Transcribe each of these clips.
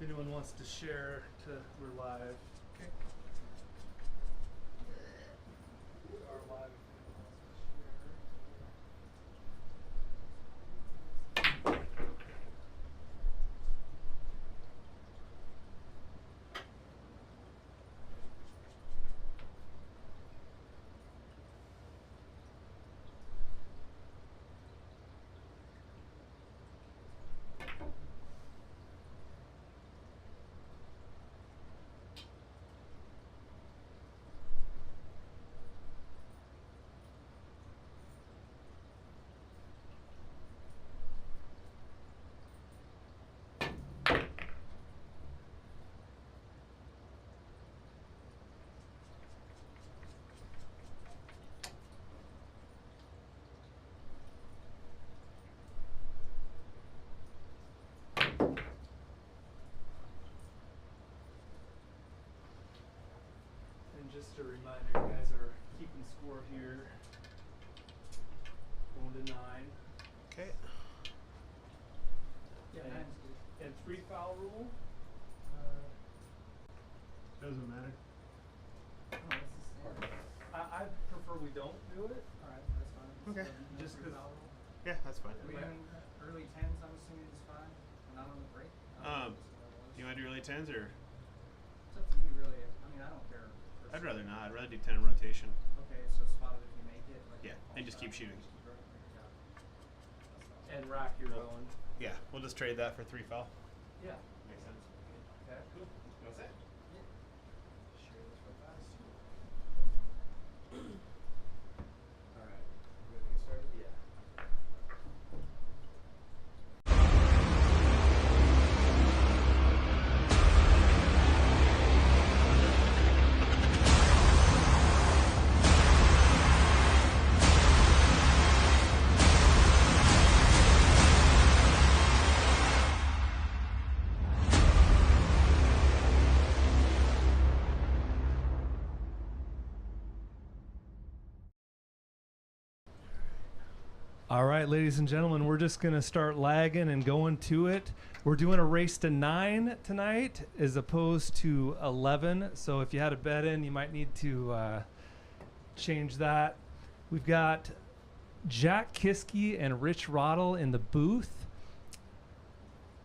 anyone wants to share, we're live. Okay. We are live. Just a reminder, you guys are keeping score here. Going to 9. Okay. Yeah, and 3 foul rule. Doesn't matter. Oh, that's the same. I prefer we don't do it. Alright, that's fine. Okay. Just 'cause Yeah, that's fine. We doing early 10s, I'm assuming is fine. We're not on the break. You want to do early 10s or? It's up to you, really. I mean, I don't care. I'd rather not. I'd rather do 10 in rotation. Okay, so spot it if you make it. Like Yeah, and just keep shooting. Just keep running. Yeah. And rack your own. Yeah, we'll just trade that for 3 foul. Yeah. Makes sense. Okay, cool. You want to say? Share this real fast. Alright. We're gonna get started? Yeah. All right, ladies and gentlemen, we're just going to start lagging and going to it. We're doing a race to 9 tonight as opposed to 11. So if you had a bet in, you might need to change that. We've got Jack Kiske and Rich Roddle in the booth.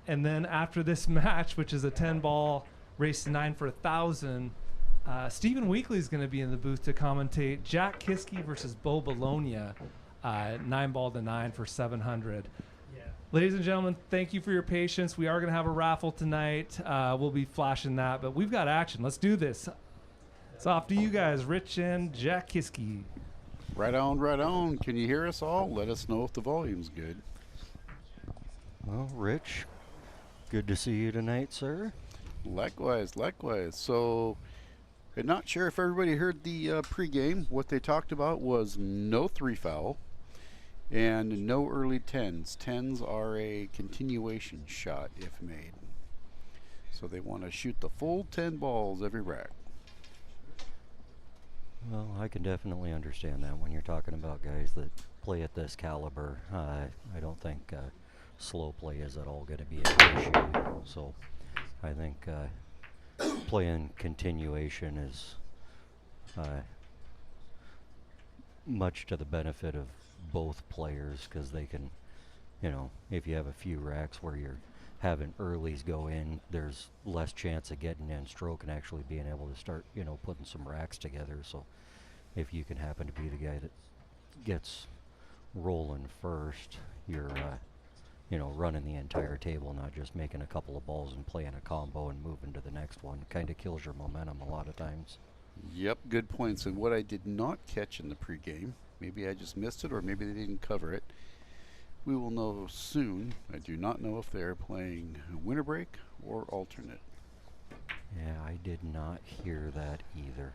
And then after this match, which is a 10-ball race to 9 for 1,000, Steven Weakly is going to be in the booth to commentate Jack Kiske versus Bo Belonia. 9-ball to 9 for 700. Yeah. Ladies and gentlemen, thank you for your patience. We are going to have a raffle tonight. We'll be flashing that, but we've got action. Let's do this. It's off to you guys, Rich and Jack Kiske. Right on, right on. Can you hear us all? Let us know if the volume's good. Well, Rich, good to see you tonight, sir. Likewise, likewise. So, I'm not sure if everybody heard the pregame. What they talked about was no 3 foul and no early 10s. 10s are a continuation shot if made. So they want to shoot the full 10 balls every rack. Well, I can definitely understand that when you're talking about guys that play at this caliber. I don't think slow play is at all going to be an issue. So I think playing continuation is much to the benefit of both players, because they can, if you have a few racks where you're having earlies go in, there's less chance of getting in stroke and actually being able to start, putting some racks together. So if you can happen to be the guy that gets rolling first, you're running the entire table, not just making a couple of balls and playing a combo and moving to the next one. Kind of kills your momentum a lot of times. Yep, good points. And what I did not catch in the pregame, maybe I just missed it or maybe they didn't cover it, we will know soon. I do not know if they're playing winter break or alternate. Yeah, I did not hear that either.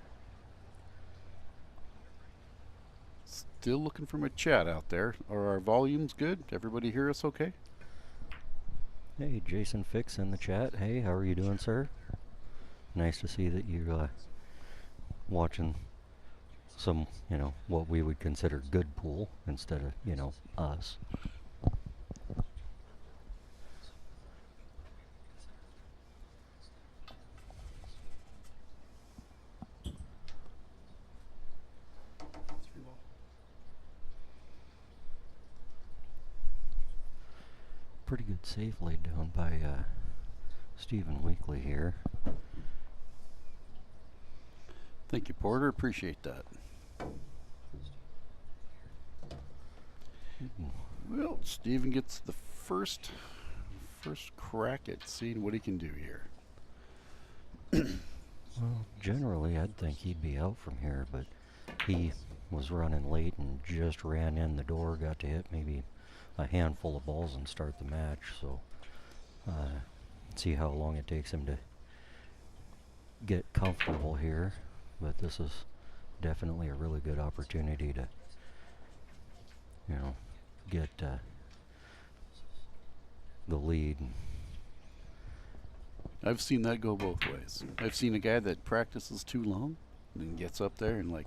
Still looking for my chat out there. Are our volumes good? Everybody hear us okay? Hey, Jason Fix in the chat. Hey, how are you doing, sir? Nice to see that you're watching some, what we would consider good pool instead of, us. safely down by Steven Weakly here. Thank you, Porter. Appreciate that. Well, Steven gets the first crack at seeing what he can do here. Well, generally I'd think he'd be out from here, but he was running late and just ran in the door, got to hit maybe a handful of balls and start the match, so see how long it takes him to get comfortable here. But this is definitely a really good opportunity to, you know, get the lead. I've seen that go both ways. I've seen a guy that practices too long and then gets up there and like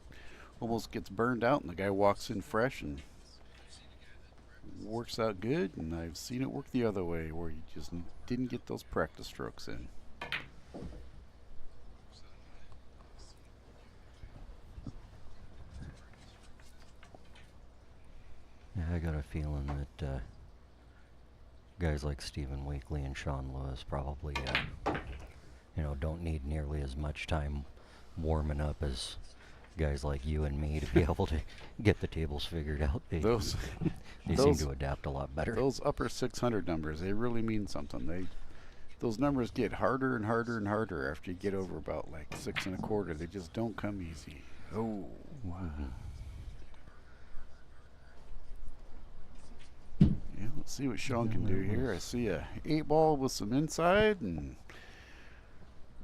almost gets burned out, and the guy walks in fresh and works out good. And I've seen it work the other way where you just didn't get those practice strokes in. Yeah, I got a feeling that guys like Steven Weakly and Sean Lewis probably, you know, don't need nearly as much time warming up as guys like you and me to be able to get the tables figured out. They seem to adapt a lot better. Those upper 600 numbers, they really mean something. Those numbers get harder and harder and harder after you get over about like 6 1/4. They just don't come easy. Oh. Yeah, let's see what Sean can do here. I see a 8-ball with some inside and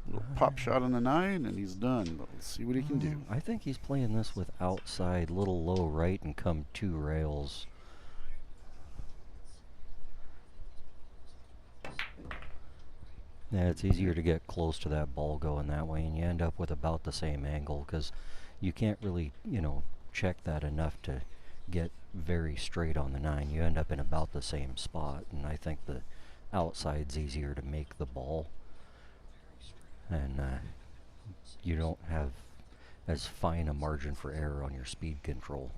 a little pop shot on the 9, and he's done. But let's see what he can do. I think he's playing this with outside, little low right, and come 2 rails. Yeah, it's easier to get close to that ball going that way, and you end up with about the same angle because you can't really, you know, check that enough to get very straight on the 9. You end up in about the same spot, and I think the outside's easier to make the ball, and you don't have as fine a margin for error on your speed control.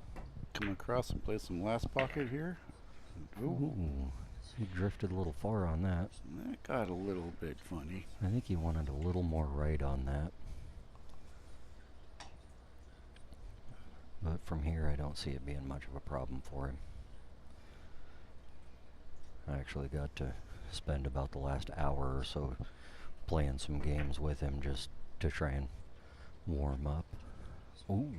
Come across and play some last pocket here. Ooh. He drifted a little far on that. That got a little bit funny. I think he wanted a little more right on that. But from here, I don't see it being much of a problem for him. I actually got to spend about the last hour or so playing some games with him just to try and warm up. Ooh.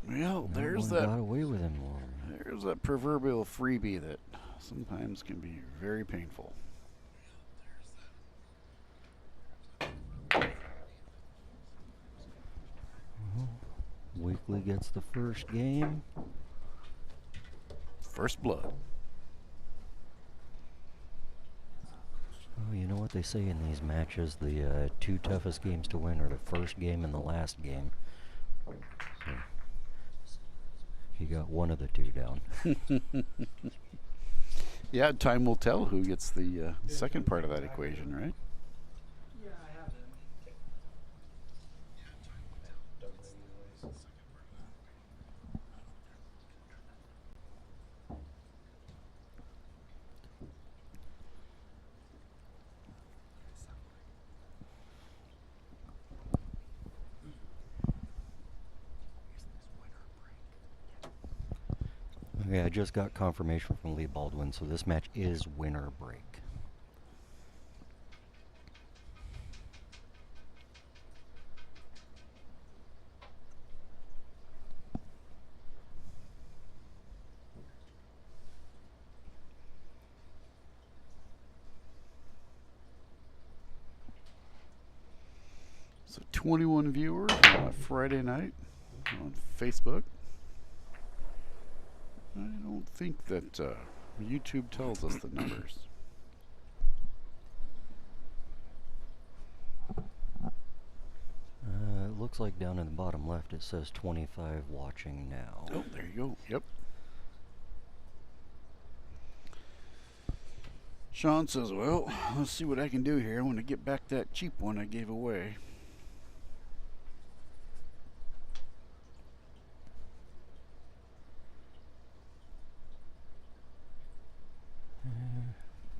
Well, there's Got that. away with him more. There's that proverbial freebie that sometimes can be very painful. Weakly gets the first game. First blood. Oh, you know what they say in these matches? The 2 toughest games to win are the first game and the last game. So he got one of the 2 down. Yeah, time will tell who gets the second part of that equation, right? Yeah, I have them. Okay, I just got confirmation from Lee Baldwin, so this match is winner break. So 21 viewers on a Friday night on Facebook. I don't think that YouTube tells us the numbers. It looks like down in the bottom left it says 25 watching now. Oh, there you go. Yep. Sean says, well, let's see what I can do here. I want to get back that cheap one I gave away.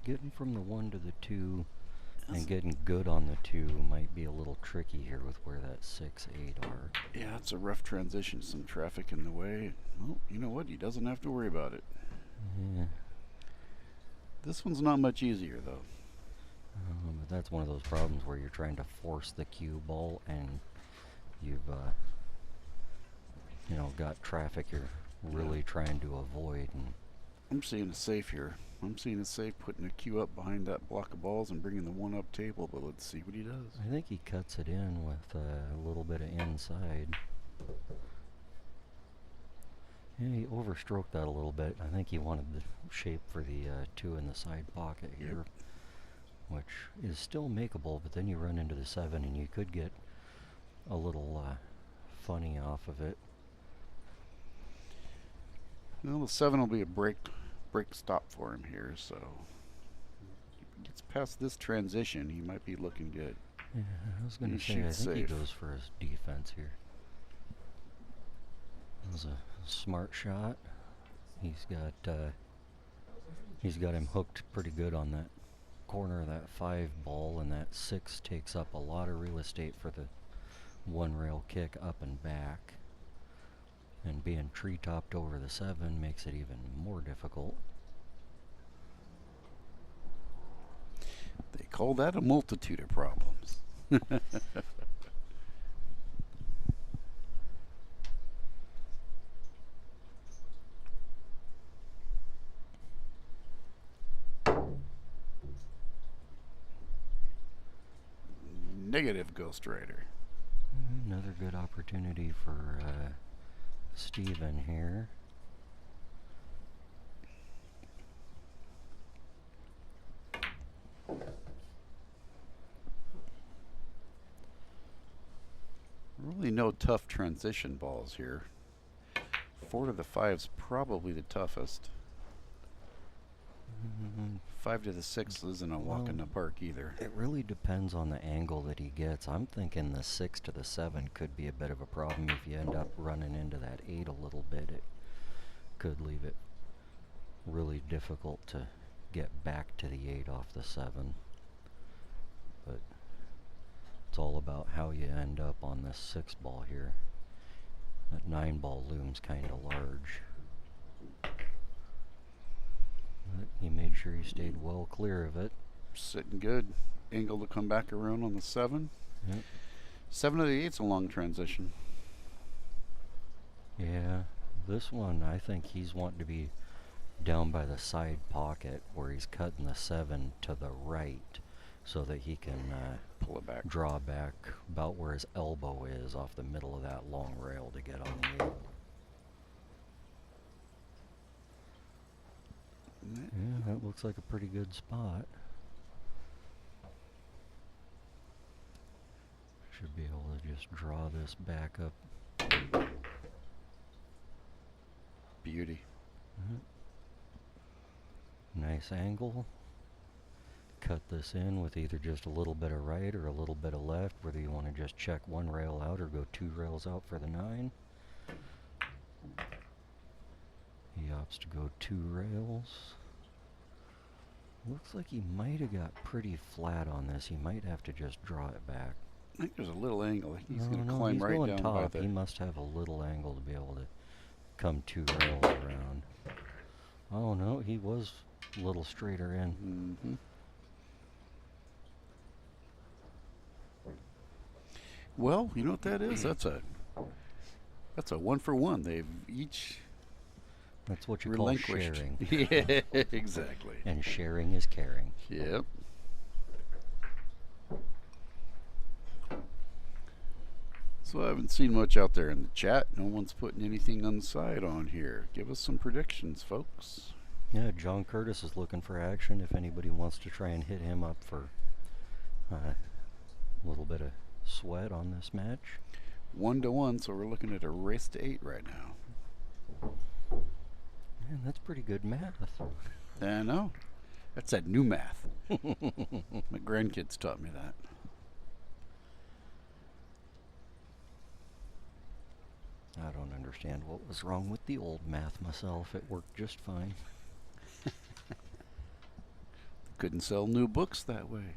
getting from the 1 to the 2 That's- and getting good on the 2 might be a little tricky here with where that 6, 8 are. Yeah, it's a rough transition. Some traffic in the way. Well, you know what? He doesn't have to worry about it. Yeah. This one's not much easier, though. But that's one of those problems where you're trying to force the cue ball and you've, you know, got traffic you're really trying to avoid. And I'm seeing a safe here. I'm seeing a safe putting a cue up behind that block of balls and bringing the 1 up table, but let's see what he does. I think he cuts it in with a little bit of inside. Yeah, he overstroked that a little bit. I think he wanted the shape for the 2 in the side pocket here, which is still makeable, but then you run into the 7 and you could get a little funny off of it. Well, the 7 will be a break stop for him here, so if he gets past this transition, he might be looking good. Yeah, I was going He to say, I shoots think he safe. goes for his defense here. That was a smart shot. He's got him hooked pretty good on that corner of that 5 ball, and that 6 takes up a lot of real estate for the 1 rail kick up and back. And being tree topped over the 7 makes it even more difficult. They call that a multitude of problems. Negative, Ghost Rider. Another good opportunity for Steven here. Really no tough transition balls here. 4 to the 5's probably the toughest. 5 to the 6 isn't a walk in the park either. It really depends on the angle that he gets. I'm thinking the 6 to the 7 could be a bit of a problem if you end up running into that 8 a little bit. It could leave it really difficult to get back to the 8 off the 7. But it's all about how you end up on this 6 ball here. That 9 ball looms kind of large. But he made sure he stayed well clear of it. Sitting good. Angle to come back around on the 7. Yep. 7 to the 8's a long transition. Yeah, this one I think he's wanting to be down by the side pocket where he's cutting the 7 to the right so that he can Pull it back. draw back about where his elbow is off the middle of that long rail to get on the 8. Yeah, that looks like a pretty good spot. Should be able to just draw this back up. Beauty. Nice angle. Cut this in with either just a little bit of right or a little bit of left, whether you want to just check 1 rail out or go 2 rails out for the 9. He opts to go 2 rails. Looks like he might have got pretty flat on this. He might have to just draw it back. I think there's a little angle. He's going to No, climb he's right going down top. by He the... must have a little angle to be able to come 2 rails around. Oh no, he was a little straighter in. Mm-hmm. Well, you know what that is? That's a 1 for 1. They've each That's what you call relinquished. sharing. Yeah, exactly. And sharing is caring. Yep. So I haven't seen much out there in the chat. No one's putting anything on the side on here. Give us some predictions, folks. Yeah, John Curtis is looking for action if anybody wants to try and hit him up for a little bit of sweat on this match. 1 to 1, so we're looking at a race to 8 right now. Man, that's pretty good math. I know. That's that new math. My grandkids taught me that. I don't understand what was wrong with the old math myself. It worked just fine. Couldn't sell new books that way.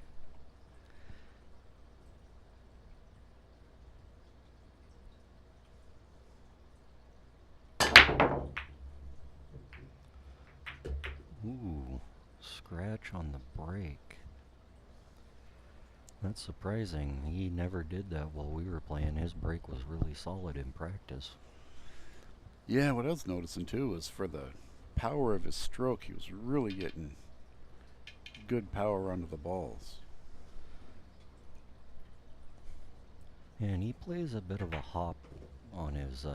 Ooh, scratch on the break. That's surprising. He never did that while we were playing. His break was really solid in practice. Yeah, what I was noticing too was for the power of his stroke, he was really getting good power onto the balls. And he plays a bit of a hop on his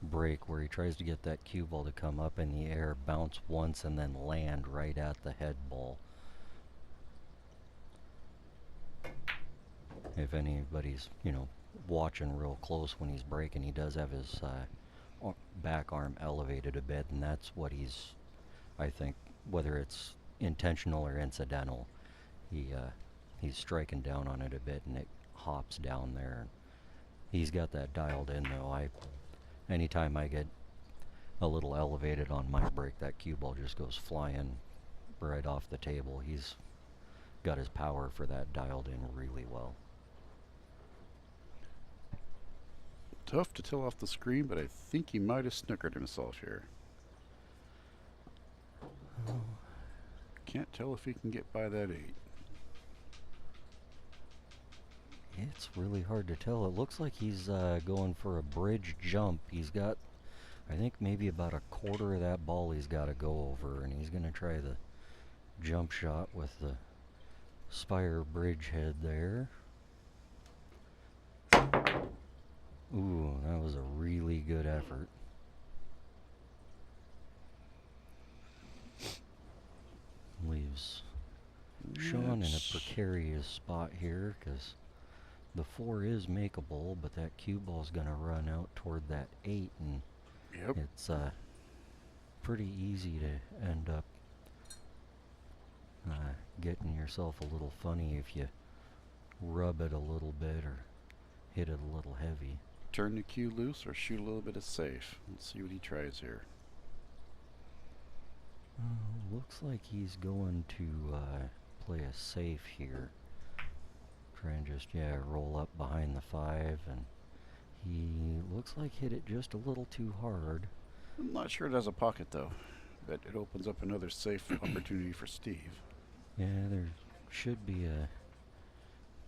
break where he tries to get that cue ball to come up in the air, bounce once, and then land right at the head ball. If anybody's, watching real close when he's breaking, he does have his back arm elevated a bit, and that's what he's, I think, whether it's intentional or incidental, he's striking down on it a bit, and it hops down there. He's got that dialed in, though. Anytime I get a little elevated on my break, that cue ball just goes flying right off the table. He's got his power for that dialed in really well. Tough to tell off the screen, but I think he might have snookered himself here. Can't tell if he can get by that 8. It's really hard to tell. It looks like he's going for a bridge jump. He's got, I think, maybe about a quarter of that ball he's got to go over, and he's going to try the jump shot with the Spire bridge head there. Ooh, that was a really good effort. Leaves Sean in a precarious spot here because the 4 is makeable, but that cue ball's going to run out toward that 8, and it's pretty easy to end up getting yourself a little funny if you rub it a little bit or hit it a little heavy. Turn the cue loose or shoot a little bit of safe. Let's see what he tries here. Looks like he's going to play a safe here. Try and just, roll up behind the 5, and he looks like hit it just a little too hard. I'm not sure it has a pocket though, but it opens up another safe opportunity for Steve. Yeah, there should be a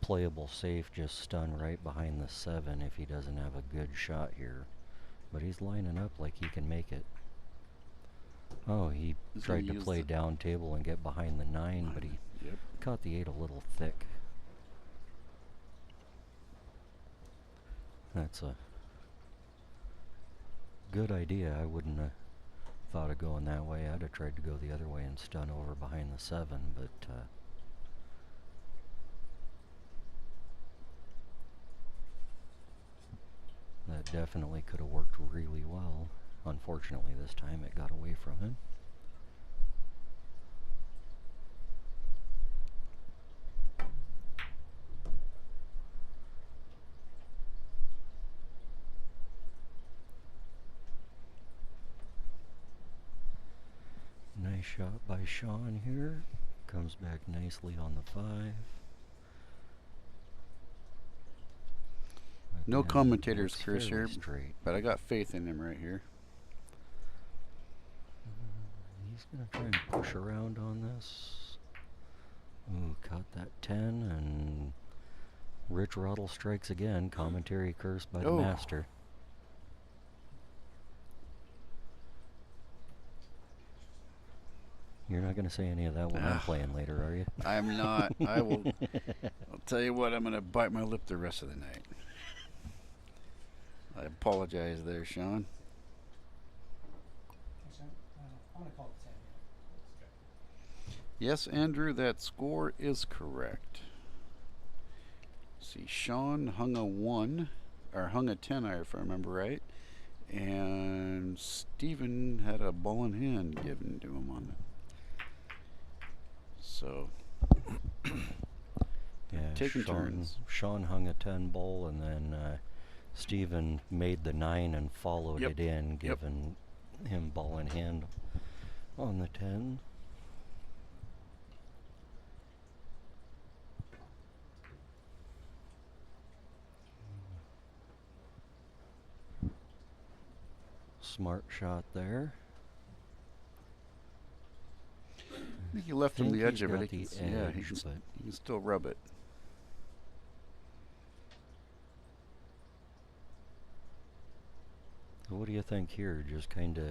playable safe just stun right behind the 7 if he doesn't have a good shot here. But he's lining up like he can make it. Oh, he tried to play down table and get behind the 9, but he caught the 8 a little thick. That's a good idea. I wouldn't have thought of going that way. I'd have tried to go the other way and stun over behind the 7, but that definitely could have worked really well. Unfortunately, this time it got away from him. Nice shot by Sean here. Comes back nicely on the 5. No Again, commentator's looks curse fairly here, straight. but I got faith in him right here. He's going to try and push around on this. Ooh, caught that 10, and Rich Ruddle strikes again. Commentary cursed by the master. You're not going to say any of that when I'm playing later, are you? I'm not. I will. I'll tell you what, I'm going to bite my lip the rest of the night. I apologize there, Sean. I'm going to call it 10. Yes, Andrew, that score is correct. See, Sean hung a 1, or hung a 10, if I remember right. And Steven had a ball in hand given to him on it. So, yeah, taking turns. Sean hung a 10 ball, and then Steven made the 9 and followed it in, giving him ball in hand on the 10. Smart shot there. I think you left him Think the edge he's of it. got He the can, yeah, edge, but he can still rub it. what do you think here? Just kind of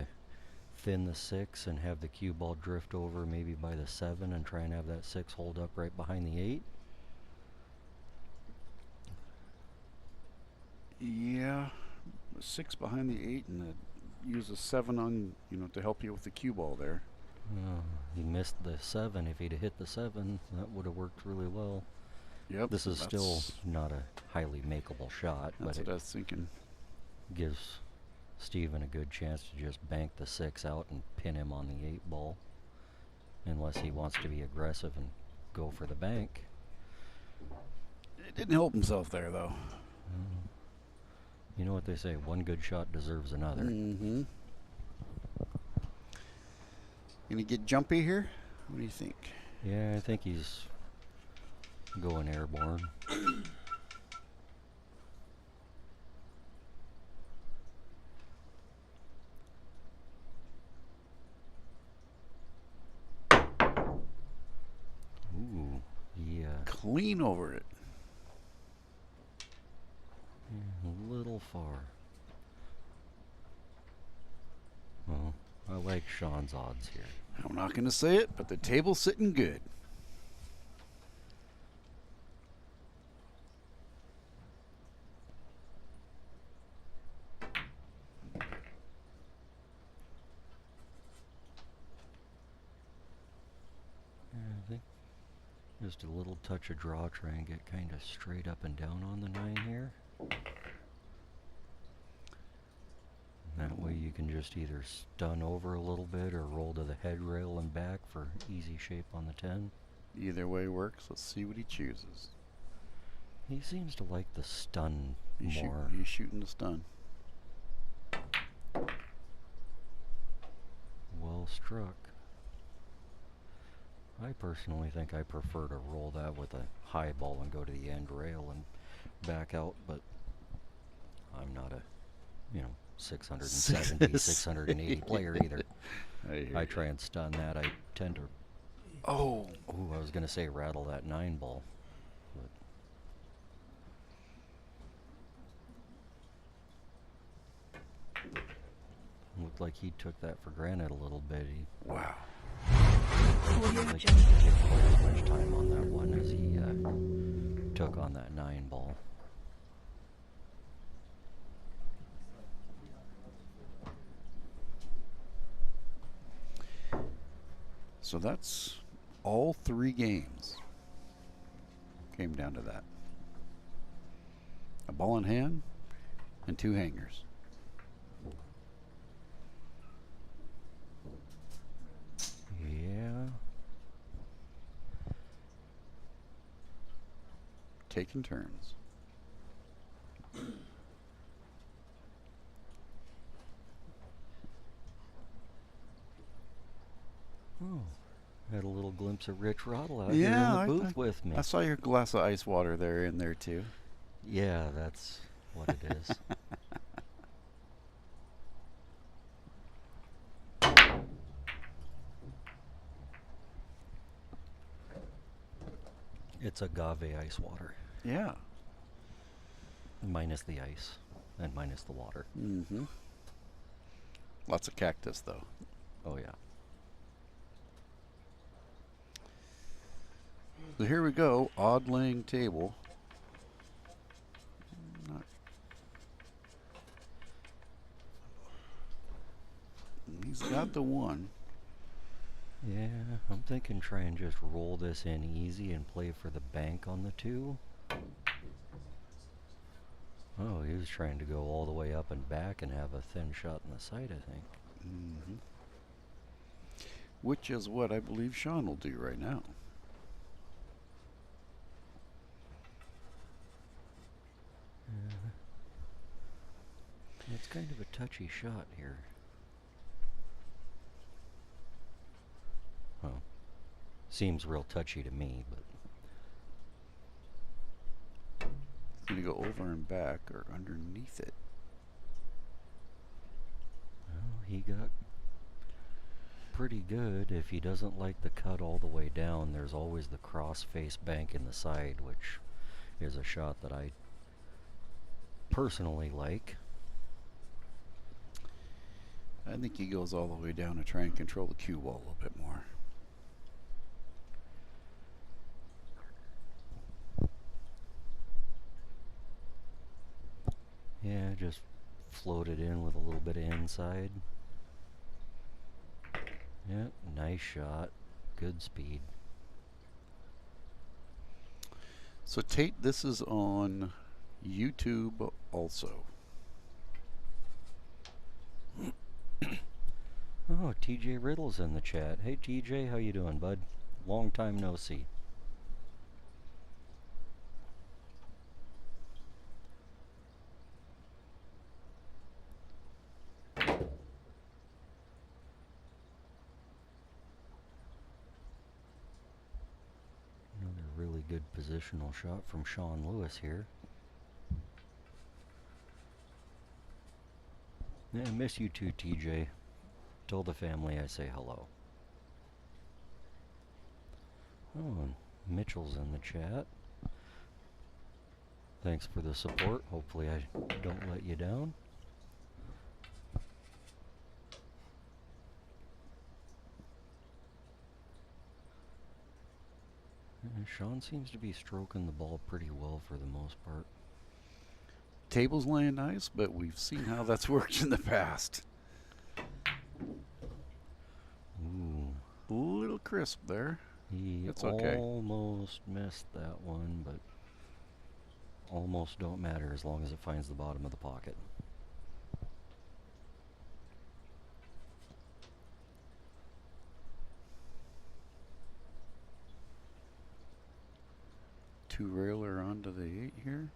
thin the 6 and have the cue ball drift over maybe by the 7 and try and have that 6 hold up right behind the 8? Yeah, a 6 behind the 8 and use a 7 on, to help you with the cue ball there. He missed the 7. If he'd have hit the 7, that would have worked really well. Yep. This is still not a highly makeable shot, That's but what I it was thinking. gives Steven a good chance to just bank the 6 out and pin him on the 8 ball. Unless he wants to be aggressive and go for the bank. It didn't help himself there, though. You know what they say, one good shot deserves another. Mm-hmm. Gonna get jumpy here? What do you think? Yeah, I think he's going airborne. Ooh, yeah. Clean over it. A little far. Well, I like Sean's odds here. I'm not gonna say it, but the table's sitting good. I think just a little touch of draw, try and get kind of straight up and down on the 9 here. That way you can just either stun over a little bit or roll to the head rail and back for easy shape on the 10. Either way works. Let's see what he chooses. He seems to like the stun He's more. he's shooting the stun. Well struck. I personally think I prefer to roll that with a high ball and go to the end rail and back out, but I'm not a, 670, 680 player either. I try and stun that. I tend to, Oh, I was going to say rattle that 9 ball. But looked like he took that for granted a little bit. He wow. didn't take quite as much time on that one as he took on that 9 ball. So that's all 3 games. Came down to that. A ball in hand and 2 hangers. Yeah. Taking turns. Oh, had a little glimpse of Rich Roddle out here Yeah, in the booth with me. I saw your glass of ice water there in there too. Yeah, that's what it is. It's agave ice water, Yeah. minus the ice and minus the water. Mm-hmm. Lots of cactus though. Oh yeah. So here we go, odd laying table. Not He's got the 1. Yeah, I'm thinking try and just roll this in easy and play for the bank on the 2. Oh, he was trying to go all the way up and back and have a thin shot in the sight, I think. Mm-hmm. Which is what I believe Sean will do right now. It's kind of a touchy shot here. Well, seems real touchy to me, but It's going to go over and back or underneath it. he got pretty good. If he doesn't like the cut all the way down, there's always the cross face bank in the side, which is a shot that I personally like. I think he goes all the way down to try and control the cue ball a little bit more. Yeah, just float it in with a little bit of inside. Yeah, nice shot. Good speed. So Tate, this is on YouTube also. Oh, TJ Riddle's in the chat. Hey TJ, how you doing, bud? Long time no see. Another really good positional shot from Sean Lewis here. Yeah, I miss you too, TJ. Tell the family I say hello. Oh, and Mitchell's in the chat. Thanks for the support. Hopefully I don't let you down. Sean seems to be stroking the ball pretty well for the most part. Table's laying nice, but we've seen how that's worked in the past. Ooh. A little crisp there. He That's okay. almost missed that one, but almost don't matter as long as it finds the bottom of the pocket. Two railer onto the 8 here.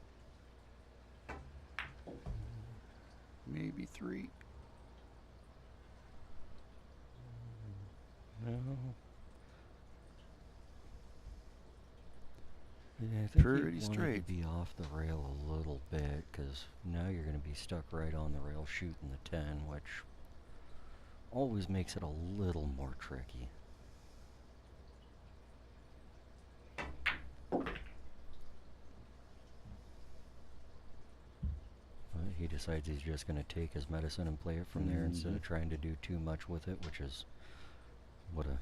Maybe 3. No. Yeah, I think Pretty you want it straight. to be off the rail a little bit, because now you're going to be stuck right on the rail shooting the 10, which always makes it a little more tricky. But he decides he's just going to take his medicine and play it from there instead of trying to do too much with it, which is what a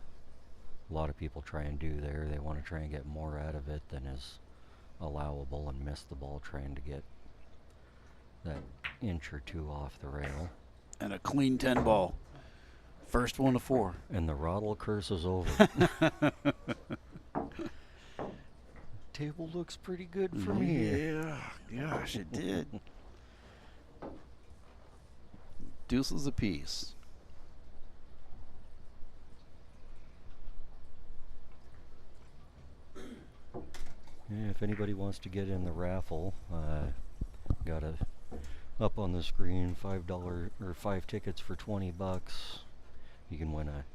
lot of people try and do there. They want to try and get more out of it than is allowable and miss the ball trying to get that inch or two off the rail. And a clean 10 ball. First one of 4. And the Roddle curse is over. Table looks pretty good from here. Yeah, gosh, it did. Deuces apiece. Yeah, if anybody wants to get in the raffle, got a up on the screen $5 or 5 tickets for $20. You can win a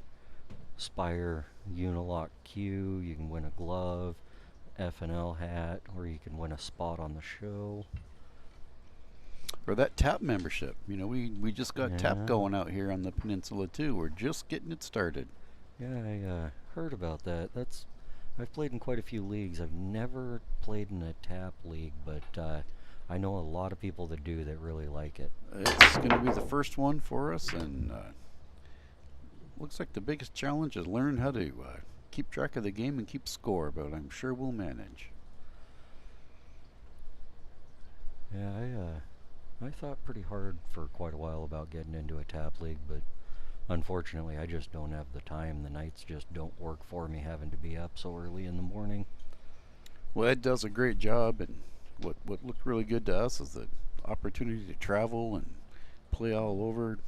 Spire Unilock cue, you can win a glove, FNL hat, or you can win a spot on the show. Or that tap membership. You know, we just got tap Yeah. going out here on the peninsula too. We're just getting it started. Yeah, I heard about that. I've played in quite a few leagues. I've never played in a tap league, but I know a lot of people that do that really like it. It's going to be the first one for us, and looks like the biggest challenge is learn how to keep track of the game and keep score, but I'm sure we'll manage. Yeah, I thought pretty hard for quite a while about getting into a tap league, but unfortunately I just don't have the time. The nights just don't work for me, having to be up so early in the morning. Well, Ed does a great job, and what looked really good to us is the opportunity to travel and play all over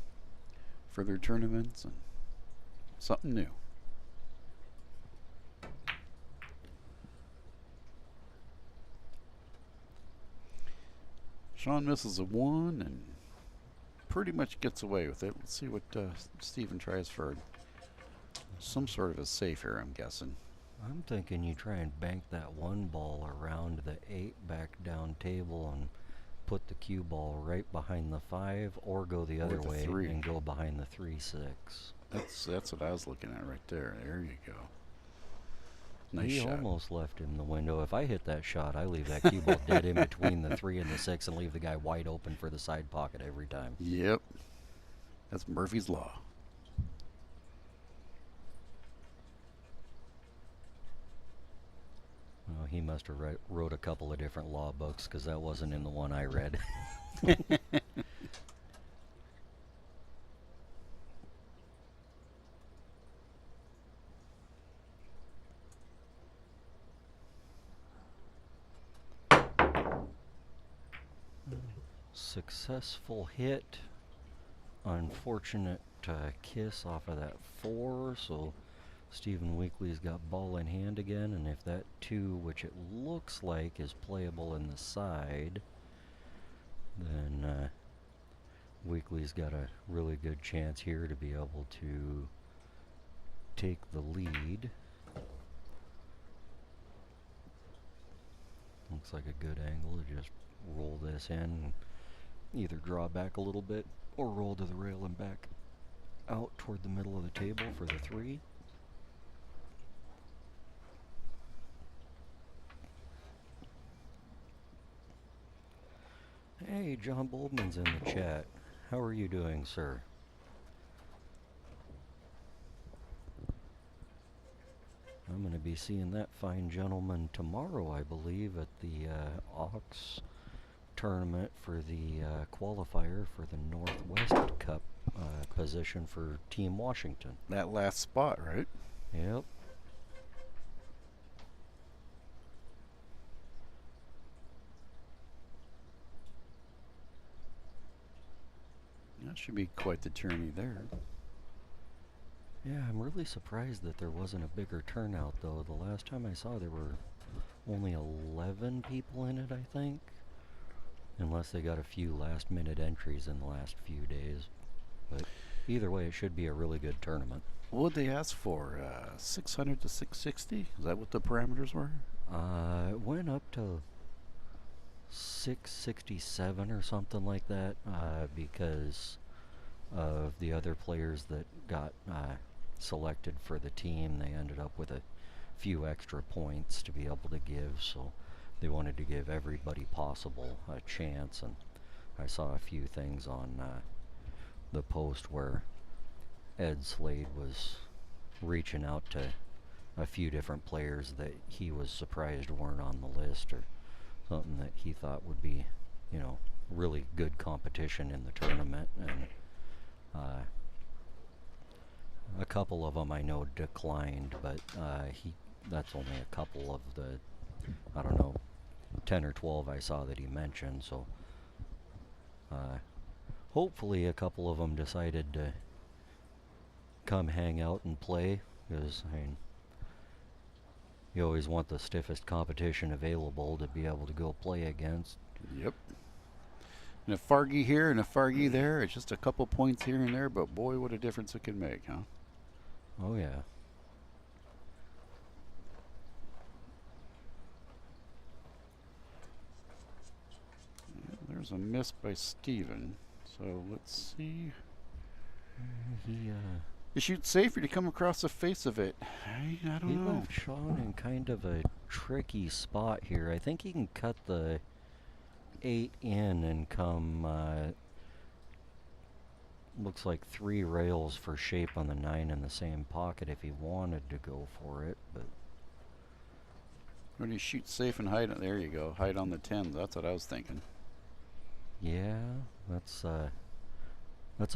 for their tournaments and something new. Sean misses a 1 and pretty much gets away with it. Let's see what Steven tries for some sort of a safe here, I'm guessing. I'm thinking you try and bank that one ball around the 8 back down table and put the cue ball right behind the 5 or go the other the way 3. and go behind the 3-6. That's what I was looking at right there. There you go. Nice He shot. almost left him the window. If I hit that shot, I leave that cue ball dead in between the 3 and the 6 and leave the guy wide open for the side pocket every time. Yep. That's Murphy's Law. Well, he must have wrote a couple of different law books because that wasn't in the one I read. Successful hit. Unfortunate kiss off of that 4, so Steven Weakly's got ball in hand again, and if that 2, which it looks like is playable in the side, then Weakly's got a really good chance here to be able to take the lead. Looks like a good angle to just roll this in, either draw back a little bit or roll to the rail and back out toward the middle of the table for the 3. Hey, John Boldman's in the chat. How are you doing, sir? I'm going to be seeing that fine gentleman tomorrow, I believe, at the Ox tournament for the qualifier for the Northwest Cup position for Team Washington. That last spot, right? Yep. That should be quite the tourney there. Yeah, I'm really surprised that there wasn't a bigger turnout, though. The last time I saw there were only 11 people in it, I think. Unless they got a few last-minute entries in the last few days. But either way, it should be a really good tournament. What would they ask for? 600 to 660? Is that what the parameters were? It went up to 667 or something like that, because of the other players that got selected for the team. They ended up with a few extra points to be able to give, so they wanted to give everybody possible a chance. And I saw a few things on the post where Ed Slade was reaching out to a few different players that he was surprised weren't on the list, or something that he thought would be, you know, really good competition in the tournament. And a couple of them I know declined, but that's only a couple of the, I don't know, 10 or 12 I saw that he mentioned. So hopefully a couple of them decided to come hang out and play, because I mean, you always want the stiffest competition available to be able to go play against. Yep. And a Fargy here and a Fargy there. It's just a couple points here and there, but boy, what a difference it can make, huh? Oh, yeah. There's a miss by Steven. So let's see. You shoot safer to come across the face of it. I don't He know. left Sean in kind of a tricky spot here. I think he can cut the 8 in and come, looks like 3 rails for shape on the 9 in the same pocket if he wanted to go for it, but When you shoot safe and hide, there you go. Hide on the 10. That's what I was thinking. yeah, that's a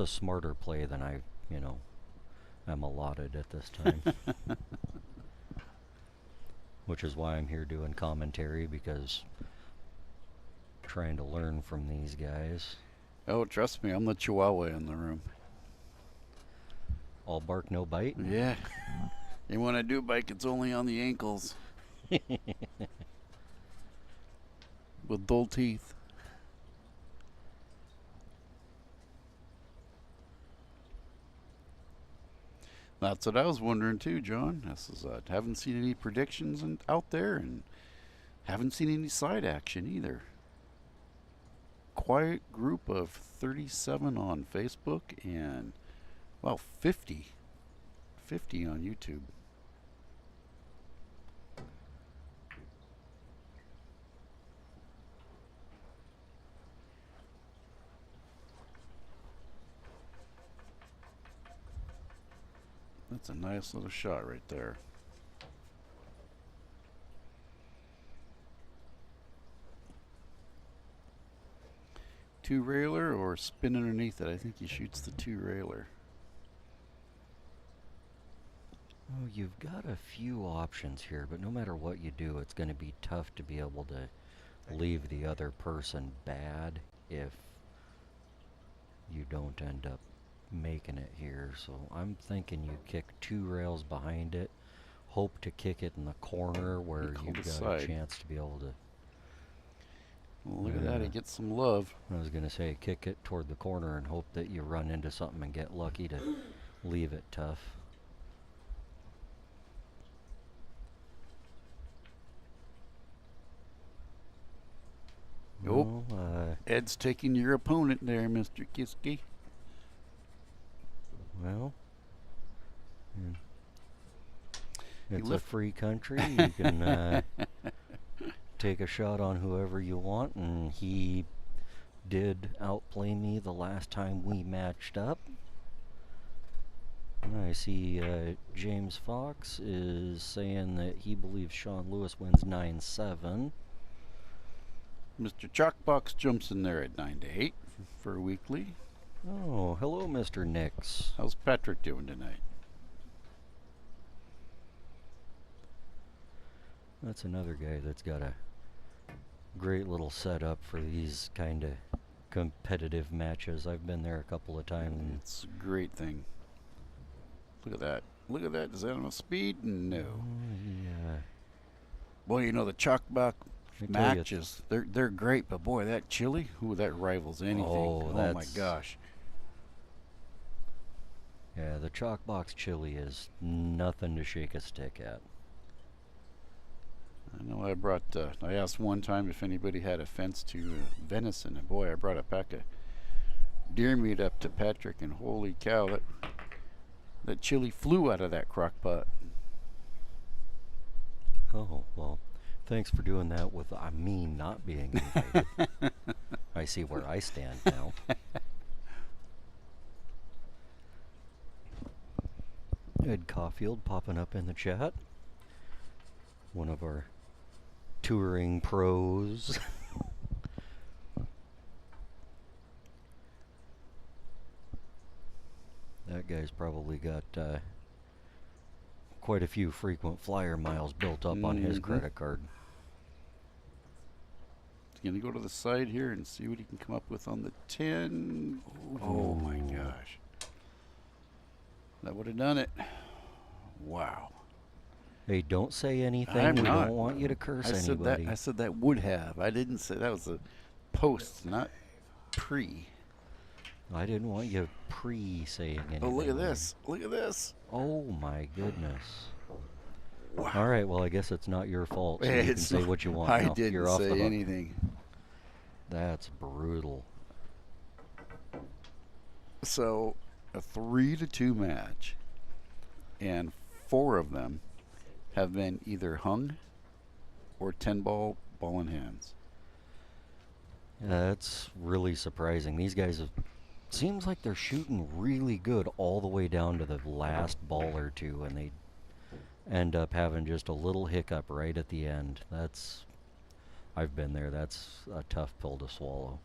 smarter play than I, am allotted at this time. Which is why I'm here doing commentary, because trying to learn from these guys. Oh, trust me, I'm the Chihuahua in the room. All bark, no bite? Yeah. And when I do bike, it's only on the ankles. With dull teeth. That's what I was wondering too, John. This is haven't seen any predictions out there, and haven't seen any side action either. quiet group of 37 on Facebook and, well, 50 on YouTube. That's a nice little shot right there. Two railer or spin underneath it. I think he shoots the two railer. Oh, you've got a few options here, but no matter what you do, it's going to be tough to be able to leave the other person bad if you don't end up making it here. So I'm thinking you kick two rails behind it, hope to kick it in the corner where you've got a chance to be able to. Well, look at that, it gets some love. I was going to say kick it toward the corner and hope that you run into something and get lucky to leave it tough. Nope. Ed's taking your opponent there, Mr. Kiske. Well, it's a free country. You can take a shot on whoever you want, and he did outplay me the last time we matched up. I see James Fox is saying that he believes Sean Lewis wins 9-7. Mr. Chalkbox jumps in there at 9-8 for Weakly. Oh, hello, Mr. Nix. How's Patrick doing tonight? That's another guy that's got a great little setup for these kind of competitive matches. I've been there a couple of times. It's a great thing. Look at that. Look at that. Is that enough speed? No. Yeah. Boy, you know the Chalkbox matches, they're great, but boy, that chili, ooh, that rivals anything. Oh my gosh. Yeah, the Chalkbox chili is nothing to shake a stick at. I know I asked one time if anybody had a fence to venison, and boy, I brought a pack of deer meat up to Patrick, and holy cow, that chili flew out of that crock pot. Oh, well, thanks for doing that with me not being invited. I see where I stand now. Ed Caulfield popping up in the chat. One of our touring pros. That guy's probably got quite a few frequent flyer miles built up on his credit card. He's going to go to the side here and see what he can come up with on the 10. Oh my gosh. That would have done it. Wow. Hey, don't say anything. I'm we not. don't want you to curse anybody. I said that would have. I didn't say that was a post, not pre. I didn't want you pre-saying anything. Oh, look at this. Look at this. Oh, my goodness. Wow. All right, well, I guess it's not your fault, so you can say what you want. I now. didn't You're off the say hook. anything. That's brutal. So, a 3-2 match, and 4 of them have been either hung or 10-ball ball in hands. That's really surprising. These guys seems like they're shooting really good all the way down to the last ball or two, and they end up having just a little hiccup right at the end. I've been there. That's a tough pill to swallow.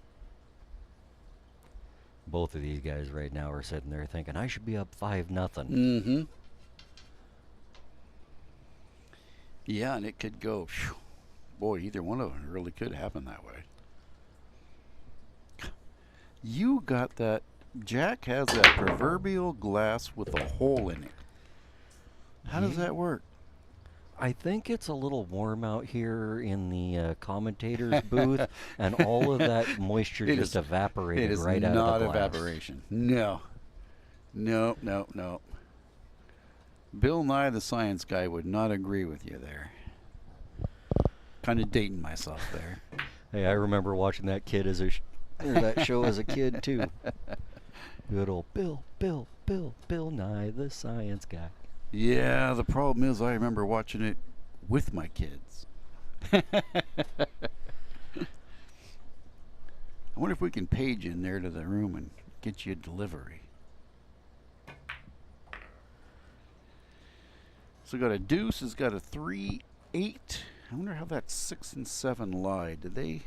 Both of these guys right now are sitting there thinking, I should be up 5-0. Mm-hmm. Yeah, and it could go, phew. Boy, either one of them really could happen that way. You got that. Jack has that proverbial glass with a hole in it. How does that work? I think it's a little warm out here in the commentator's booth, and all of that moisture just evaporated right out of the glass. It is not evaporation. No. No, no, no. Bill Nye, the science guy, would not agree with you there. Kind of dating myself there. Hey, I remember watching that kid as a that show as a kid too. Good old Bill Nye the Science Guy. Yeah, the problem is I remember watching it with my kids. I wonder if we can page in there to the room and get you a delivery. So got a deuce, has got a 3, 8. I wonder how that 6 and 7 lie. Did they?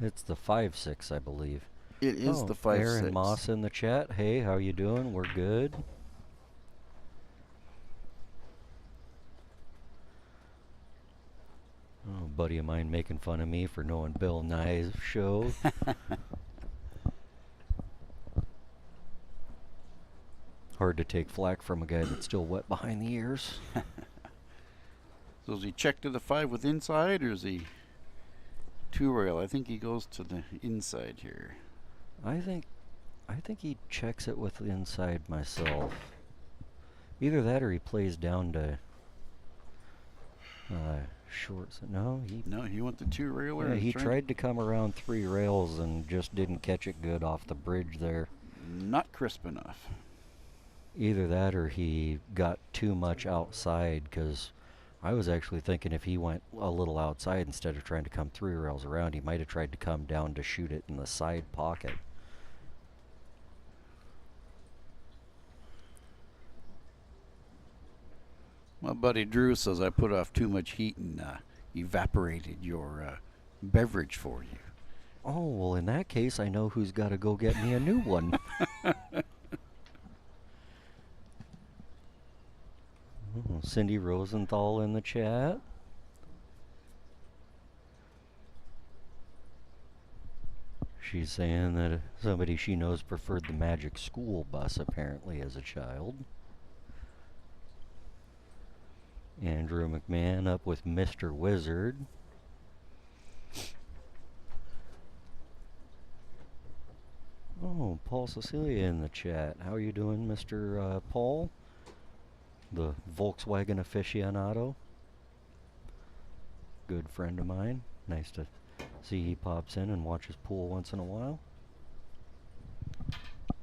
It's the 5-6, I believe. It is the 5, Aaron 6. Moss in the chat. Hey, how you doing? We're good. Oh, a buddy of mine making fun of me for knowing Bill Nye's show. Hard to take flack from a guy that's still wet behind the ears. So is he check to the 5 with inside, or is he 2 rail? I think he goes to the inside here. I think he checks it with the inside myself. Either that or he plays down to shorts. No, he went the 2 railer. yeah, he tried to come around 3 rails and just didn't catch it good off the bridge there. Not crisp enough. Either that or he got too much outside, because I was actually thinking if he went a little outside instead of trying to come 3 rails around, he might have tried to come down to shoot it in the side pocket. My buddy Drew says I put off too much heat and evaporated your beverage for you. Oh, well, in that case, I know who's got to go get me a new one. Oh, Cindy Rosenthal in the chat. She's saying that somebody she knows preferred the Magic School Bus, apparently, as a child. Andrew McMahon up with Mr. Wizard. Oh, Paul Cecilia in the chat. How are you doing, Mr. Paul? The Volkswagen aficionado. Good friend of mine. Nice to see he pops in and watches pool once in a while.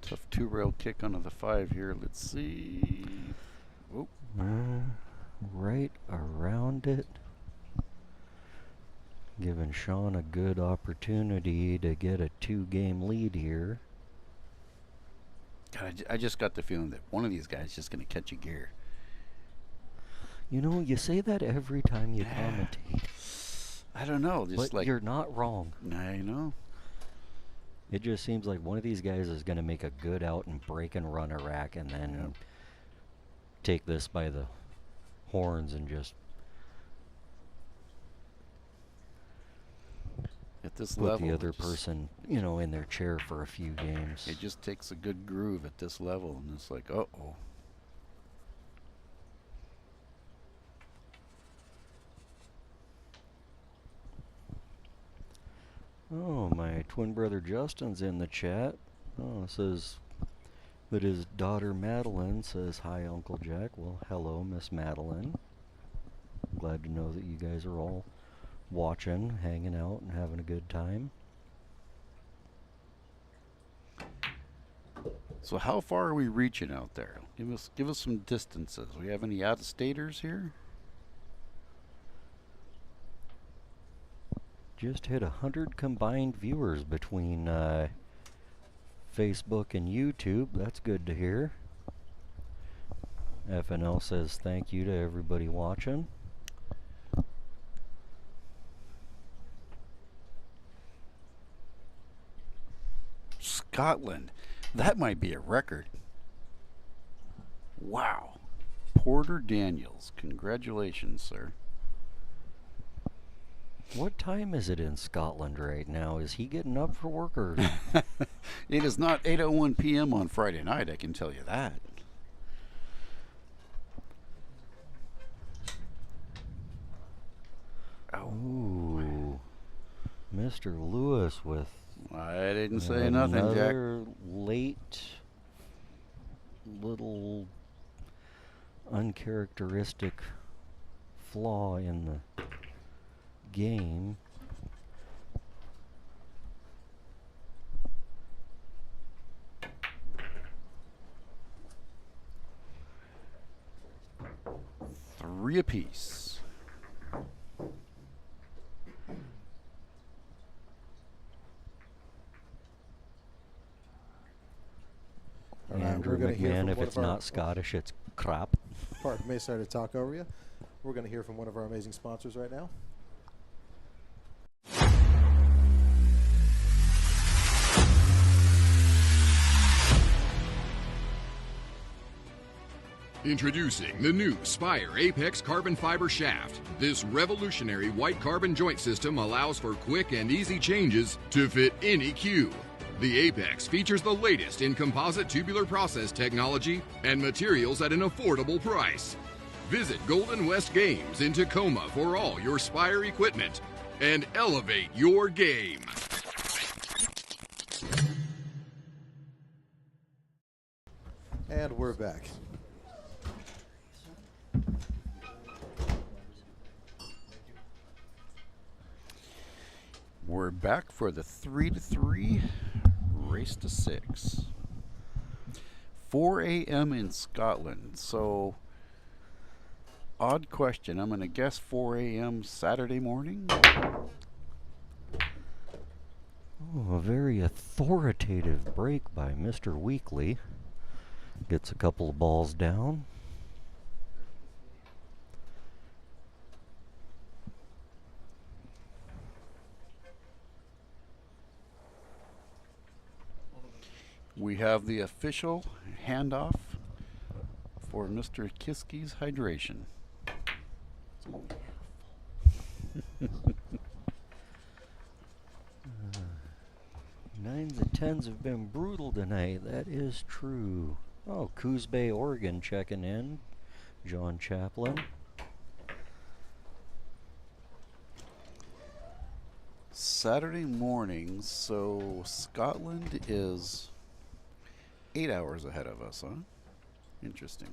Tough 2 rail kick onto the 5 here. Let's see. Oh. Right around it. Giving Sean a good opportunity to get a 2-game lead here. God, I just got the feeling that one of these guys is just going to catch a gear. You know, you say that every time you commentate. I don't know. Just But like you're not wrong. I know. It just seems like one of these guys is going to make a good out and break and run a rack and then take this by the horns and just At this put level, the other person, you know, in their chair for a few games. it just takes a good groove at this level, and it's like, uh-oh. Oh, my twin brother Justin's in the chat. Oh, says that his daughter Madeline says, "Hi, Uncle Jack." Well, hello, Miss Madeline. Glad to know that you guys are all watching, hanging out, and having a good time. So how far are we reaching out there? Give us some distances. We have any out-of-staters here? Just hit 100 combined viewers between Facebook and YouTube. That's good to hear. FNL says thank you to everybody watching. Scotland. That might be a record. Wow. Porter Daniels. Congratulations, sir. What time is it in Scotland right now? Is he getting up for work or? It is not 8:01 p.m. on Friday night, I can tell you that. Ooh, Mr. Lewis with I didn't say nothing, Jack. another late little uncharacteristic flaw in the game. 3 apiece. All right, Andrew we're gonna hear McMahon, from if one it's of our- not Scottish, it's crap. Pardon me, sorry to talk over you. We're going to hear from one of our amazing sponsors right now. Introducing the new Spire Apex Carbon Fiber Shaft. This revolutionary white carbon joint system allows for quick and easy changes to fit any cue. The Apex features the latest in composite tubular process technology and materials at an affordable price. Visit Golden West Games in Tacoma for all your Spire equipment and elevate your game. And we're back. We're back for the 3-3 race to 6. 4 a.m. in Scotland. So, odd question. I'm going to guess 4 a.m. Saturday morning. Oh, a very authoritative break by Mr. Weakly. Gets a couple of balls down. We have the official handoff for Mr. Kiske's hydration. Nines and tens have been brutal tonight. That is true. Oh, Coos Bay, Oregon checking in. John Chaplin. Saturday morning, so Scotland is 8 hours ahead of us, huh? Interesting.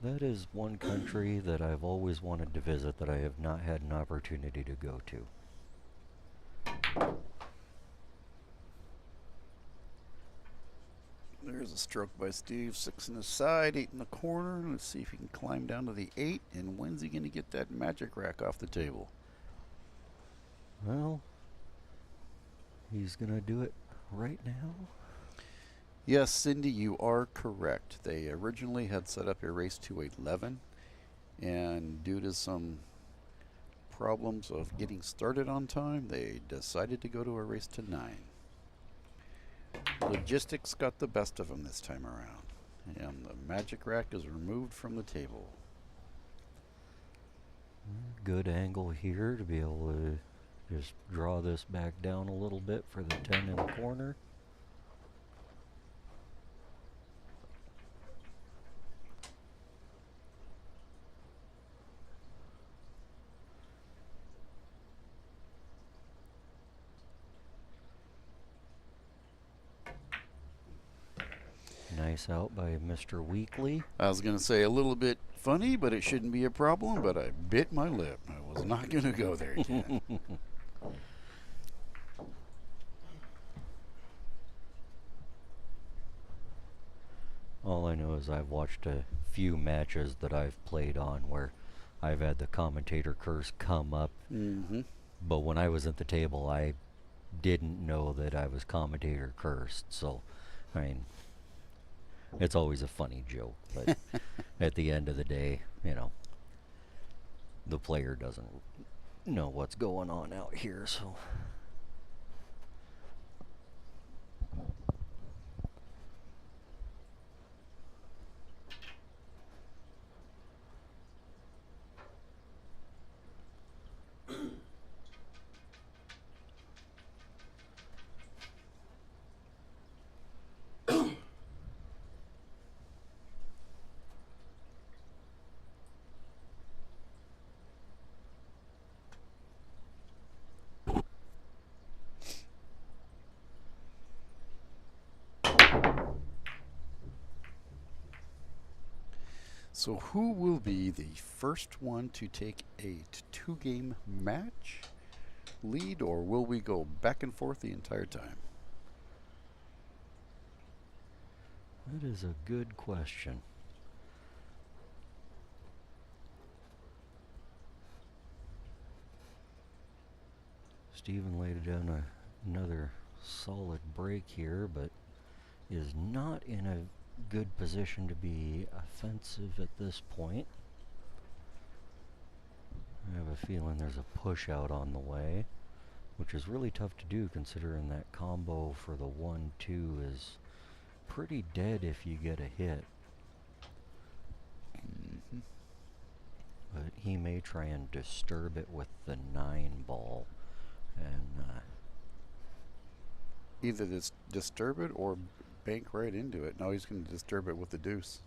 That is one country that I've always wanted to visit that I have not had an opportunity to go to. There's a stroke by Steve. 6 in the side, 8 in the corner. Let's see if he can climb down to the 8. And when's he going to get that magic rack off the table? Well, he's going to do it right now. Yes, Cindy, you are correct. They originally had set up a race to 11, and due to some problems of getting started on time, they decided to go to a race to 9. Logistics got the best of them this time around, and the magic rack is removed from the table. Good angle here to be able to just draw this back down a little bit for the 10 in the corner. Nice out by Mr. Weakly. I was going to say a little bit funny, but it shouldn't be a problem, but I bit my lip. I was not going to go there, Ted. All I know is I've watched a few matches that I've played on where I've had the commentator curse come up. Mm-hmm. But when I was at the table, I didn't know that I was commentator cursed. So, I mean, it's always a funny joke. But at the end of the day, you know, the player doesn't know what's going on out here. So. So who will be the first one to take a 2-game match? lead, or will we go back and forth the entire time? That is a good question. Steven laid down another solid break here, but is not in a good position to be offensive at this point. I have a feeling there's a push out on the way, which is really tough to do considering that combo for the 1-2 is pretty dead if you get a hit. But he may try and disturb it with the 9 ball. And either disturb it or bank right into it. No, he's going to disturb it with the deuce.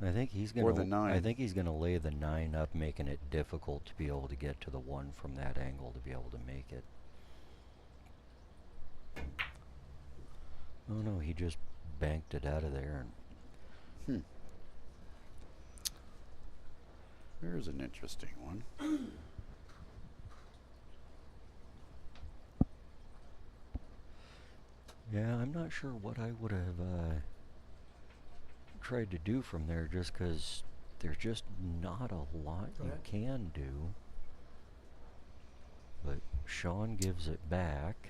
I think he's going Or the 9. I think he's going to lay the 9 up, making it difficult to be able to get to the 1 from that angle to be able to make it. Oh no, he just banked it out of there. And There's an interesting one. yeah, I'm not sure what I would have tried to do from there, just because there's just not a lot you can do. But Sean gives it back.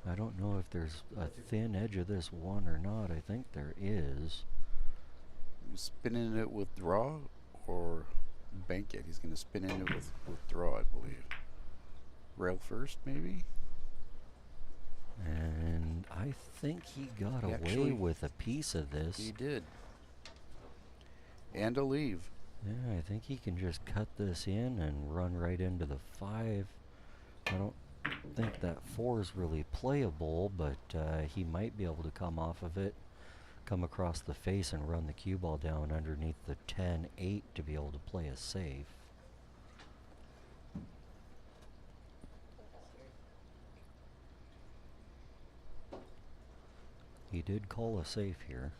I don't know if there's a thin edge of this 1 or not. I think there is. Spinning it with draw or bank it? He's going to spin in it with draw, I believe. Rail first, maybe? And I think he got away Actually, with a piece of this. He did. And a leave. Yeah, I think he can just cut this in and run right into the 5. I don't think that 4 is really playable, but he might be able to come off of it, come across the face and run the cue ball down underneath the 10-8 to be able to play a safe. He did call a safe here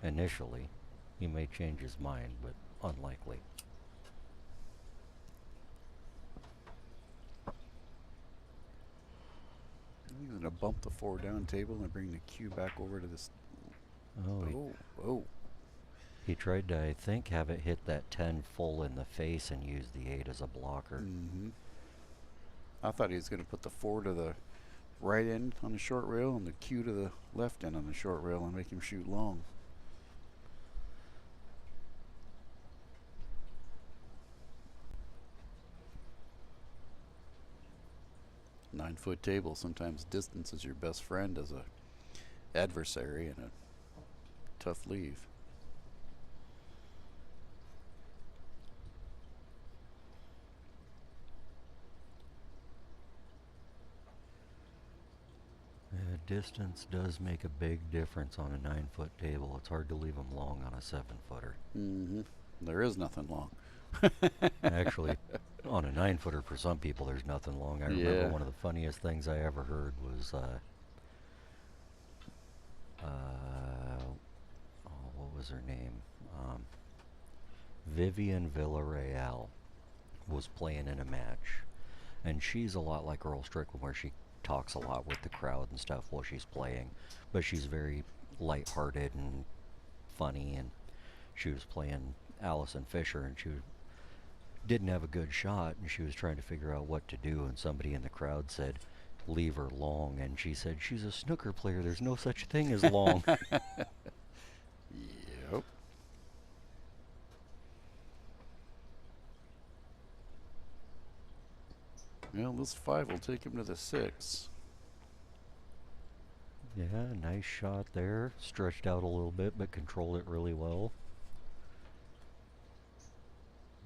initially. He may change his mind, but unlikely. He's going to bump the 4 down table and bring the cue back over to this. Oh. He tried to, I think, have it hit that 10 full in the face and use the 8 as a blocker. I thought he was going to put the 4 to the right end on the short rail and the cue to the left end on the short rail and make him shoot long. Nine-foot table. Sometimes distance is your best friend as a adversary and a tough leave. Distance does make a big difference on a 9-foot table. It's hard to leave them long on a 7-footer. There is nothing long. Actually, on a 9-footer for some people, there's nothing long. I remember one of the funniest things I ever heard was, what was her name? Vivian Villarreal was playing in a match, and she's a lot like Earl Strickland, where she talks a lot with the crowd and stuff while she's playing, but she's very lighthearted and funny. And she was playing Allison Fisher, and she didn't have a good shot, and she was trying to figure out what to do, and somebody in the crowd said, "Leave her long," and she said, "She's a snooker player. There's no such thing as long." Yep. Well, this 5 will take him to the 6. Yeah, nice shot there. Stretched out a little bit, but controlled it really well.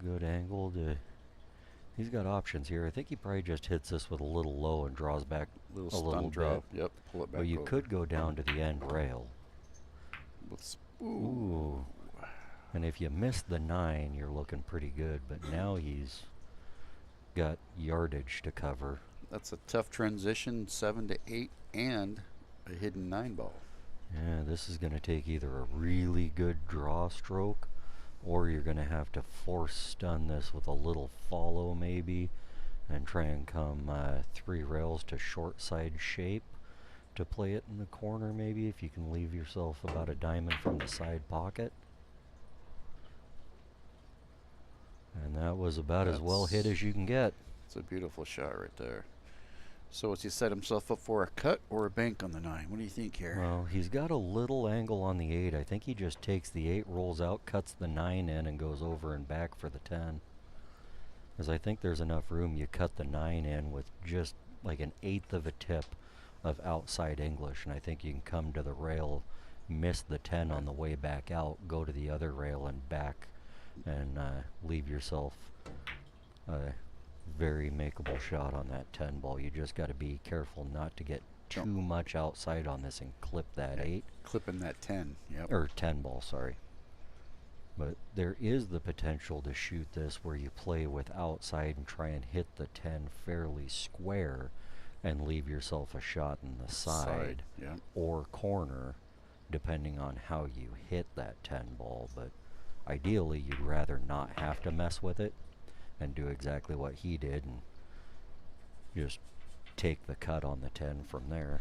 Good angle to... He's got options here. I think he probably just hits this with a little low and draws back a little drop. bit. Yep, pull it back. But you over. could go down to the end rail. Ooh. And if you miss the 9, you're looking pretty good. But now he's got yardage to cover. That's a tough transition, 7 to 8, and a hidden 9 ball. Yeah, this is going to take either a really good draw stroke or you're going to have to force stun this with a little follow maybe, and try and come 3 rails to short side shape to play it in the corner maybe, if you can leave yourself about a diamond from the side pocket. And that was about as well hit as you can get. It's a beautiful shot right there. So has he set himself up for a cut or a bank on the 9? What do you think here? Well, he's got a little angle on the 8. I think he just takes the 8, rolls out, cuts the 9 in, and goes over and back for the 10. Because I think there's enough room. You cut the 9 in with just like an 1/8 of a tip of outside English, and I think you can come to the rail, miss the 10 on the way back out, go to the other rail and back, and leave yourself a very makeable shot on that 10 ball. You just got to be careful not to get too much outside on this and clip that 8. Clipping that 10, yep. Or 10 ball, sorry. But there is the potential to shoot this where you play with outside and try and hit the 10 fairly square and leave yourself a shot in the side yep. or corner, depending on how you hit that 10 ball. But ideally, you'd rather not have to mess with it and do exactly what he did and just take the cut on the 10 from there.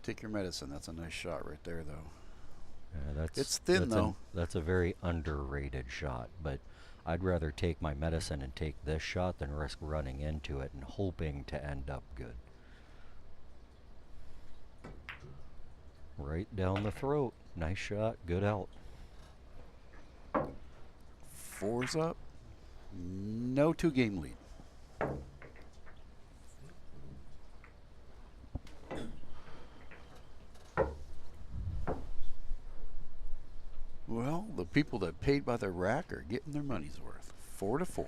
Take your medicine. That's a nice shot right there, though. It's thin, though. That's a very underrated shot, but I'd rather take my medicine and take this shot than risk running into it and hoping to end up good. Right down the throat. Nice shot. Good out. 4's up. No 2-game lead. Well, the people that paid by the rack are getting their money's worth. 4-4.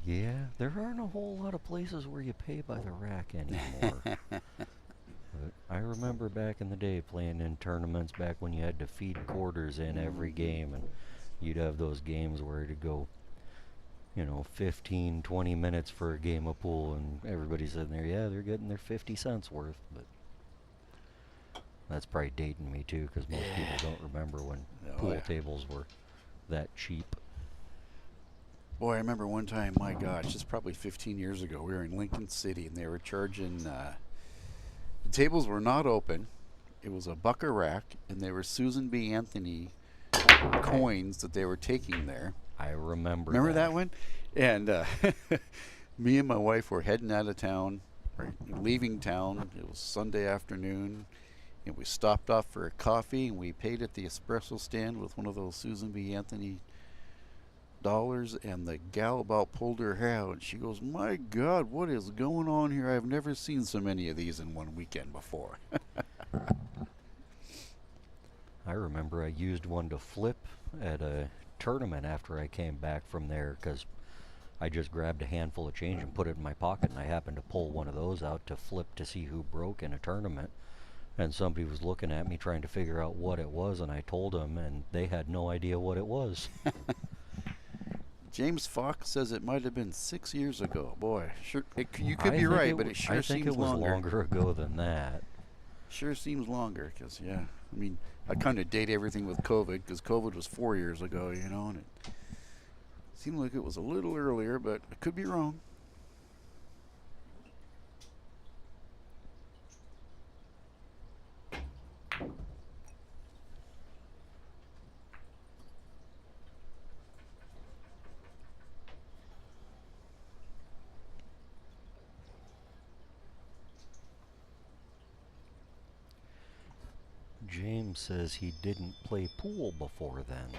Yeah, there aren't a whole lot of places where you pay by the rack anymore. But I remember back in the day playing in tournaments back when you had to feed quarters in every game, and you'd have those games where it'd go, 15, 20 minutes for a game of pool, and everybody's sitting there, yeah, they're getting their 50 cents worth. But that's probably dating me too, because most people don't remember when pool tables were that cheap. Boy, I remember one time, my gosh, this is probably 15 years ago, we were in Lincoln City, and they were charging, the tables were not open. It was a $1 a rack, and they were Susan B. Anthony coins that they were taking there. I remember that one? And me and my wife were heading out of town, or leaving town. It was Sunday afternoon, and we stopped off for a coffee, and we paid at the espresso stand with one of those Susan B. Anthony dollars, and the gal about pulled her hair out, and she goes, "My God, what is going on here? I've never seen so many of these in one weekend before." I remember I used one to flip at a tournament after I came back from there, because I just grabbed a handful of change and put it in my pocket, and I happened to pull one of those out to flip to see who broke in a tournament, and somebody was looking at me trying to figure out what it was, and I told them, and they had no idea what it was. James Fox says it might have been 6 years ago. Boy, sure, you could be right, but it sure seems longer. I think it was longer ago than that. Sure seems longer, because, yeah, I mean, I kind of date everything with COVID, because COVID was 4 years ago, and it seemed like it was a little earlier, but I could be wrong. James says he didn't play pool before then.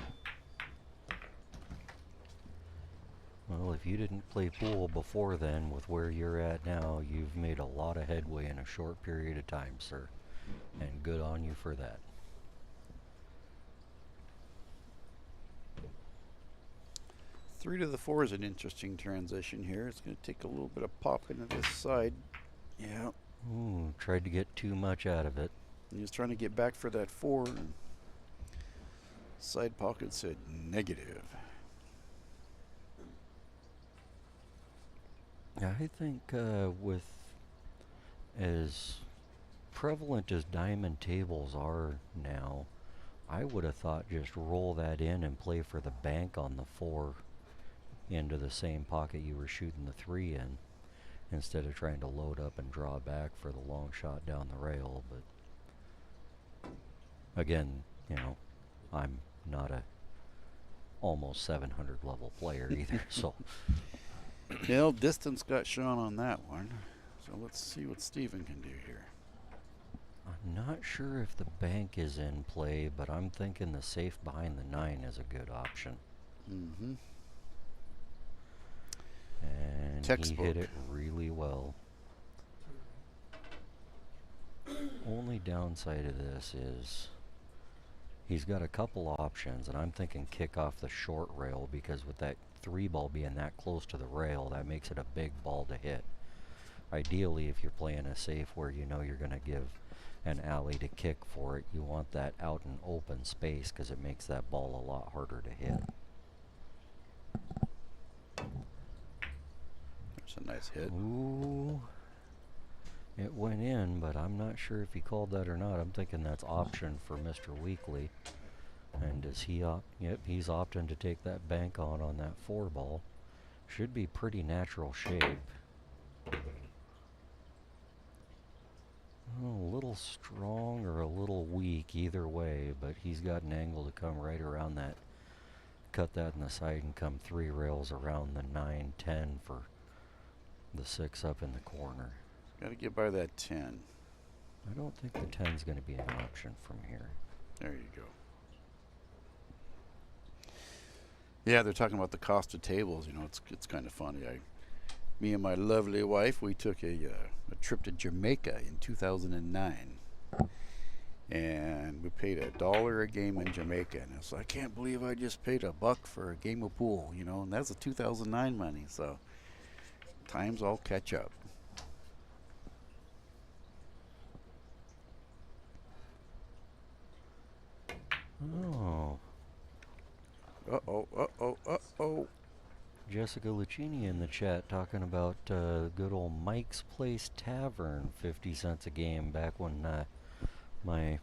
Well, if you didn't play pool before then, with where you're at now, you've made a lot of headway in a short period of time, sir. And good on you for that. Three to the 4 is an interesting transition here. It's going to take a little bit of pop into this side. Yeah. Ooh, tried to get too much out of it. He was trying to get back for that 4. And side pocket said negative. I think with as prevalent as diamond tables are now, I would have thought just roll that in and play for the bank on the 4 into the same pocket you were shooting the 3 in, instead of trying to load up and draw back for the long shot down the rail. But again, you know, I'm not a almost 700 level player either, so. Well, distance got Sean on that one. So let's see what Steven can do here. I'm not sure if the bank is in play, but I'm thinking the safe behind the 9 is a good option. Mm-hmm. And Textbook. he hit it really well. Only downside of this is he's got a couple options, and I'm thinking kick off the short rail, because with that 3 ball being that close to the rail, that makes it a big ball to hit. Ideally, if you're playing a safe where you know you're going to give an alley to kick for it, you want that out in open space, because it makes that ball a lot harder to hit. That's a nice hit. Ooh. It went in, but I'm not sure if he called that or not. I'm thinking that's option for Mr. Weakly. And does he opt? Yep, he's opting to take that bank on that 4 ball. Should be pretty natural shape. A little strong or a little weak either way, but he's got an angle to come right around that. Cut that in the side and come 3 rails around the 9, 10 for the 6 up in the corner. Got to get by that 10. I don't think the 10's going to be an option from here. There you go. Yeah, they're talking about the cost of tables. You know, it's kind of funny. Me and my lovely wife, we took a trip to Jamaica in 2009, and we paid $1 a game in Jamaica. And it's like, I can't believe I just paid $1 for a game of pool. You know, and that's the 2009 money. So times all catch up. Oh. Uh-oh, uh-oh, uh-oh. Jessica Lucchini in the chat talking about good old Mike's Place Tavern, 50 cents a game, back when my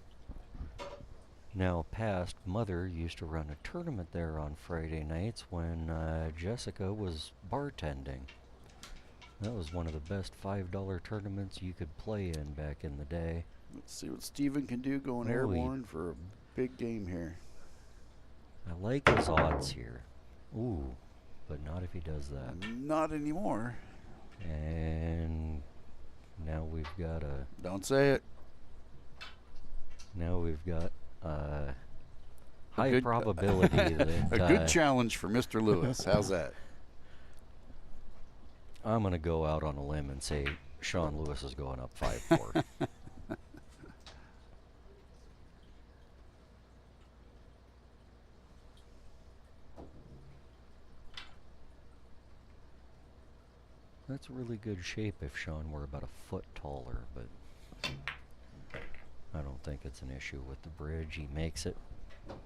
now past mother used to run a tournament there on Friday nights when Jessica was bartending. That was one of the best $5 tournaments you could play in back in the day. Let's see what Steven can do going airborne for a big game here. I like his odds here. Ooh, but not if he does that. Not anymore. And now we've got a... Don't say it. Now we've got high good, probability that... A good challenge for Mr. Lewis. How's that? I'm going to go out on a limb and say Sean Lewis is going up 5-4. That's really good shape if Sean were about a foot taller, but I don't think it's an issue with the bridge. He makes it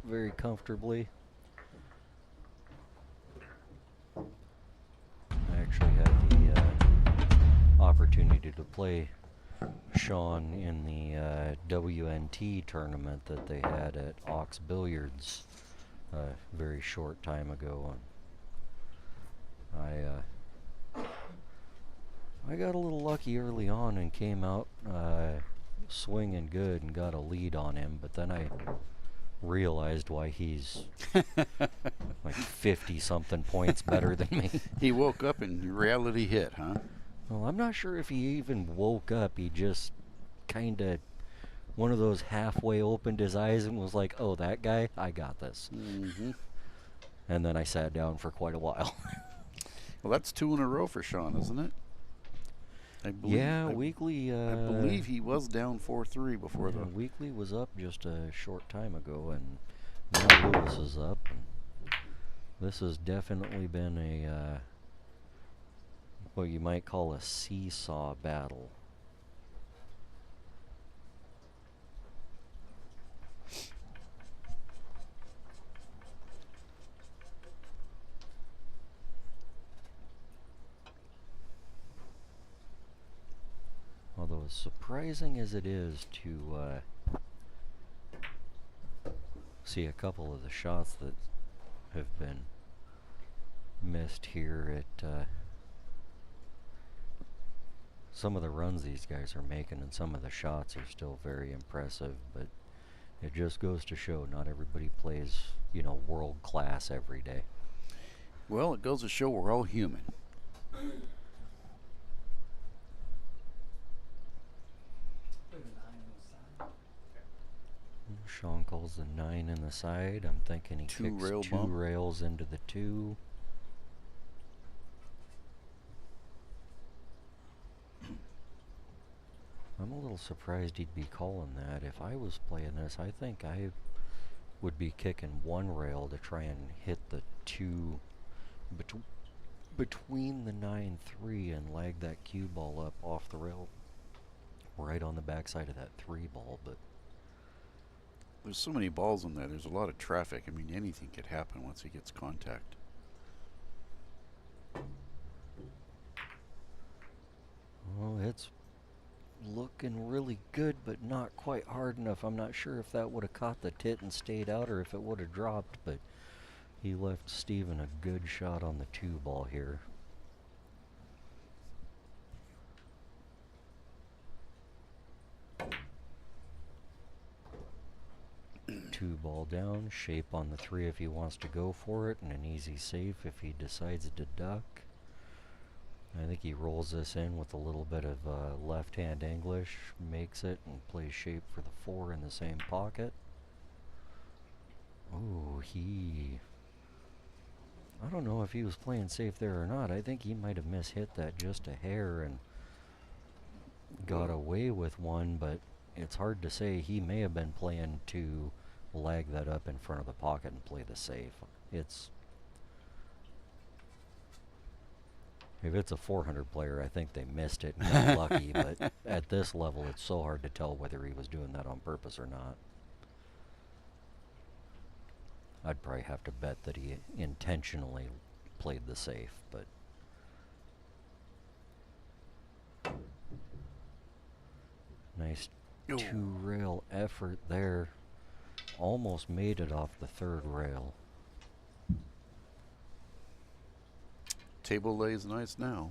very comfortably. I actually had the opportunity to play Sean in the WNT tournament that they had at Ox Billiards a very short time ago, and I got a little lucky early on and came out swinging good and got a lead on him, but then I realized why he's like 50-something points better than me. He woke up and reality hit, huh? Well, I'm not sure if he even woke up. He just kind of, one of those halfway opened his eyes and was like, oh, that guy, I got this. Mm-hmm. And then I sat down for quite a while. Well, that's 2 in a row for Sean, isn't it? I believe, yeah, Weakly. I believe he was down 4-3 before the... Weakly was up just a short time ago, and now Lewis is up. And this has definitely been a what you might call a seesaw battle. Although as surprising as it is to see a couple of the shots that have been missed here at some of the runs these guys are making, and some of the shots are still very impressive, but it just goes to show not everybody plays, you know, world class every day. Well, it goes to show we're all human. Put a 9 on the side. Sean calls the 9 in the side. I'm thinking he Two kicks rail 2 bump. rails into the 2. I'm a little surprised he'd be calling that. If I was playing this, I think I would be kicking 1 rail to try and hit the 2 between the 9-3 and lag that cue ball up off the rail right on the backside of that 3 ball. But There's so many balls in there. There's a lot of traffic. I mean, anything could happen once he gets contact. well, it's looking really good, but not quite hard enough. I'm not sure if that would have caught the tit and stayed out or if it would have dropped, but he left Steven a good shot on the 2 ball here. Two ball down, shape on the 3 if he wants to go for it, and an easy safe if he decides to duck. I think he rolls this in with a little bit of left-hand English, makes it, and plays shape for the 4 in the same pocket. Oh, I don't know if he was playing safe there or not. I think he might have mishit that just a hair and got away with one, but it's hard to say. He may have been playing to lag that up in front of the pocket and play the safe. If it's a 400 player, I think they missed it and got lucky, but at this level, it's so hard to tell whether he was doing that on purpose or not. I'd probably have to bet that he intentionally played the safe, but nice 2-rail effort there. Almost made it off the 3rd rail. Table lays nice now.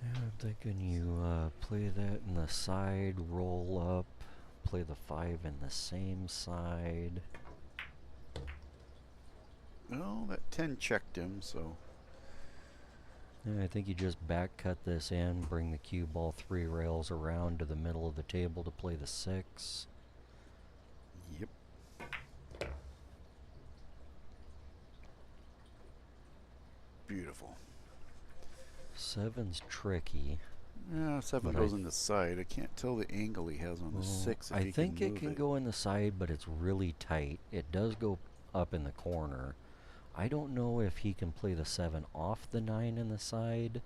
Yeah, I'm thinking you play that in the side, roll up, play the 5 in the same side. Well, that 10 checked him, so Yeah, I think you just back cut this in, bring the cue ball 3 rails around to the middle of the table to play the 6. yep. Beautiful. 7's tricky. Yeah, 7 But goes in the side. I can't tell the angle he has on the 6. If I he think can it move can it. go in the side, but it's really tight. It does go up in the corner. I don't know if he can play the 7 off the 9 in the side.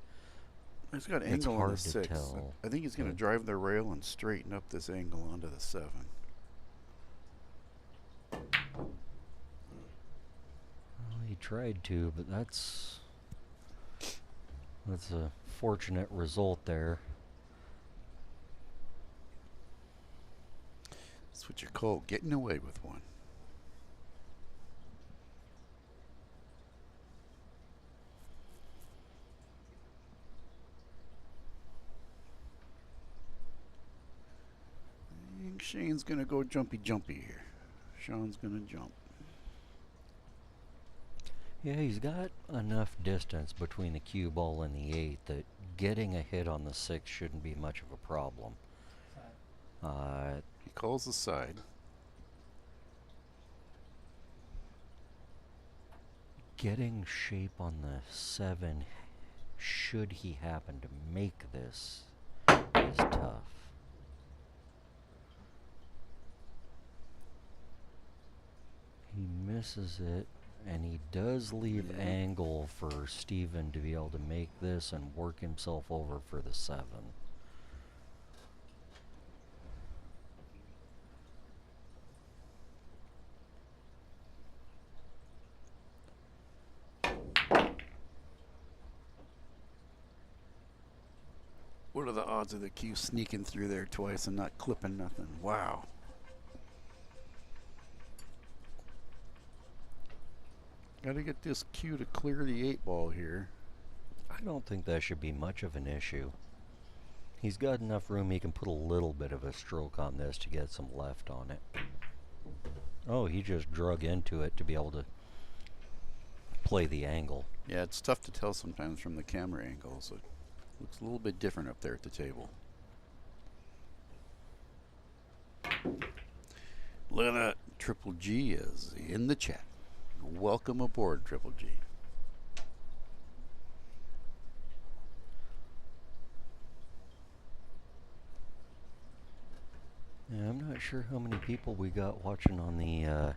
He's got It's angle on hard the to 6. tell, I think he's going to but- drive the rail and straighten up this angle onto the 7. Well, he tried to, but that's a fortunate result there. That's what you call getting away with one. I think Shane's gonna go jumpy here. Sean's gonna jump. Yeah, he's got enough distance between the cue ball and the 8 that getting a hit on the 6 shouldn't be much of a problem. Side. He calls the side. Getting shape on the 7, should he happen to make this, is tough. He misses it, and he does leave angle for Steven to be able to make this and work himself over for the 7. odds of the cue sneaking through there twice and not clipping nothing? Wow. Got to get this cue to clear the 8-ball here. I don't think that should be much of an issue. He's got enough room he can put a little bit of a stroke on this to get some left on it. Oh, he just drug into it to be able to play the angle. Yeah, it's tough to tell sometimes from the camera angle, so it looks a little bit different up there at the table. Look at that. Triple G is in the chat. Welcome aboard, Triple G. Yeah, I'm not sure how many people we got watching on the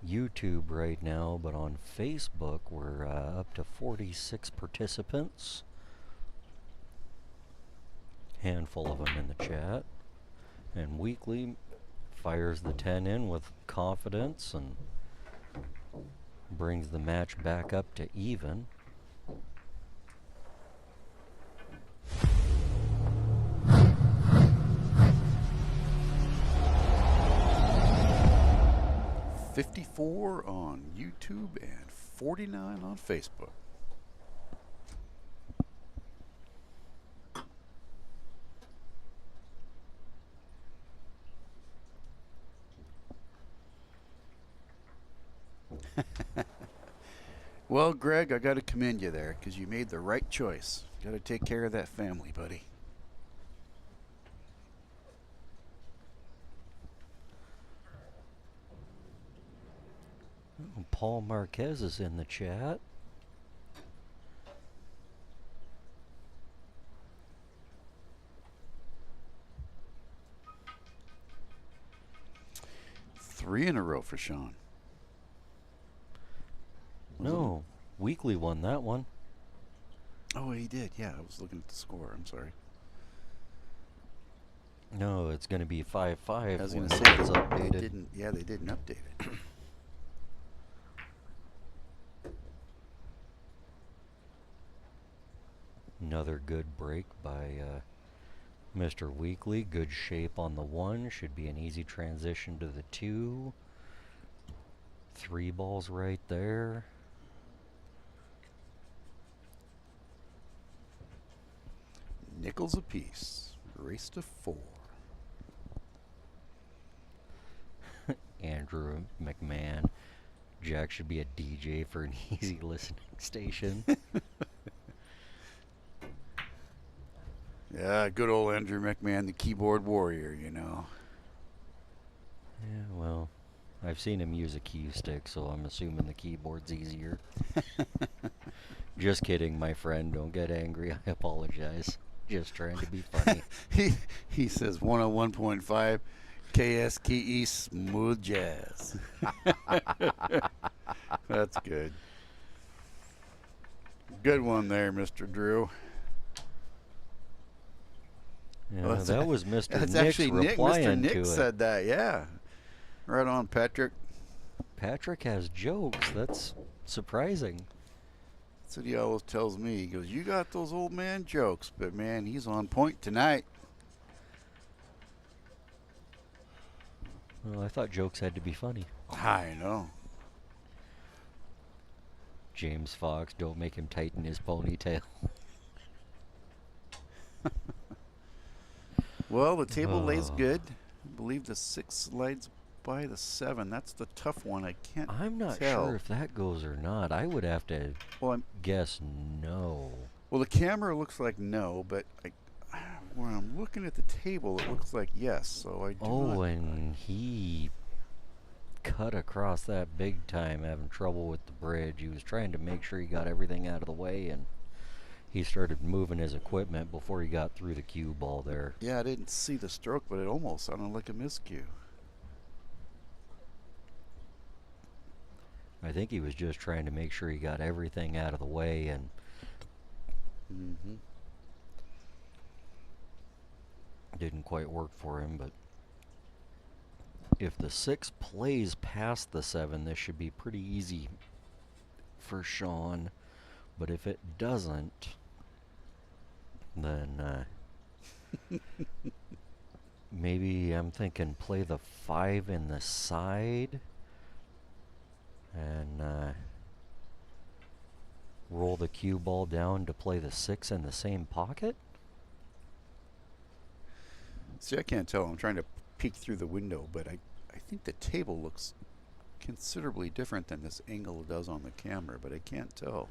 YouTube right now, but on Facebook we're up to 46 participants. Handful of them in the chat. And Weakly fires the 10 in with confidence and brings the match back up to even. $54 on YouTube and $49 on Facebook. Well, Greg, I got to commend you there because you made the right choice. Got to take care of that family, buddy. Paul Marquez is in the chat. Three in a row for Sean. No, Weakly won that one. Oh, he did. Yeah, I was looking at the score. I'm sorry. No, it's going to be 5-5. I was going when to say it's they updated. didn't. Yeah, they didn't update it. Another good break by Mr. Weakly. Good shape on the 1. Should be an easy transition to the 2. 3 balls right there. Nickels apiece. Race to 4. Andrew McMahon. Jack should be a DJ for an easy listening station. Yeah, good old Andrew McMahon, the keyboard warrior, you know. Yeah, well, I've seen him use a cue stick, so I'm assuming the keyboard's easier. Just kidding, my friend. Don't get angry. I apologize. Just trying to be funny. he says 101.5 KSKE smooth jazz. That's good. Good one there, Mr. Drew. Yeah, Well, that was Mr. That's Nick's actually Nick. replying Mr. Nick to it. said that, yeah. Right on, Patrick. Patrick has jokes. That's surprising. That's what he always tells me. He goes, you got those old man jokes, but man, he's on point tonight. Well, I thought jokes had to be funny. I know. James Fox, don't make him tighten his ponytail. Well, the table lays good. I believe the 6 slides by the 7. That's the tough one. I can't I'm not tell. sure if that goes or not. I would have to Well, guess no. well, the camera looks like no, but when I'm looking at the table, it looks like yes. So I do Oh, not. and he cut across that big time, having trouble with the bridge. He was trying to make sure he got everything out of the way, and he started moving his equipment before he got through the cue ball there. Yeah, I didn't see the stroke, but it almost sounded like a miscue. I think he was just trying to make sure he got everything out of the way, and didn't quite work for him. But if the 6 plays past the 7, this should be pretty easy for Sean. But if it doesn't, then Maybe I'm thinking play the 5 in the side and roll the cue ball down to play the 6 in the same pocket. See, I can't tell. I'm trying to peek through the window, but I think the table looks considerably different than this angle does on the camera, but I can't tell.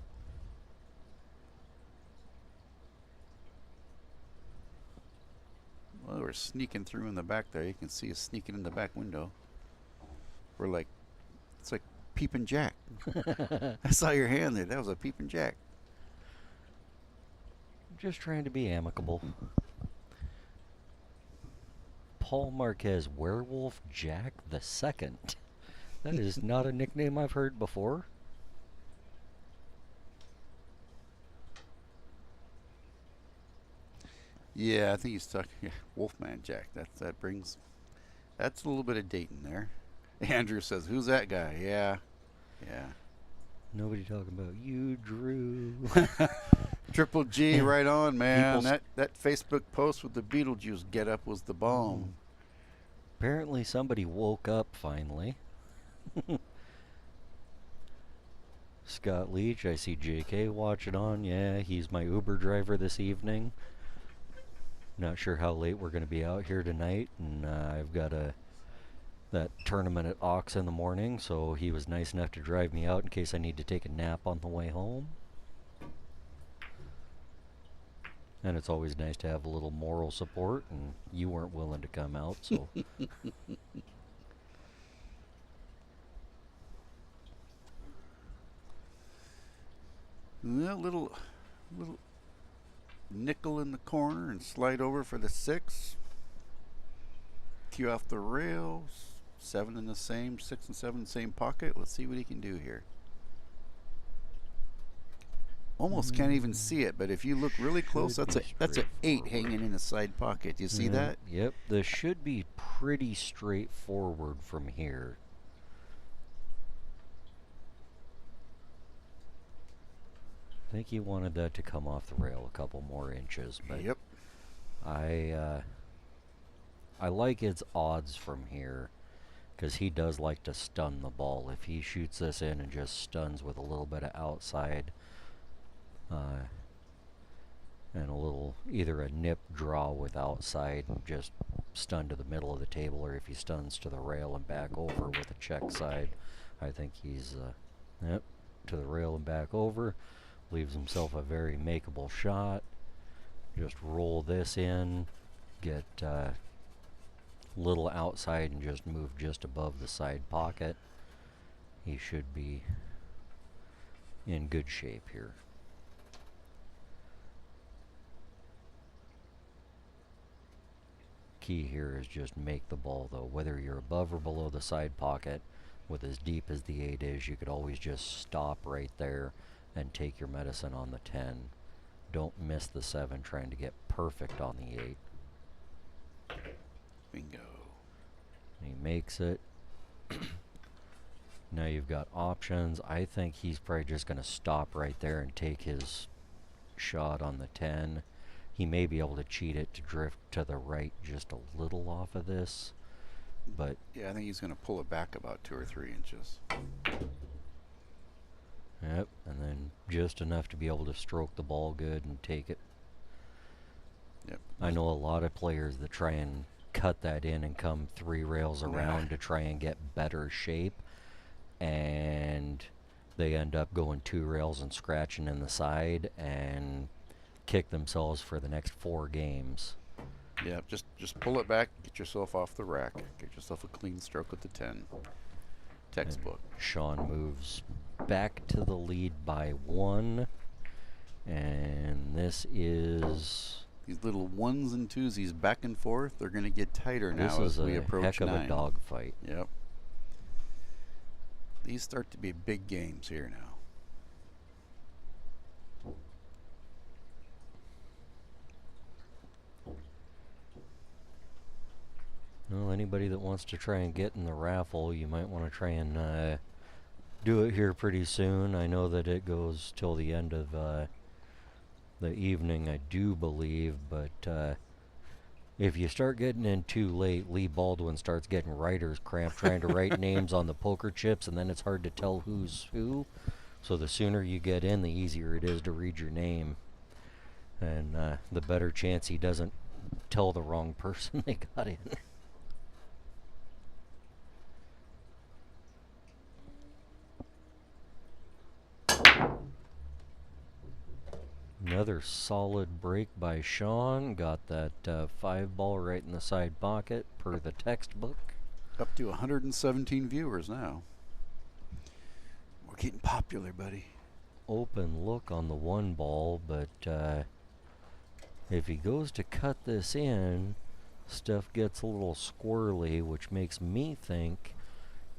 Well, we're sneaking through in the back there. You can see us sneaking in the back window. We're like, it's like peeping Jack. I saw your hand there. That was a peeping Jack. Just trying to be amicable. Paul Marquez, Werewolf Jack the Second. That is not a nickname I've heard before. Yeah, I think he's talking. Yeah, Wolfman Jack. That's a little bit of dating there. Andrew says, "Who's that guy?" Yeah. Nobody talking about you, Drew. Triple G, right on, man. That Facebook post with the Beetlejuice getup was the bomb. Apparently somebody woke up finally. Scott Leach, I see JK watching on. Yeah, he's my Uber driver this evening. Not sure how late we're going to be out here tonight, and I've got that tournament at Ox in the morning, so he was nice enough to drive me out in case I need to take a nap on the way home. And it's always nice to have a little moral support, and you weren't willing to come out, so. That little nickel in the corner and slide over for the 6. Cue off the rails. 7 in the same, 6 and 7 in the same pocket. Let's see what he can do here. Almost can't even see it, but if you look really close, that's an 8 hanging in the side pocket. You see that? Yep, this should be pretty straightforward from here. I think he wanted that to come off the rail a couple more inches, but yep. I like its odds from here because he does like to stun the ball. If he shoots this in and just stuns with a little bit of outside and a little, either a nip draw with outside and just stun to the middle of the table, or if he stuns to the rail and back over with a check side, I think he's to the rail and back over. Leaves himself a very makeable shot. Just roll this in, get little outside and just move just above the side pocket. He should be in good shape here. Key here is just make the ball though, whether you're above or below the side pocket. With as deep as the 8 is, you could always just stop right there and take your medicine on the 10. Don't miss the 7 trying to get perfect on the 8. Bingo. He makes it. Now you've got options. I think he's probably just going to stop right there and take his shot on the 10. He may be able to cheat it to drift to the right just a little off of this, but yeah, I think he's going to pull it back about 2 or 3 inches. Yep, and then just enough to be able to stroke the ball good and take it. Yep. I know a lot of players that try and cut that in and come 3 rails around to try and get better shape, and they end up going 2 rails and scratching in the side and kick themselves for the next 4 games. Yeah, just pull it back, get yourself off the rack, get yourself a clean stroke with the 10. Textbook. And Sean moves back to the lead by 1, and this is these little 1s and 2s, he's back and forth. They're going to get tighter now as we approach 9. This is a heck of a dog fight. Yep. These start to be big games here now. Well, anybody that wants to try and get in the raffle, you might want to try and do it here pretty soon. I know that it goes till the end of the evening, I do believe, but If you start getting in too late, Lee Baldwin starts getting writer's cramp trying to write names on the poker chips, and then it's hard to tell who's who. So the sooner you get in, the easier it is to read your name. And the better chance he doesn't tell the wrong person they got in. Another solid break by Sean. Got that 5-ball right in the side pocket per the textbook. Up to 117 viewers now. We're getting popular, buddy. Open look on the 1-ball, but if he goes to cut this in, stuff gets a little squirrely, which makes me think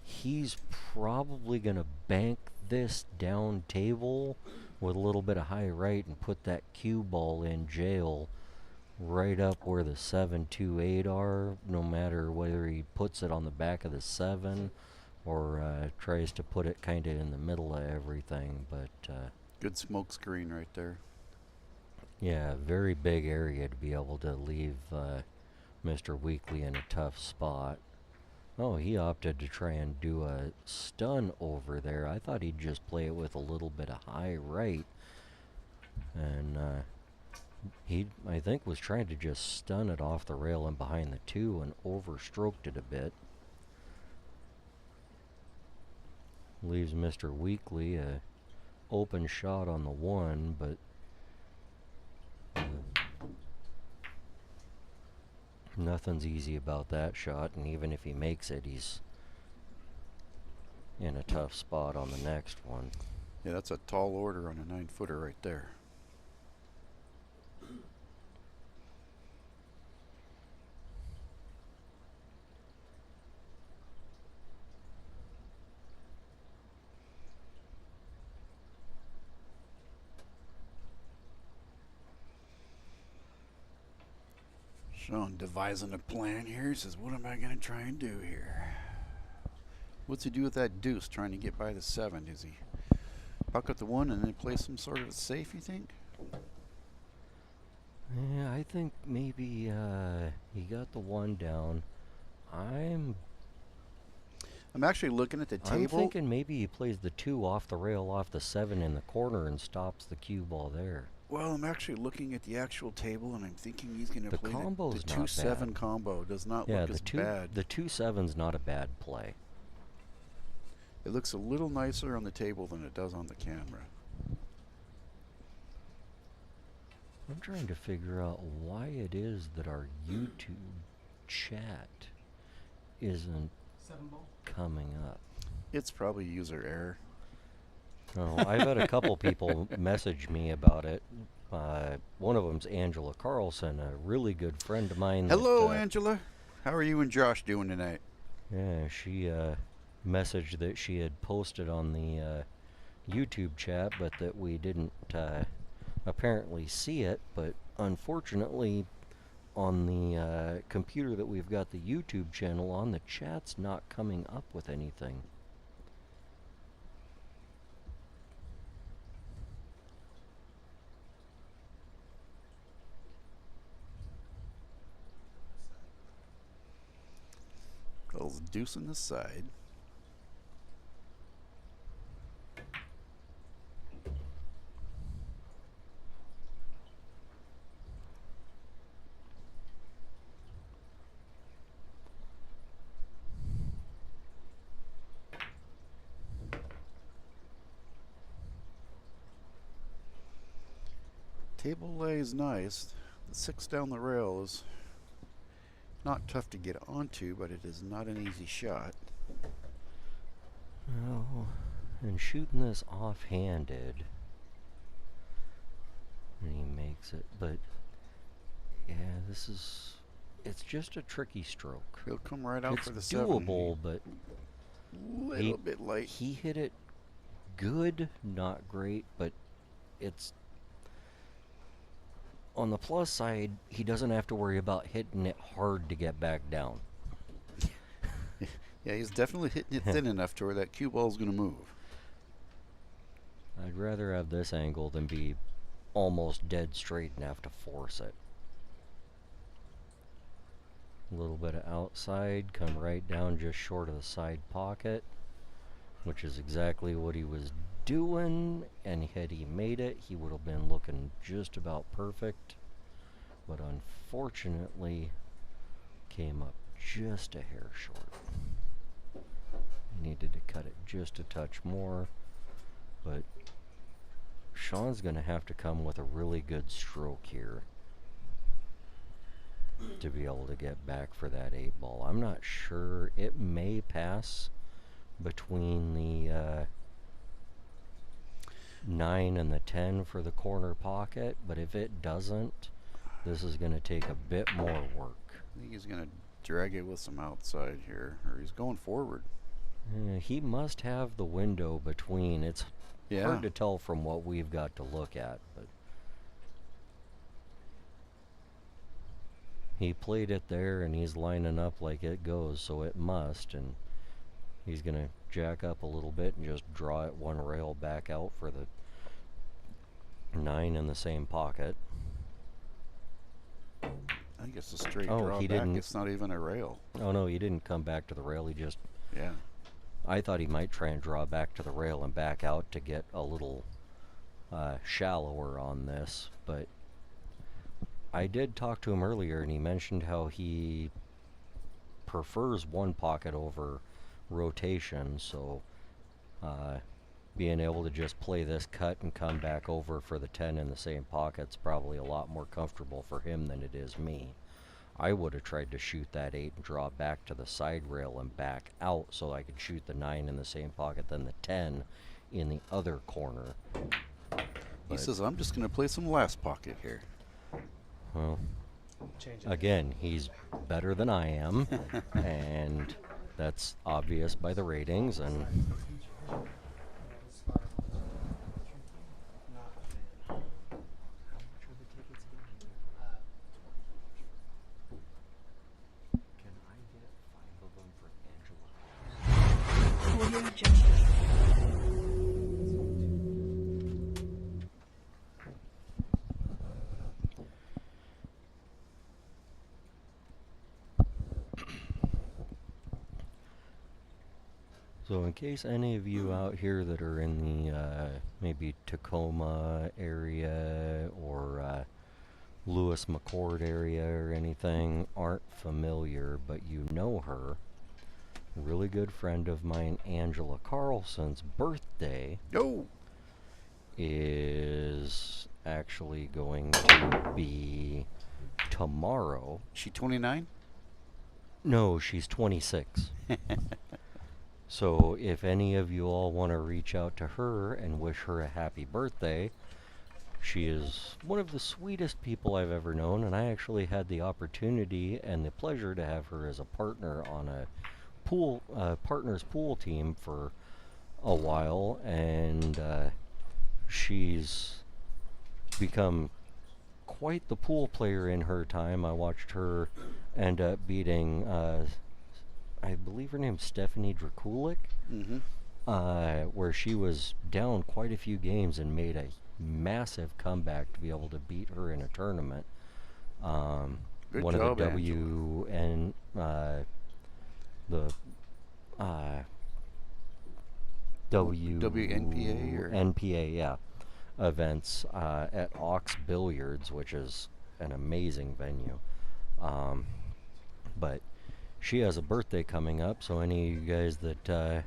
he's probably going to bank this down table with a little bit of high right and put that cue ball in jail right up where the 7-2-8 are, no matter whether he puts it on the back of the 7 or tries to put it kind of in the middle of everything. But good smoke screen right there. yeah, very big area to be able to leave Mr. Weakly in a tough spot. Oh, he opted to try and do a stun over there. I thought he'd just play it with a little bit of high right. And he, I think, was trying to just stun it off the rail and behind the 2 and overstroked it a bit. Leaves Mr. Weakly a open shot on the 1, but nothing's easy about that shot, and even if he makes it, he's in a tough spot on the next one. Yeah, that's a tall order on a 9-footer right there. Sean devising a plan here. He says, what am I going to try and do here? What's he do with that deuce trying to get by the 7? Does he pocket the 1 and then play some sort of safe, you think? Yeah, I think maybe he got the 1 down. I'm actually looking at the table. I'm thinking maybe he plays the 2 off the rail off the 7 in the corner and stops the cue ball there. Well, I'm actually looking at the actual table, and I'm thinking he's going to play the combo's not 2-7 bad. combo. Does not Yeah, look as bad. The 2-7's not a bad play. It looks a little nicer on the table than it does on the camera. I'm trying to figure out why it is that our YouTube chat isn't 7-ball. coming up. It's probably user error. Oh, I've had a couple people message me about it. One of them's Angela Carlson, a really good friend of mine. Hello, Angela. How are you and Josh doing tonight? Yeah, she messaged that she had posted on the YouTube chat, but that we didn't apparently see it. But unfortunately, on the computer that we've got the YouTube channel on, the chat's not coming up with anything. Calls deuce on the side. Table lays nice. The 6 down the rail is not tough to get onto, but it is not an easy shot. Oh, and shooting this offhanded, and he makes it. But yeah, it's just a tricky stroke. He'll come right out It's for the 7. doable, but Little bit light. he hit it good, not great, but it's on the plus side, he doesn't have to worry about hitting it hard to get back down. Yeah, he's definitely hitting it thin enough to where that cue ball's going to move. I'd rather have this angle than be almost dead straight and have to force it. A little bit of outside, come right down just short of the side pocket, which is exactly what he was doing, and had he made it, he would have been looking just about perfect, but unfortunately came up just a hair short. Needed to cut it just a touch more, but Sean's going to have to come with a really good stroke here to be able to get back for that 8-ball. I'm not sure. It may pass between the 9 and the 10 for the corner pocket, but if it doesn't, this is going to take a bit more work. I think he's going to drag it with some outside here, or he's going forward. He must have the window between. It's Yeah. hard to tell from what we've got to look at, but he played it there and he's lining up like it goes, so it must, and he's going to jack up a little bit and just draw it one rail back out for the 9 in the same pocket. I think it's a straight Oh, draw he back. didn't- It's not even a rail. Oh no, he didn't come back to the rail, he just, Yeah. I thought he might try and draw back to the rail and back out to get a little shallower on this, but I did talk to him earlier and he mentioned how he prefers one pocket over rotation, so being able to just play this cut and come back over for the 10 in the same pocket's probably a lot more comfortable for him than it is me. I would have tried to shoot that 8 and draw back to the side rail and back out so I could shoot the 9 in the same pocket than the 10 in the other corner. He But- says, I'm just going to play some last pocket here. Well, Change it. again, he's better than I am, and that's obvious by the ratings, and Audio Jungle. so in case any of you out here that are in the maybe Tacoma area or Lewis McCord area or anything aren't familiar, but you know her, really good friend of mine, Angela Carlson's birthday No. is actually going to be tomorrow. She 29? No, she's 26. So if any of you all want to reach out to her and wish her a happy birthday, she is one of the sweetest people I've ever known, and I actually had the opportunity and the pleasure to have her as a partner on a pool partners pool team for a while, and she's become quite the pool player in her time. I watched her end up beating I believe her name's Stephanie Drakulik, Mm-hmm. where she was down quite a few games and made a massive comeback to be able to beat her in a tournament. Good One job, of the WN WNPA or? NPA, yeah, events at Ox Billiards, which is an amazing venue. But she has a birthday coming up, so any of you guys that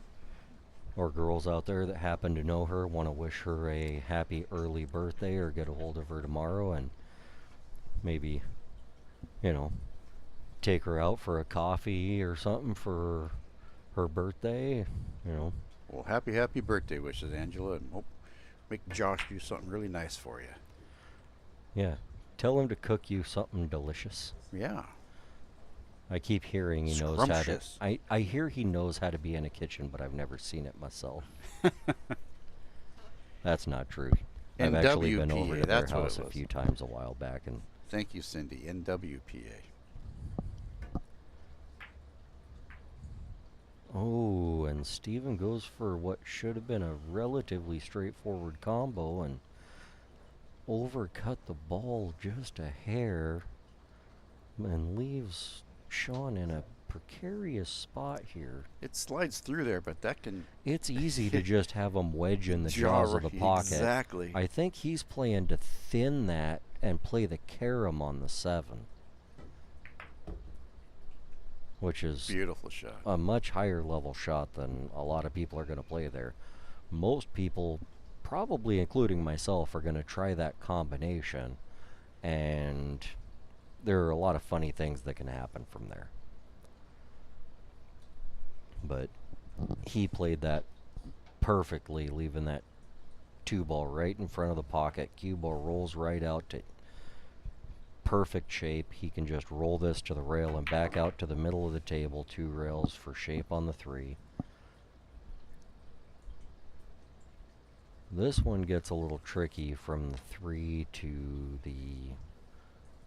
or girls out there that happen to know her want to wish her a happy early birthday or get a hold of her tomorrow and maybe, you know, take her out for a coffee or something for her birthday, you know. Well, happy birthday wishes, Angela, and hope make Josh do something really nice for you. Yeah. Tell him to cook you something delicious. Yeah. I keep hearing he knows how to. Scrumptious. I hear he knows how to be in a kitchen, but I've never seen it myself. That's not true. I've actually been over NWPA, to their that's what it house a was. few times a while back, and Thank you, Cindy. NWPA. oh, and Steven goes for what should have been a relatively straightforward combo and overcut the ball just a hair and leaves Sean in a precarious spot here. It slides through there, but that can It's easy to just have him wedge in the jar jaws of the right- pocket. Exactly. I think he's playing to thin that and play the carom on the 7, which is Beautiful shot. a much higher level shot than a lot of people are going to play there. Most people, probably including myself, are going to try that combination, and there are a lot of funny things that can happen from there. But he played that perfectly, leaving that 2 ball right in front of the pocket. Cue ball rolls right out to perfect shape. He can just roll this to the rail and back out to the middle of the table. 2 rails for shape on the 3. This one gets a little tricky from the 3 to the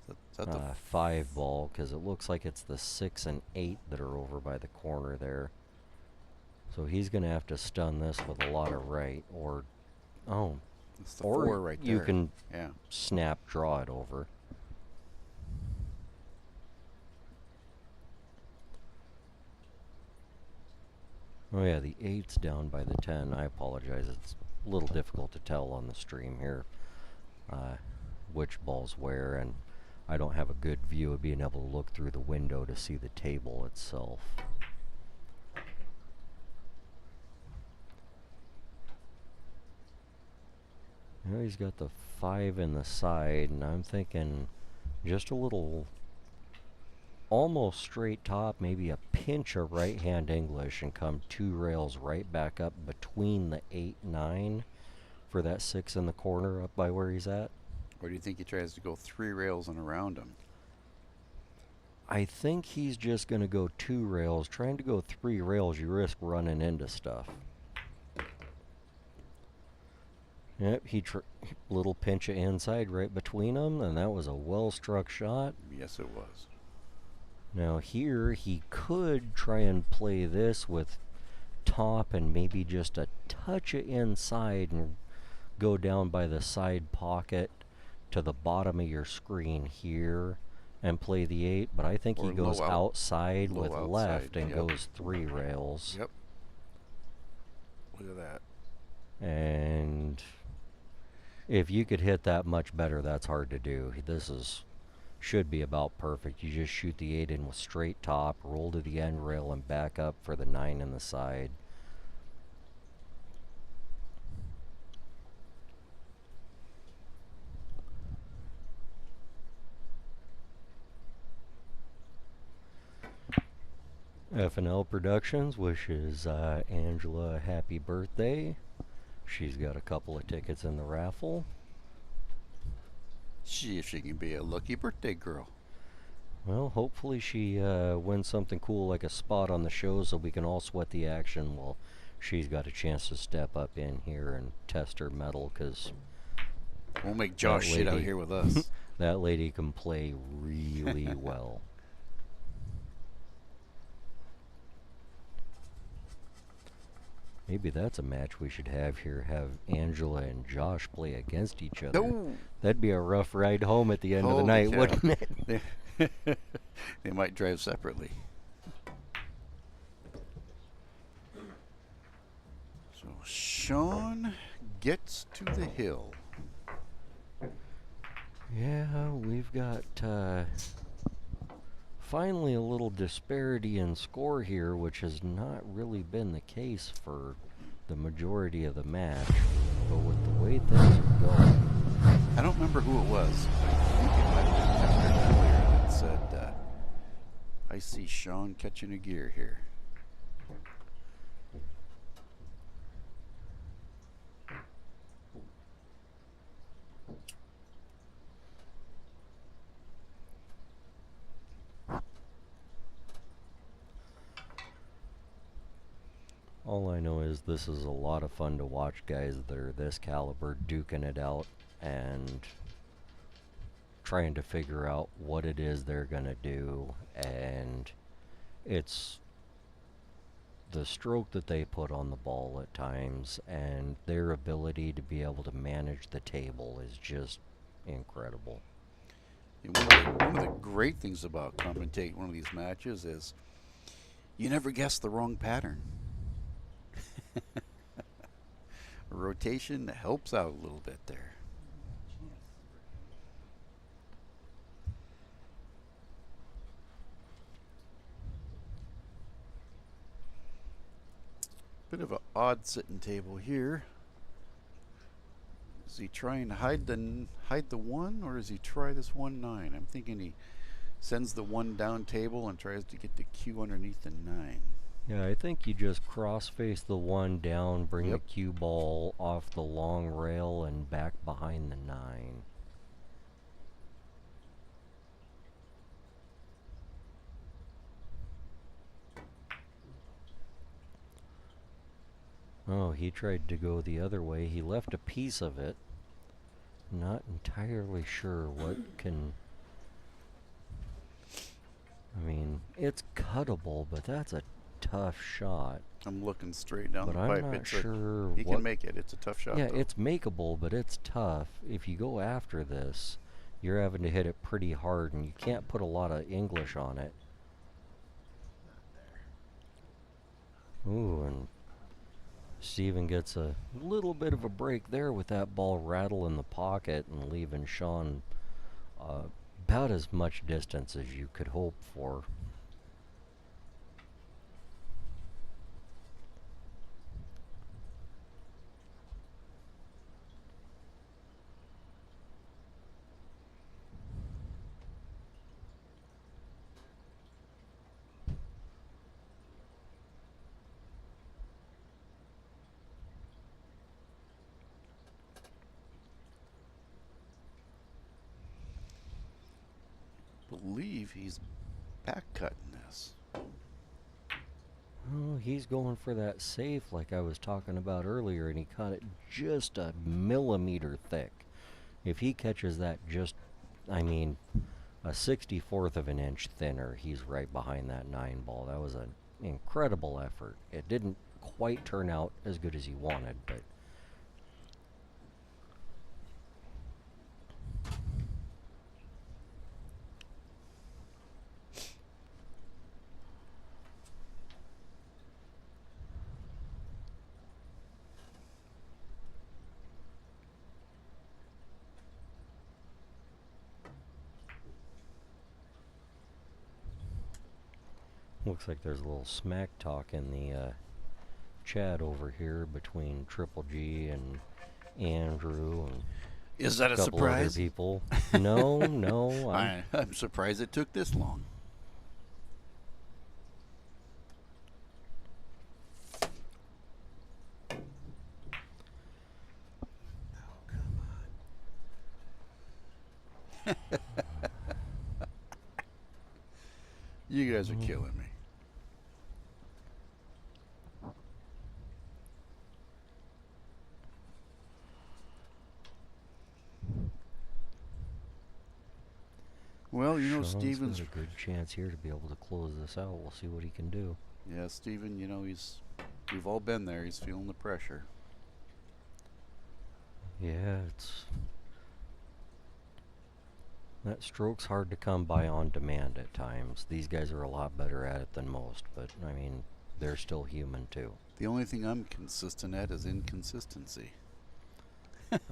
Is that the 5 ball, because it looks like it's the 6 and 8 that are over by the corner there. So he's going to have to stun this with a lot of right, or it's the or 4 right there. you can Yeah. snap draw it over. Oh yeah, the 8's down by the 10. I apologize. It's a little difficult to tell on the stream here which ball's where, and I don't have a good view of being able to look through the window to see the table itself. Now he's got the 5 in the side, and I'm thinking just a little almost straight top, maybe a pinch of right hand English, and come 2 rails right back up between the 8-9 for that 6 in the corner up by where he's at. Or do you think he tries to go 3 rails and around him? I think he's just going to go 2 rails. Trying to go 3 rails, you risk running into stuff. Yep, little pinch of inside right between them, and that was a well-struck shot. Yes, it was. Now here, he could try and play this with top and maybe just a touch of inside and go down by the side pocket to the bottom of your screen here and play the 8, but I think Or he goes low outside low with outside, left and yep. goes 3 rails. Yep. Look at that. And if you could hit that much better, that's hard to do. Should be about perfect. You just shoot the 8 in with straight top, roll to the end rail, and back up for the 9 in the side. FNL Productions wishes Angela a happy birthday. She's got a couple of tickets in the raffle. See if she can be a lucky birthday girl. Well, hopefully she wins something cool like a spot on the show so we can all sweat the action while she's got a chance to step up in here and test her mettle, because We'll make Josh shit out lady- here with us. that lady can play really well. Maybe that's a match we should have here. Have Angela and Josh play against each other. No. That'd be a rough ride home at the end of the Holy night, cow. wouldn't it? They might drive separately. So Sean gets to the hill. Yeah, we've got finally a little disparity in score here, which has not really been the case for the majority of the match. But with the way things are going, I don't remember who it was. I think it might have been Hector earlier that said, I see Sean catching a gear here. all I know is this is a lot of fun to watch guys that are this caliber duking it out and trying to figure out what it is they're gonna do, and it's the stroke that they put on the ball at times and their ability to be able to manage the table is just incredible. One of the great things about commentating one of these matches is you never guess the wrong pattern. Rotation helps out a little bit there. Bit of an odd sitting table here. Is he trying to hide the 1, or does he try this 1-9? I'm thinking he sends the 1 down table and tries to get the cue underneath the 9. Yeah, I think you just cross-face the 1 down, bring Yep. the cue ball off the long rail and back behind the 9. Oh, he tried to go the other way. He left a piece of it. Not entirely sure what can... I mean, it's cuttable, but that's a tough shot. I'm looking straight down But the I'm pipe. not It's sure he what... can make it. It's a tough shot. Yeah, though. it's makeable, but it's tough. If you go after this, you're having to hit it pretty hard, and you can't put a lot of English on it. Ooh, and Steven gets a little bit of a break there with that ball rattle in the pocket and leaving Sean about as much distance as you could hope for. Believe he's back cutting this. Oh, he's going for that safe like I was talking about earlier, and he caught it just a millimeter thick. If he catches that just, I mean, a 64th of an inch thinner, he's right behind that 9 ball. That was an incredible effort. It didn't quite turn out as good as he wanted, but looks like there's a little smack talk in the chat over here between Triple G and Andrew and Is that a couple other surprise? people. No, no. I'm surprised it took this long. You guys are killing me. Well, you know, Sean's Steven's... got a good chance here to be able to close this out. We'll see what he can do. Yeah, Steven, you know, we've all been there. He's feeling the pressure. Yeah, that stroke's hard to come by on demand at times. These guys are a lot better at it than most, but, I mean, they're still human, too. The only thing I'm consistent at is inconsistency.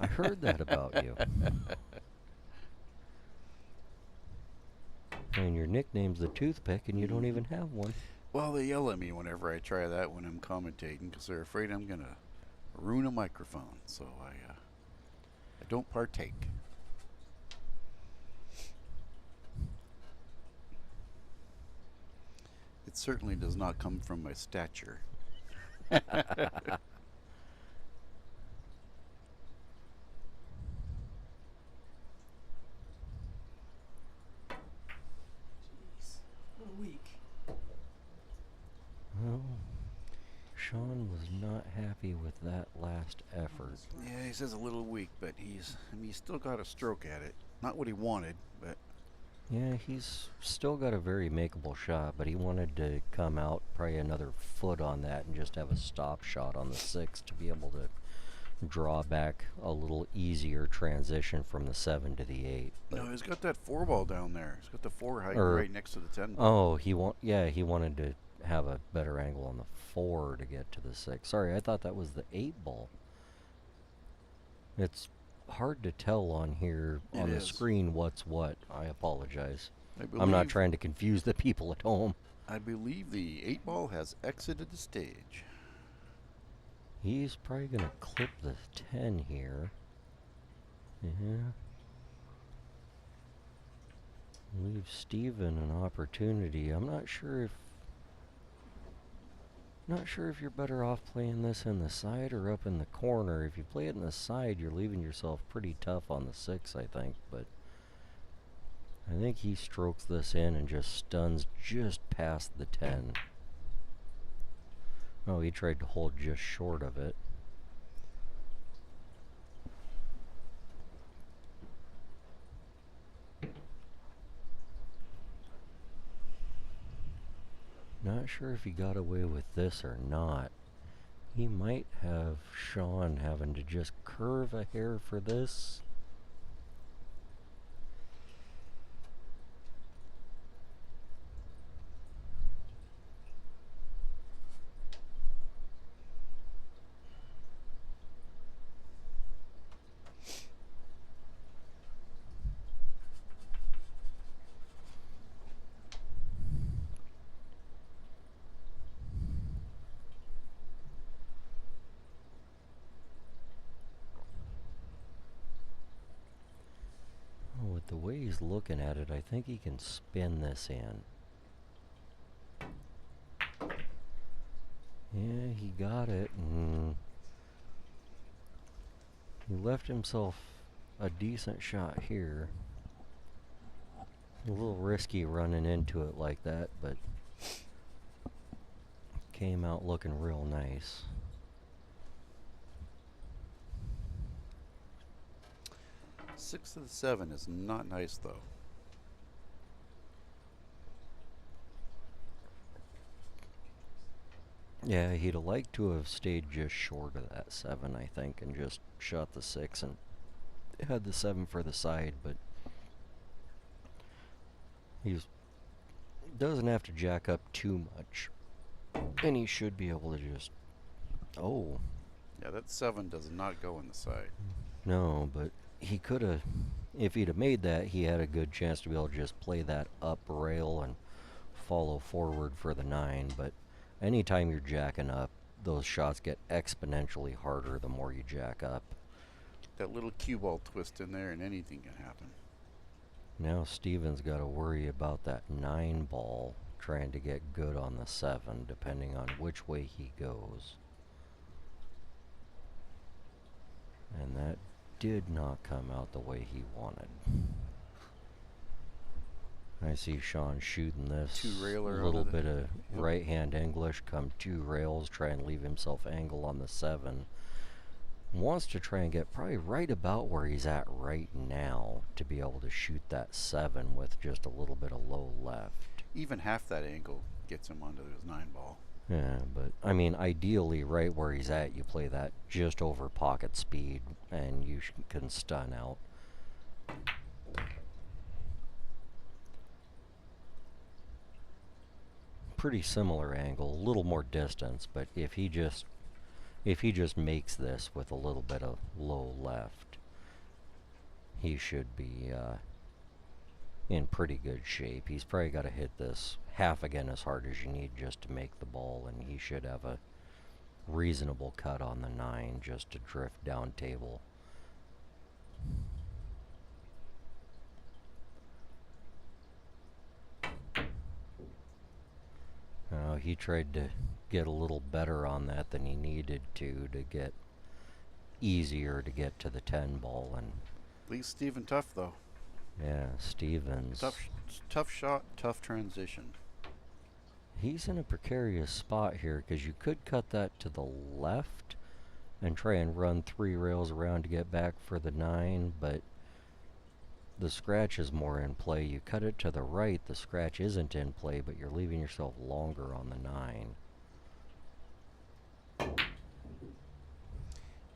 I heard that about you. And your nickname's the Toothpick, and you don't even have one. Well, they yell at me whenever I try that when I'm commentating because they're afraid I'm going to ruin a microphone. So I don't partake. It certainly does not come from my stature. What a week. Well, Sean was not happy with that last effort. Yeah, he says a little weak, but he's still got a stroke at it. Not what he wanted, but Yeah, he's still got a very makeable shot, but he wanted to come out probably another foot on that and just have a stop shot on the 6 to be able to draw back a little easier transition from the 7 to the 8. No, he's got that 4 ball down there. He's got the 4 height Or- right next to the 10 ball. Oh, he wanted to have a better angle on the 4 to get to the 6. Sorry, I thought that was the 8 ball. It's hard to tell on here It on the is. screen what's what. I apologize. I I'm not believe- trying to confuse the people at home. I believe the 8 ball has exited the stage. He's probably going to clip the 10 here. Yeah. Leave Steven an opportunity. I'm not sure if you're better off playing this in the side or up in the corner. If you play it in the side, you're leaving yourself pretty tough on the 6, I think, but I think he strokes this in and just stuns just past the 10. Oh, he tried to hold just short of it. Not sure if he got away with this or not. He might have Sean having to just curve a hair for this. Oh, with the way he's looking at it, I think he can spin this in. Yeah, he got it, and he left himself a decent shot here. A little risky running into it like that, but came out looking real nice. Six of the 7 is not nice, though. Yeah, he'd have liked to have stayed just short of that 7, I think, and just shot the 6 and had the 7 for the side, but he doesn't have to jack up too much, and he should be able to just... Oh, Yeah, that 7 does not go in the side. no, but he could have... If he'd have made that, he had a good chance to be able to just play that up rail and follow forward for the 9, but anytime you're jacking up, those shots get exponentially harder the more you jack up. That little cue ball twist in there and anything can happen. Now Steven's got to worry about that 9 ball trying to get good on the 7, depending on which way he goes. And that did not come out the way he wanted. I see Sean shooting this. Two-railer A little onto the- bit of Yep. right-hand English, come 2 rails, try and leave himself angle on the 7. Wants to try and get probably right about where he's at right now to be able to shoot that 7 with just a little bit of low left. Even half that angle gets him onto his 9 ball. Yeah, but I mean, ideally, right where he's at, you play that just over pocket speed, and you can stun out. Pretty similar angle, a little more distance, but if he just makes this with a little bit of low left, he should be in pretty good shape. He's probably got to hit this half again as hard as you need just to make the ball, and he should have a reasonable cut on the 9 just to drift down table. He tried to get a little better on that than he needed to get easier to get to the 10 ball, and Leaves Steven tough, though. yeah, Stevens. Tough shot, tough transition. He's in a precarious spot here because you could cut that to the left and try and run 3 rails around to get back for the 9, but the scratch is more in play. You cut it to the right, the scratch isn't in play, but you're leaving yourself longer on the 9.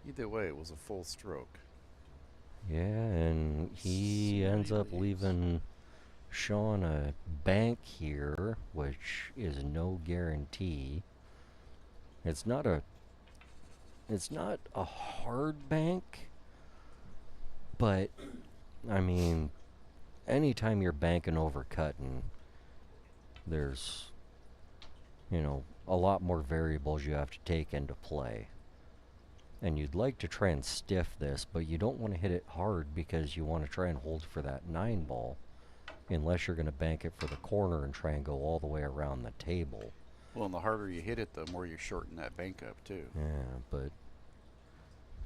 Either way, it was a full stroke. Yeah, and he ends up leaving Sean a bank here, which is no guarantee. It's not a hard bank, but I mean, anytime you're banking over cutting, there's, a lot more variables you have to take into play. And you'd like to try and stiff this, but you don't want to hit it hard because you want to try and hold for that 9 ball, unless you're going to bank it for the corner and try and go all the way around the table. Well, and the harder you hit it, the more you shorten that bank up, too. Yeah, but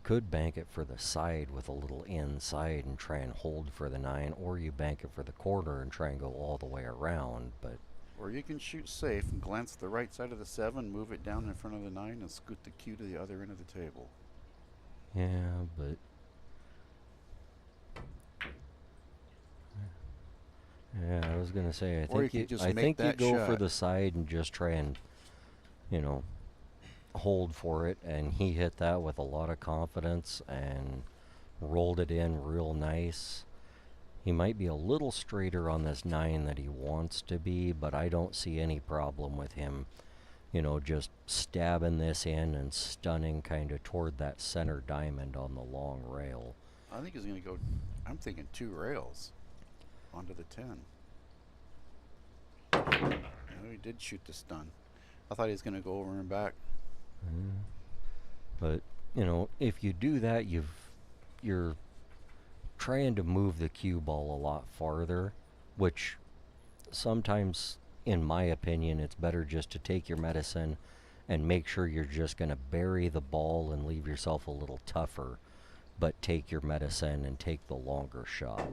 could bank it for the side with a little inside and try and hold for the 9, or you bank it for the corner and try and go all the way around, but... Or you can shoot safe and glance to the right side of the 7, move it down in front of the 9, and scoot the cue to the other end of the table. Yeah, but... Yeah, I was gonna say, I think you go for the side and just try and, hold for it, and he hit that with a lot of confidence and rolled it in real nice. He might be a little straighter on this 9 that he wants to be, but I don't see any problem with him, just stabbing this in and stunning kind of toward that center diamond on the long rail. I think he's going to go, I'm thinking 2 rails onto the 10. He did shoot the stun. I thought he was going to go over and back. But, if you do that, you're trying to move the cue ball a lot farther, which sometimes, in my opinion, it's better just to take your medicine and make sure you're just going to bury the ball and leave yourself a little tougher, but take your medicine and take the longer shot.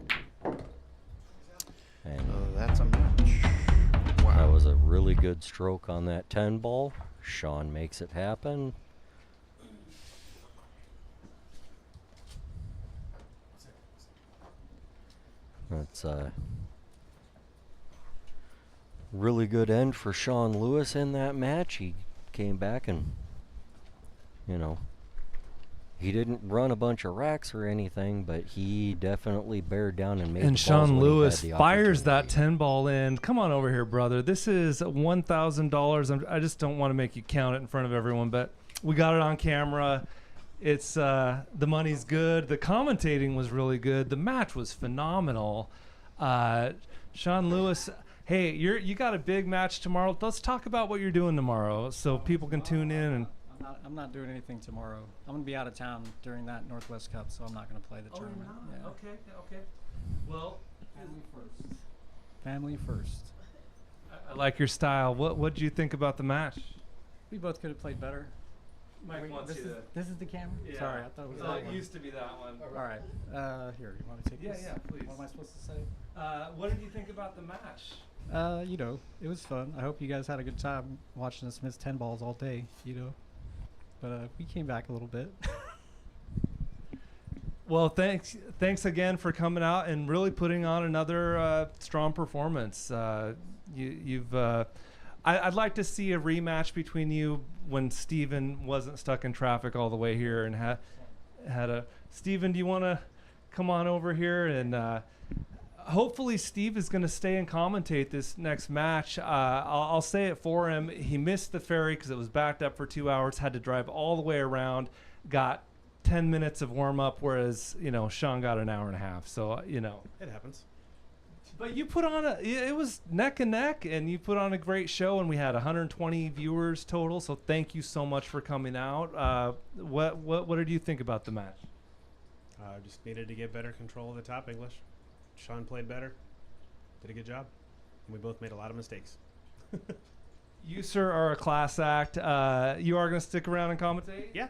And that's a match. Wow. That was a really good stroke on that 10 ball. Sean makes it happen. That's a really good end for Sean Lewis in that match. He came back and, he didn't run a bunch of racks or anything, but he definitely bared down and made the balls Sean when he Lewis had the fires that opportunity. 10 ball in. Come on over here, brother. This is $1,000. I just don't want to make you count it in front of everyone, but we got it on camera. It's the money's good. The commentating was really good. The match was phenomenal. Sean Lewis, hey, you got a big match tomorrow. Let's talk about what you're doing tomorrow so people can tune in. And I'm not doing anything tomorrow. I'm gonna be out of town during that Northwest Cup, so I'm not gonna play the tournament. Yeah. Okay. Well, Family first. I like your style. What did you think about the match? We both could have played better. Mike wants this you is, to. this is the camera? Yeah. Sorry, I thought it was that It one. used to be that one. All right. Here, you want me to take this? Yeah, please. What am I supposed to say? What did you think about the match? It was fun. I hope you guys had a good time watching us miss 10 balls all day, But we came back a little bit. Well, thanks again for coming out and really putting on another strong performance. I'd like to see a rematch between you when Steven wasn't stuck in traffic all the way here and had a. Steven, do you want to come on over here and hopefully Steve is going to stay and commentate this next match. I'll say it for him. He missed the ferry because it was backed up for 2 hours. Had to drive all the way around. Got 10 minutes of warm up, whereas Sean got an hour and a half. So It happens. But you put on it was neck and neck, and you put on a great show, and we had 120 viewers total. So thank you so much for coming out. What did you think about the match? Just needed to get better control of the top English. Sean played better, did a good job, and we both made a lot of mistakes. You, sir, are a class act. You are going to stick around and commentate? Yeah.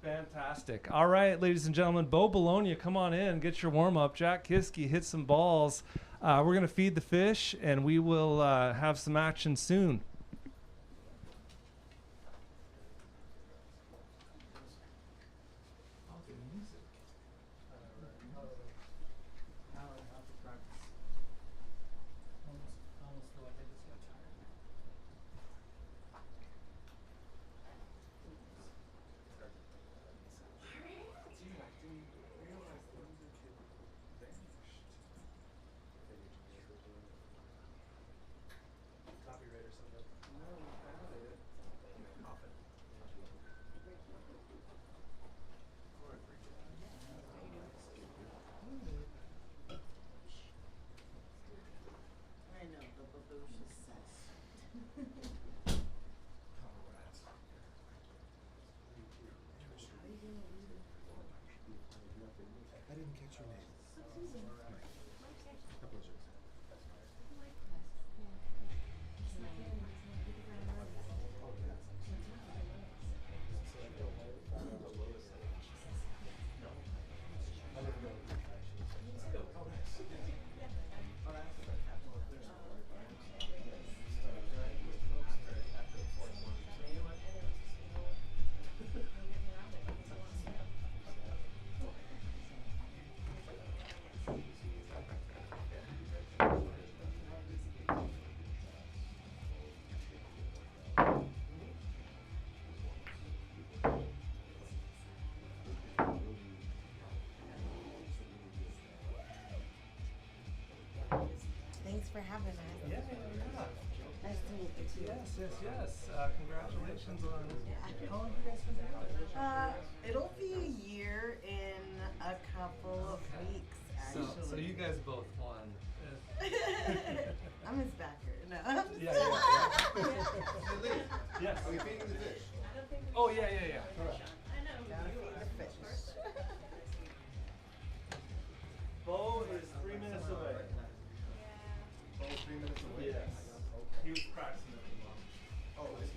Fantastic. All right, ladies and gentlemen, Bo Belonia, come on in, get your warm-up. Jack Kiske, hit some balls. We're going to feed the fish, and we will have some action soon. Thanks for having us. Yeah. Nice to meet you too. Yes. Congratulations on how long have you guys been together? It'll be a year in a couple of weeks, actually. So you guys both won. I'm his backer. No. Yeah. Yes. Are we feeding the fish? Oh yeah. Gotta feed the fish. Bo is 3 minutes away. Oh, 3 minutes away. Yes. He was practicing it. Oh, I see.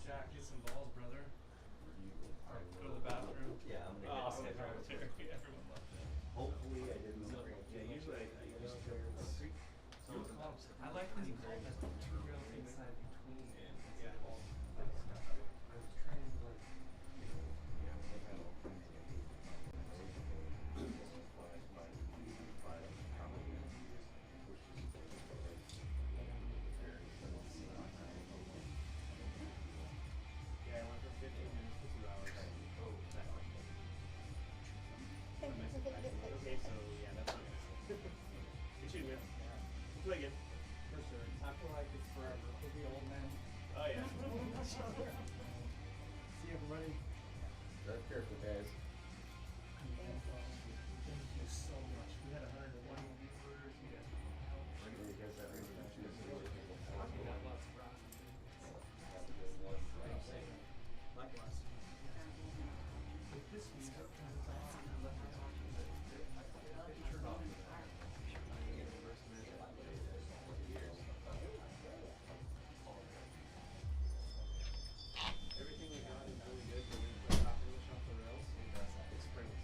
Jack, get some balls, brother. Go to the bathroom. Yeah, I'm gonna Oh, get okay, this right. Everyone loved it. Hopefully I didn't. Yeah, usually I just feel I like that you called that two real inside between. Yeah. I was trying to like. Yeah, I went from 15 minutes to 2 hours. Oh, that way. Okay, so yeah, that's not good. Good shooting, man. Play good. For sure. I feel like it's forever. We'll be old men. Oh yeah. See everybody. Drive careful, guys. Thank you so much. We had 101 viewers. You guys got lots of rock. Likewise. With this week, because it's on, I left it on, it turned off. Everything we got is really good. We're gonna put top English off the rails. It springs.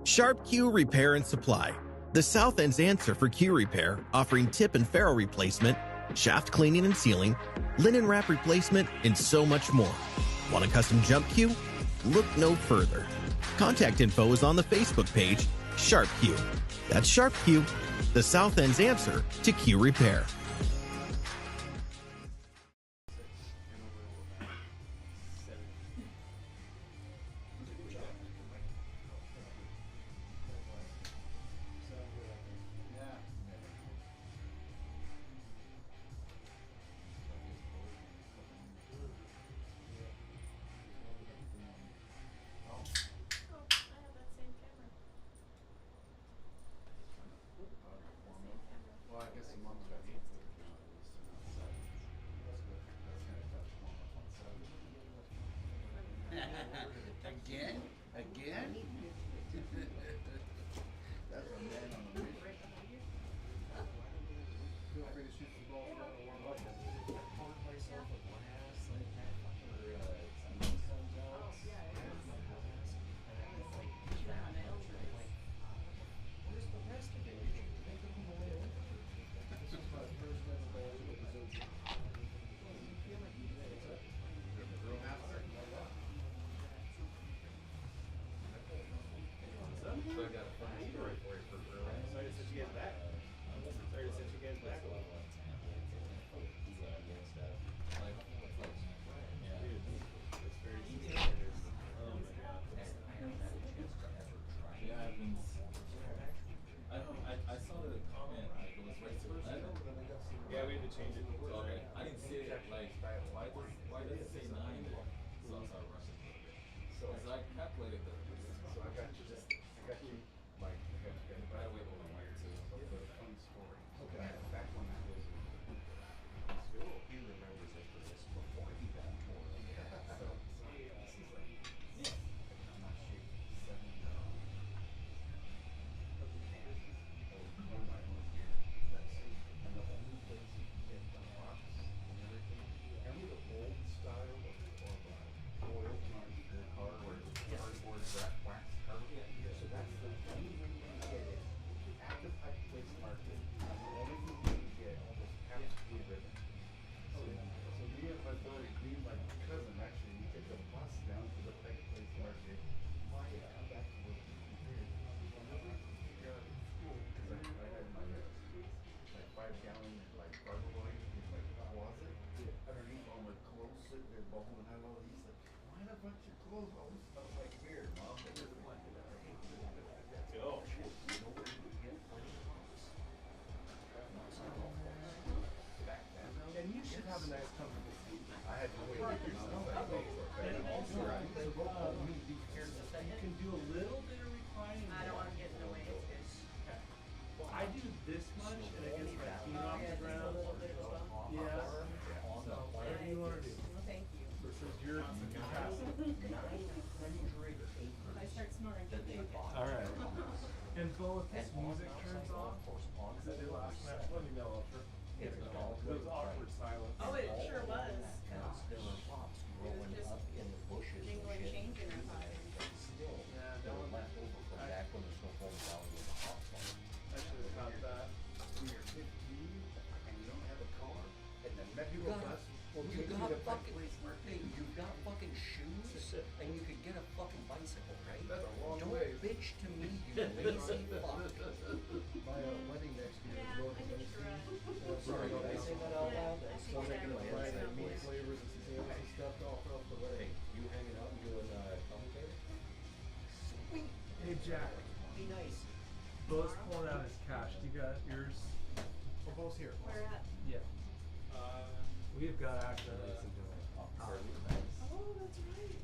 Sharp Q Repair and Supply, the South End's answer for Q repair, offering tip and ferrule replacement, shaft cleaning and sealing, linen wrap replacement, and so much more. Want a custom jump Q? Look no further. Contact info is on the Facebook page, Sharp Q. That's Sharp Q, the South End's answer to Q repair. Well, I guess the mom's got 8. Again? That's a man on the mission. Feel free to shoot the ball wherever you want. So I got a funny story for you for real. I saw the comment. It was right to Yeah, we had to change it. Okay, I didn't see it. Like, why does it say 9 there? So I started rushing a little bit. Because I calculated the. So I got you. Like, I had to wait a little while too. Fun story. Okay. Back when I was in school, he remembers it for this before he got torn. So this is like, I'm not sure, 7 and the only place you can get the box and everything. Remember the old style of oil change in the car where it's cardboard wax cardboard? Yeah. So that's the only way you can get it at the Pike Place Market. The only thing you can get almost has to be ribbon. So me and my buddy, me and my cousin actually, we took a bus down to the Pike Place Market. Buy it, come back to work. Whenever we got to school, because I had my like 5-gallon like Barbaroi in my closet underneath all my clothes sitting there bubbling out all these like why a bunch of clothes always smell like beer, Mom? They just like it. Oh shit, you know where you would get back then? And you should have a nice comfortable seat. I had to wait for And also, you can do a little bit of reclining. I don't want to get in the way. It's good. Okay. Well, I do this much and it gets my feet off the ground. Yeah. So, whatever you want to do. Well, thank you. This is your capacity. I start snoring. All right. And Bo, if this music turns off, because I did last match, let me know. It was awkward silence. Oh, it sure was. It was just jingling, changing or something. Yeah, no one left over from back when the Snoqualmie Valley was a hot spot. I should have caught that. When you're 15 and you don't have a car, and the Metro bus will You take you got to Pike fucking, Place Market. hey, you got fucking shoes, and you could get a fucking bicycle, right? That's a long Don't way. bitch to me, you lazy fuck. My wedding next year is Yeah, going I to think you're right. Sorry, did I say that out loud? I think So making a that Friday was meat someplace. flavors and sales and stuff all for the wedding. You hanging out and doing commentary? Sweet. Hey, Jack. Be nice. Bo's pulling out his cash. Do you got yours? We're both here. Where at? Yeah. We've got access. Oh, that's right.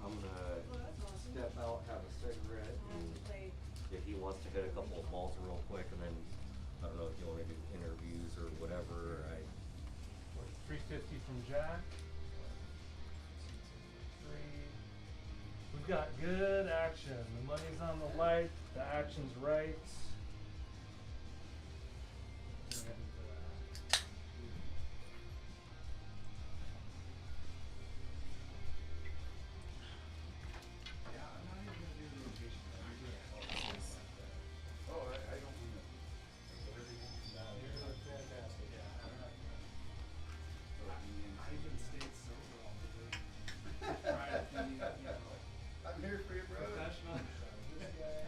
I'm gonna Oh, that's awesome. step out, have a cigarette, and Play. if he wants to hit a couple of balls real quick, and then, I don't know if you wanna do interviews or whatever, 350 from Jack. We've got good action. The money's on the light. The action's right. I don't mean it. Whatever you want. You're doing fantastic. I even stayed sober all day. Try to be, I'm here for you, brother. Professional. This guy.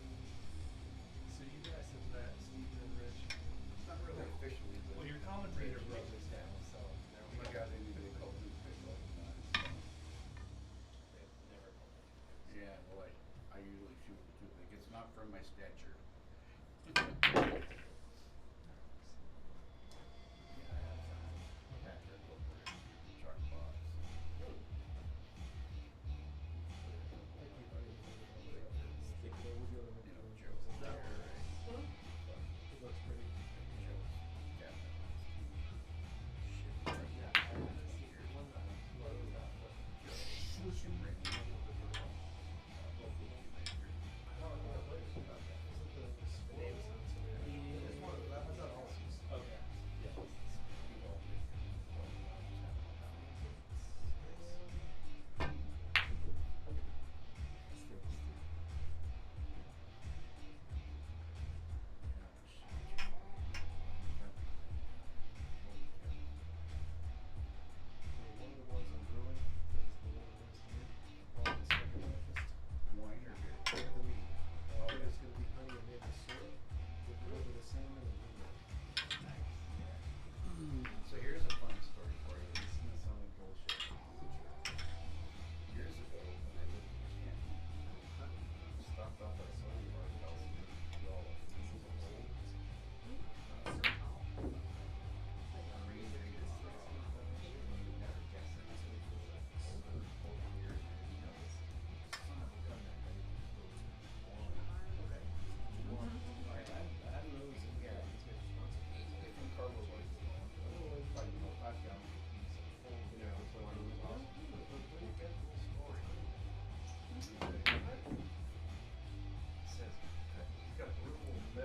So you guys have met Steven and Rich. Not really officially, but. Well, your commentator wrote this down, so We got anybody called me official. never. Yeah, well, I usually shoot too big. It's not from my stature. Patrick over at Shark Box. You know, Joe. It looks pretty. Joe's cabinet. Shit, like that. Joe's ring.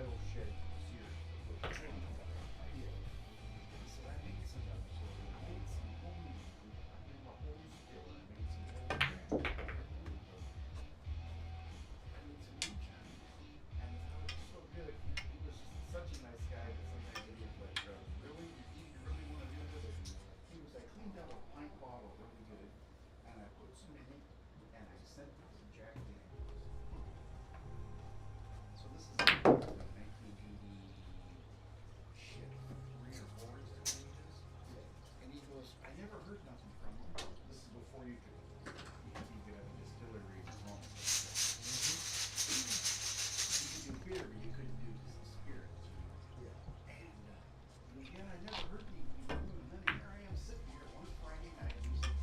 metal shed series. So that makes some so we made some home, I did my home still and made some home brand. I made some moonshine. And I was so good. He was just such a nice guy that sometimes he was like, really? You really want to do this? He was like, cleaned out a pint bottle really good. And I put some in it. And I sent it to Jack Daniels. So this is 1980, shit, 3 or 4 is the ages. And he goes, I never heard nothing from him. This is before you could have a distillery at home. You could do beer, but you couldn't do spirits. And again, I never heard anything from him. And then here I am sitting here one Friday night using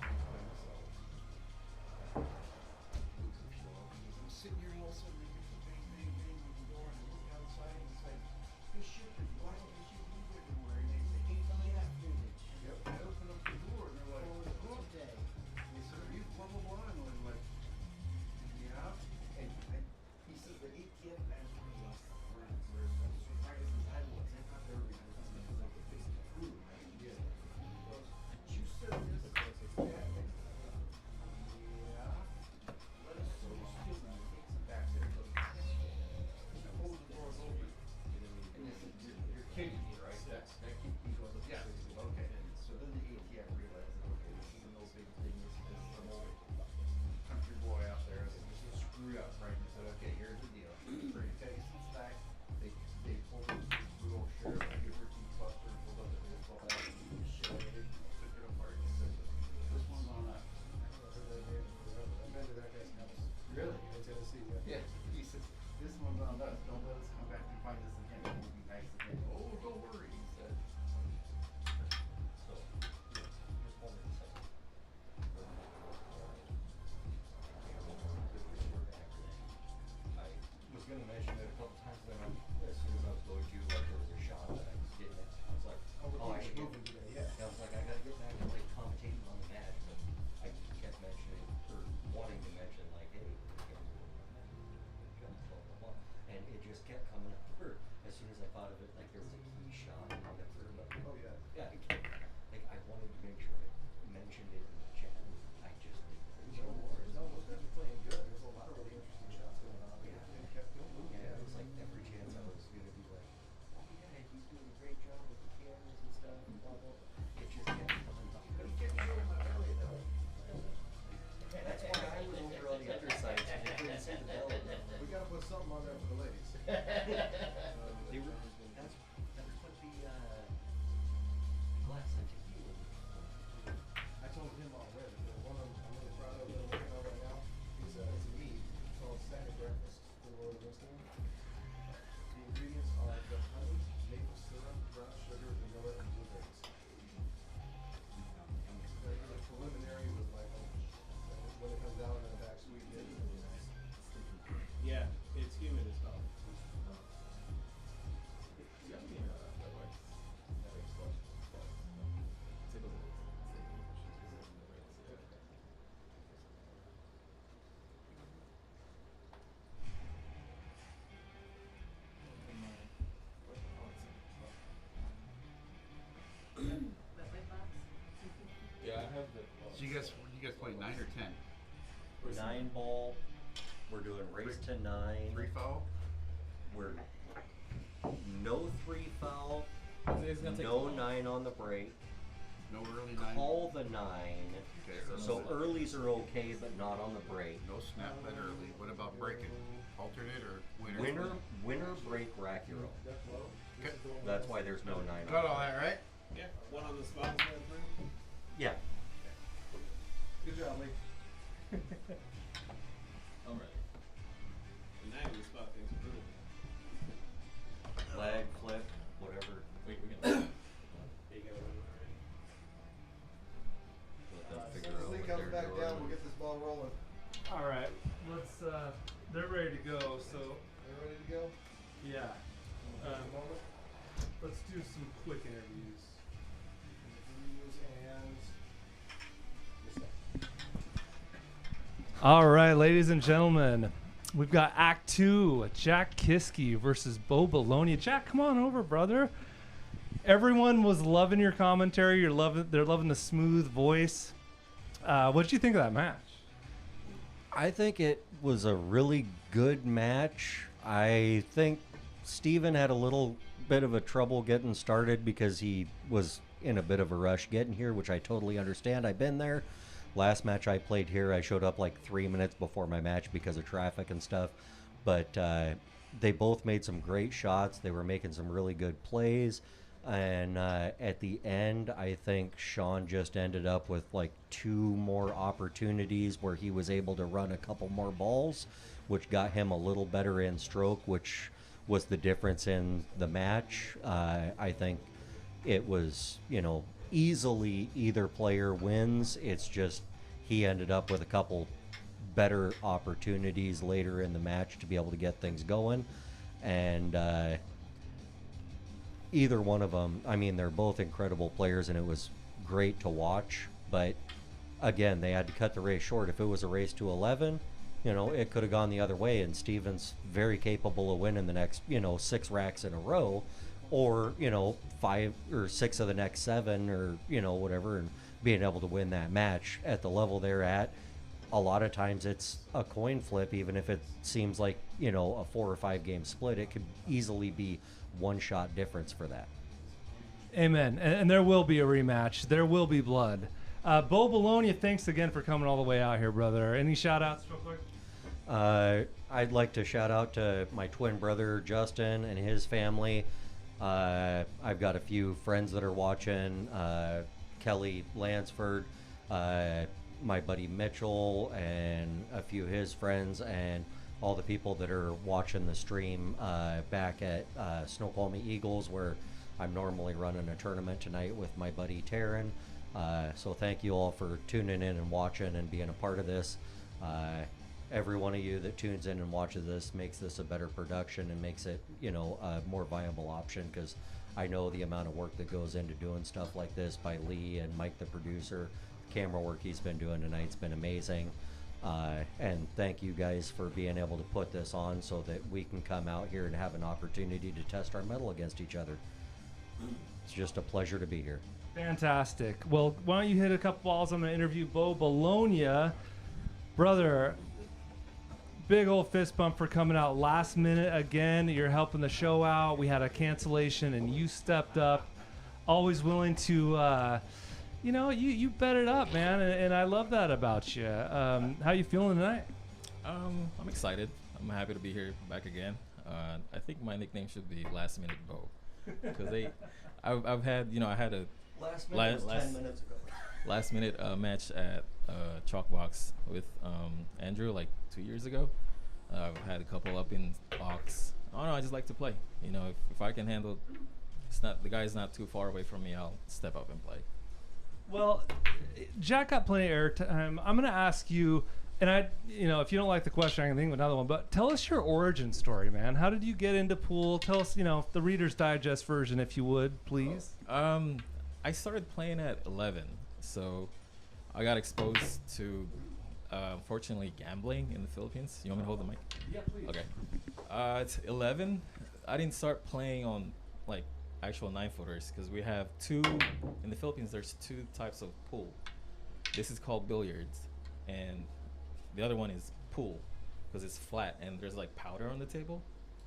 by myself. I'm sitting here and all of a sudden I get the bang, bang, bang on the door and I look outside and it's like, this shit is black and shit is everywhere. And they say, hey, come in. Yep. I open up the door and they're like, oh, day. They said, are you blah, blah, blah? And I'm like, yeah. And he says the ATM manager was like, where surprised as I was. I thought they were going to come in and like fix the food, right? Yeah. He goes, you said this? Yeah. Let us so still now. Takes him back there. Goes, I hold the doors open. And this is, you're kidding me, right? That's, he goes, yeah. He goes, okay. So then the ATM realizes, okay, this is no big thing. This is some old country boy out there that just screwed up, right? And said, okay, here's the deal. For you take some back, they pulled the good old sheriff, Liberty Buster, pulled up the all that shit, they took it apart and said, this one's on us. I've been to that guy's house Really? in Tennessee. Yeah, he says, this one's on us. Don't let us come back and find this again. It will be nice again. Oh, don't worry, he said. So, just wanted to say. I was going to mention it a couple times, then as soon as I was going to, like, there was a shot that I was getting it. I was like, oh, I should get it. Yeah. I was like, I gotta get back to like commentating on the match, but I kept mentioning or wanting to mention like, hey, blah blah blah, and it just kept coming up. As soon as I thought of it, like there was a key shot on the third, but Oh, yeah. yeah, like I wanted to make sure I mentioned it in the chat. I just didn't. No, those guys are playing good. There's a lot of really interesting shots going on. Yeah. They kept going. Yeah, it was like every chance I was gonna be like, oh yeah, he's doing a great job with the cameras and stuff, and blah blah blah. It just kept coming up. But he kept showing my belly though. That's why I was over on the other side, so they couldn't see the belly. We gotta put something on there for the ladies. They were, that's what the glass of tequila. I told him already. The one I'm really proud of that I'm working on right now is it's a mead called Santa Breakfast for Lord of Whiskey. The ingredients are just honey, maple syrup, brown sugar, vanilla, and blueberries. The preliminary was like, oh, so when it comes down in the back sweet, it's really nice. Yeah, it's humid as hell. Yeah, I have the. So you guys play 9 or 10? 9 ball. We're doing race to 9. 3 foul? We're no 3 foul. It's gonna take No a while. 9 on the break. No early 9? Call the 9. Okay, So earlies are okay, but not on the break. No snap bet early. What about breaking? Alternate or winner? Winner break rack euro. Okay. That's why there's no 9 Got on all that right? Yeah, one on the spot is going through. Yeah. Good job, Lee. I'm ready. And now the spot thing's brutal. Lag, flip, whatever. Wait, we can. You got one already. Let them As figure soon as out Lee what comes they're back doing. down, we'll get this ball rolling. All right, let's. They're ready to go. So Are you ready to go? yeah, Take a moment. let's do some quick interviews. Interviews and All right, ladies and gentlemen, We've got Act 2, Jack Kiske versus Bo Belonia. Jack, come on over, brother. Everyone was loving your commentary. They're loving the smooth voice. What did you think of that match? I think it was a really good match. I think Steven had a little bit of a trouble getting started because he was in a bit of a rush getting here, which I totally understand. I've been there. Last match I played here, I showed up like 3 minutes before my match because of traffic and stuff. But they both made some great shots. They were making some really good plays. And at the end, I think Sean just ended up with like 2 more opportunities where he was able to run a couple more balls, which got him a little better in stroke, which was the difference in the match. I think it was, easily either player wins. It's just he ended up with a couple better opportunities later in the match to be able to get things going. And either one of them, I mean, they're both incredible players, and it was great to watch. But again, they had to cut the race short. If it was a race to 11, it could have gone the other way, and Steven's very capable of winning the next, 6 racks in a row, or 5 or 6 of the next 7, or whatever, and being able to win that match at the level they're at. A lot of times it's a coin flip. Even if it seems like a 4 or 5 game split, it could easily be 1 shot difference for that. Amen. And there will be a rematch. There will be blood. Bo Belonia, thanks again for coming all the way out here, brother. Any shout outs real quick? I'd like to shout out to my twin brother Justin and his family. I've got a few friends that are watching. Kelly Lansford, my buddy Mitchell, and a few of his friends, and all the people that are watching the stream back at Snoqualmie Eagles, where I'm normally running a tournament tonight with my buddy Taryn. So thank you all for tuning in and watching and being a part of this. Every one of you that tunes in and watches this makes this a better production and makes it, a more viable option, because I know the amount of work that goes into doing stuff like this by Lee and Mike, the producer. Camera work he's been doing tonight's been amazing. And thank you guys for being able to put this on so that we can come out here and have an opportunity to test our mettle against each other. It's just a pleasure to be here. Fantastic. Well, why don't you hit a couple balls? I'm going to interview Bo Belonia. Brother, big old fist bump for coming out last minute again. You're helping the show out. We had a cancellation and you stepped up. Always willing to, you bet it up, man. And I love that about you. How you feeling tonight? I'm excited. I'm happy to be here back again. I think my nickname should be Last Minute Bo. Because I've had, I had a last minute was 10 minutes ago. Last minute match at Chalkbox with Andrew like 2 years ago. I've had a couple up in box. I don't know, I just like to play. If I can handle, the guy's not too far away from me, I'll step up and play. Well, Jack got plenty of airtime. I'm going to ask you, and if you don't like the question, I can think of another one, but tell us your origin story, man. How did you get into pool? Tell us, the Reader's Digest version, if you would, please. I started playing at 11, so I got exposed to, unfortunately, gambling in the Philippines. You want me to hold the mic? Yeah, please. Okay. It's 11. I didn't start playing on, actual 9-footers, because we have in the Philippines, there's 2 types of pool. This is called billiards, and the other one is pool, because it's flat, and there's, powder on the table.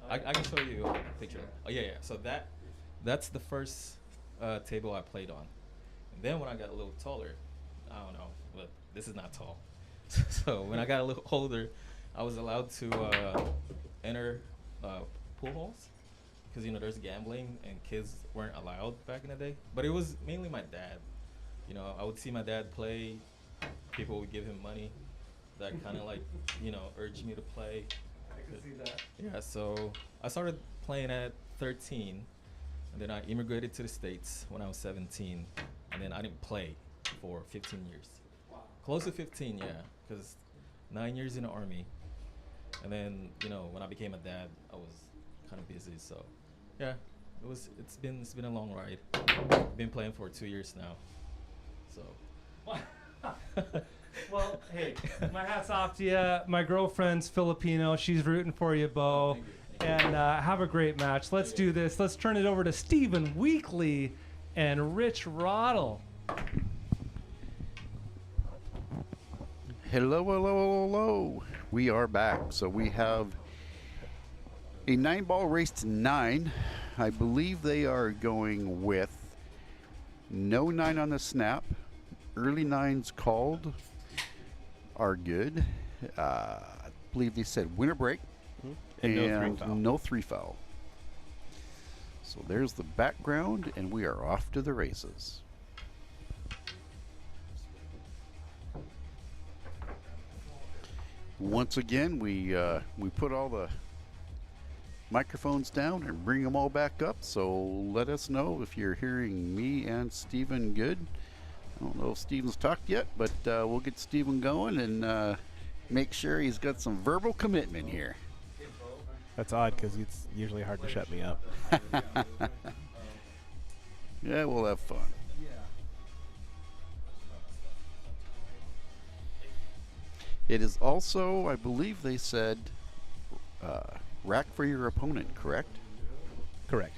I can show you a picture. Oh, yeah. So that's the first table I played on. And then when I got a little taller, I don't know, but this is not tall. So when I got a little older, I was allowed to enter pool halls, because there's gambling and kids weren't allowed back in the day. But it was mainly my dad. I would see my dad play. People would give him money. That kind of urged me to play. I can see that. Yeah, so I started playing at 13, and then I immigrated to the States when I was 17, and then I didn't play for 15 years. Wow. Close to 15, yeah, because 9 years in the Army, and then when I became a dad, I was kind of busy. So, yeah, it's been a long ride. Been playing for 2 years now, so. Well, hey, my hat's off to you. My girlfriend's Filipino. She's rooting for you, Bo. And have a great match. Let's do this. Let's turn it over to Steven Weakly and Rich Roddle. Hello, hello, hello. We are back. So we have a 9-ball race to 9. I believe they are going with no 9 on the snap. Early 9s called are good. I believe they said winner break and no 3 foul. So there's the background, and we are off to the races. Once again, we put all the microphones down and bring them all back up, so let us know if you're hearing me and Steven good. I don't know if Steven's talked yet, but we'll get Steven going and make sure he's got some verbal commitment here. That's odd because it's usually hard to shut me up. Yeah, we'll have fun. It is also, I believe they said, rack for your opponent, correct? Correct.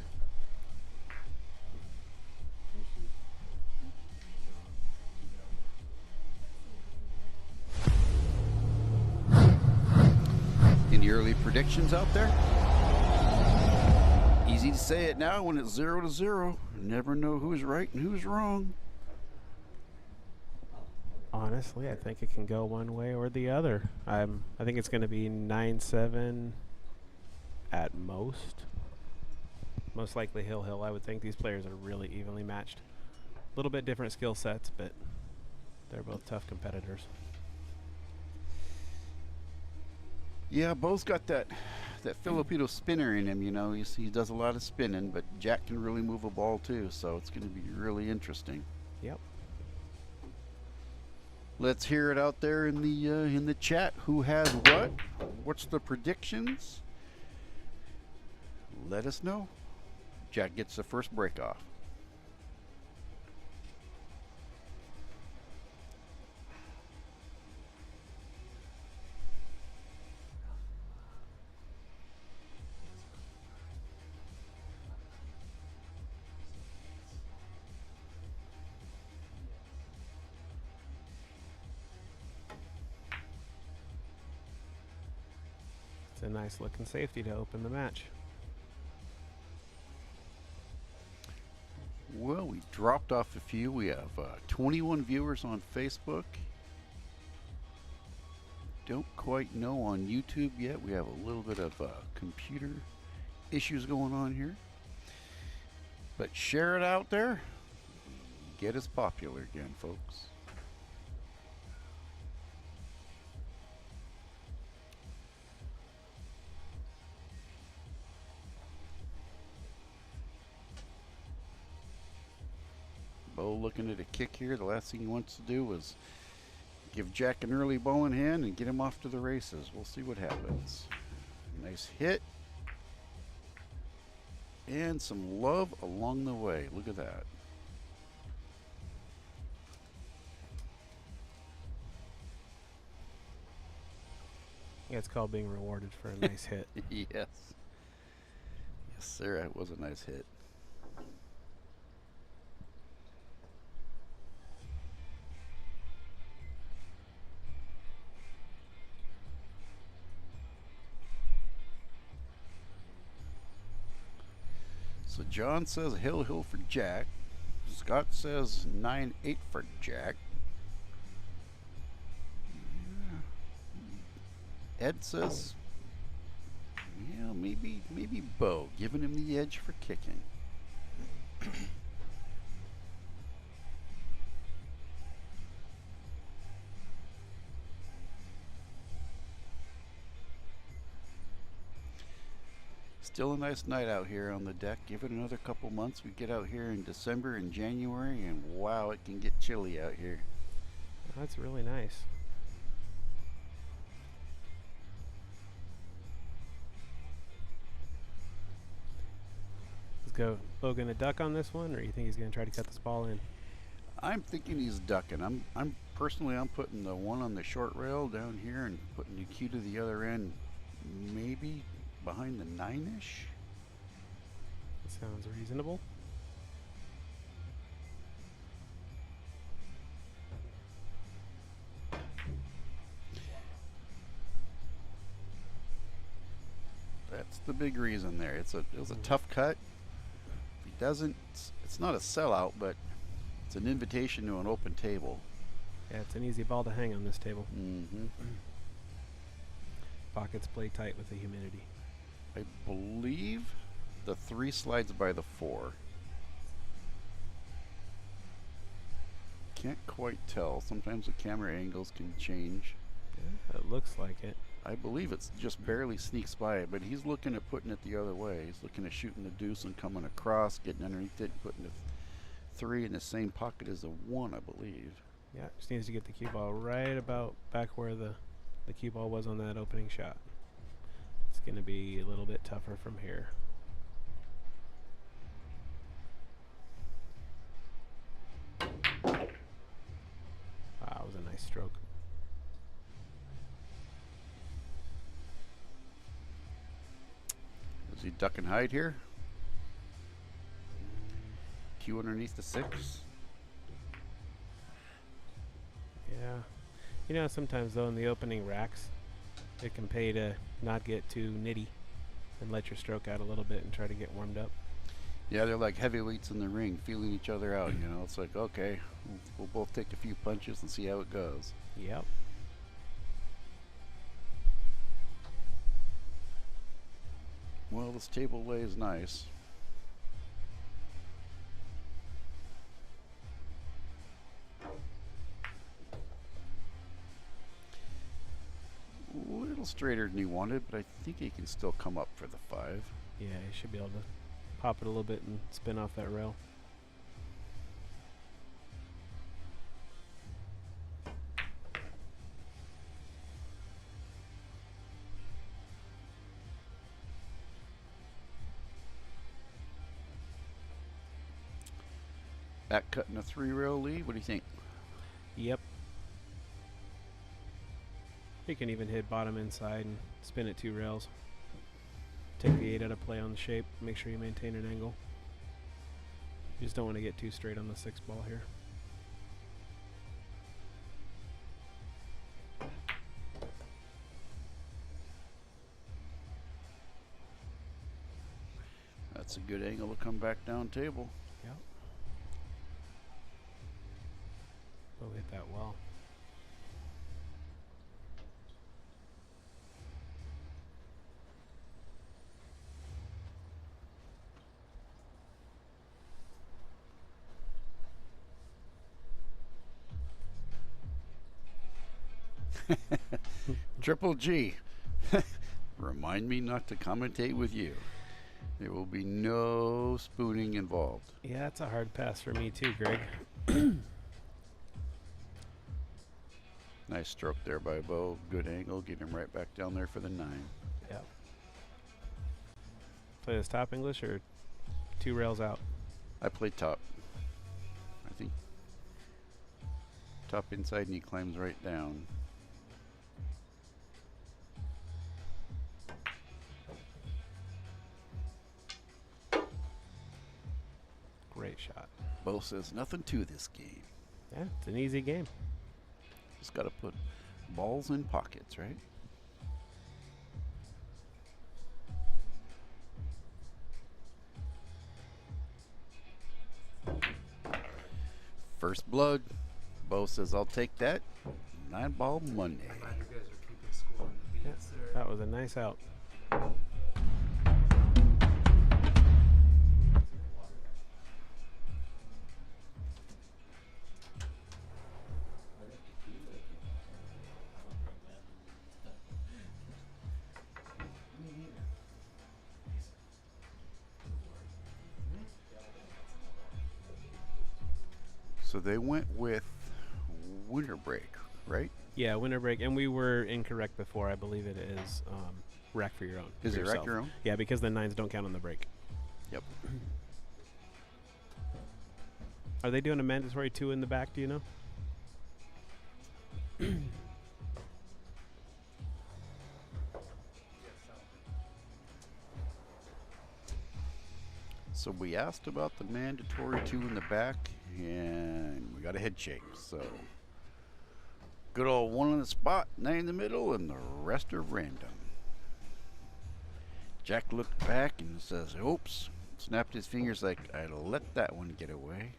Any early predictions out there? Easy to say it now when it's 0-0. Never know who's right and who's wrong. Honestly, I think it can go one way or the other. I think it's going to be 9-7 at most. Most likely Hill. I would think these players are really evenly matched. A little bit different skill sets, but they're both tough competitors. Yeah, Bo's got that Filipino spinner in him, you know. He does a lot of spinning, but Jack can really move a ball too, so it's going to be really interesting. Yep. Let's hear it out there in the chat. Who has what? What's the predictions? Let us know. Jack gets the first break off. It's a nice looking safety to open the match. Well, we dropped off a few. We have 21 viewers on Facebook. Don't quite know on YouTube yet. We have a little bit of computer issues going on here. But share it out there. Get us popular again, folks. Bo looking at a kick here. The last thing he wants to do is give Jack an early ball in hand and get him off to the races. We'll see what happens. Nice hit. And some love along the way. Look at that. Yeah, it's called being rewarded for a nice hit. Yes. Yes, sir. That was a nice hit. So John says Hill for Jack. Scott says 9-8 for Jack. Ed says, yeah, maybe Bo, giving him the edge for kicking. Still a nice night out here on the deck. Give it another couple months. We get out here in December and January, and wow, it can get chilly out here. That's really nice. Let's go. Bo gonna duck on this one, or you think he's gonna try to cut this ball in? I'm thinking he's ducking. I'm personally I'm putting the one on the short rail down here and putting the cue to the other end, maybe behind the 9-ish. Sounds reasonable. That's the big reason there. It was a tough cut. If he doesn't, it's not a sellout, but it's an invitation to an open table. Yeah, it's an easy ball to hang on this table. Mm-hmm. Pockets play tight with the humidity. I believe the 3 slides by the 4. Can't quite tell. Sometimes the camera angles can change. Yeah, it looks like it. I believe it's just barely sneaks by it, but he's looking at putting it the other way. He's looking at shooting the deuce and coming across, getting underneath it, and putting the 3 in the same pocket as the 1, I believe. Yeah, just needs to get the cue ball right about back where the cue ball was on that opening shot. It's going to be a little bit tougher from here. Wow, that was a nice stroke. Is he duck and hide here? Cue underneath the 6. Yeah. You know, sometimes though in the opening racks, it can pay to not get too nitty and let your stroke out a little bit and try to get warmed up. Yeah, they're like heavyweights in the ring, feeling each other out, you know. It's like, okay, we'll both take a few punches and see how it goes. Yep. Well, this table lay is nice. A little straighter than he wanted, but I think he can still come up for the 5. Yeah, you should be able to pop it a little bit and spin off that rail. Back cutting a 3-rail lead. What do you think? Yep. You can even hit bottom inside and spin it 2 rails. Take the 8 out of play on the shape. Make sure you maintain an angle. You just don't want to get too straight on the 6 ball here. That's a good angle to come back down table. Yep. Bo hit that well. Triple G. Remind me not to commentate with you. There will be no spooning involved. Yeah, it's a hard pass for me too, Greg. Nice stroke there by Bo. Good angle. Get him right back down there for the 9. Yeah. Play this top English or 2 rails out? I play top. I think top inside and he climbs right down. Great shot. Bo says nothing to this game. Yeah, it's an easy game. Just got to put balls in pockets, right? First blood. Bo says, I'll take that. 9-ball Monday. I'm glad you guys are keeping score on the beats there. That was a nice out. So they went with winter break, right? Yeah, winter break, and we were incorrect before. I believe it is rack for your own. Is for it rack yourself. your own? Yeah, because the 9s don't count on the break. Yep. Are they doing a mandatory 2 in the back? Do you know? So we asked about the mandatory 2 in the back, and we got a head shake. So good old 1 on the spot, 9 in the middle, and the rest are random. Jack looked back and says, oops, snapped his fingers like, I'd let that one get away.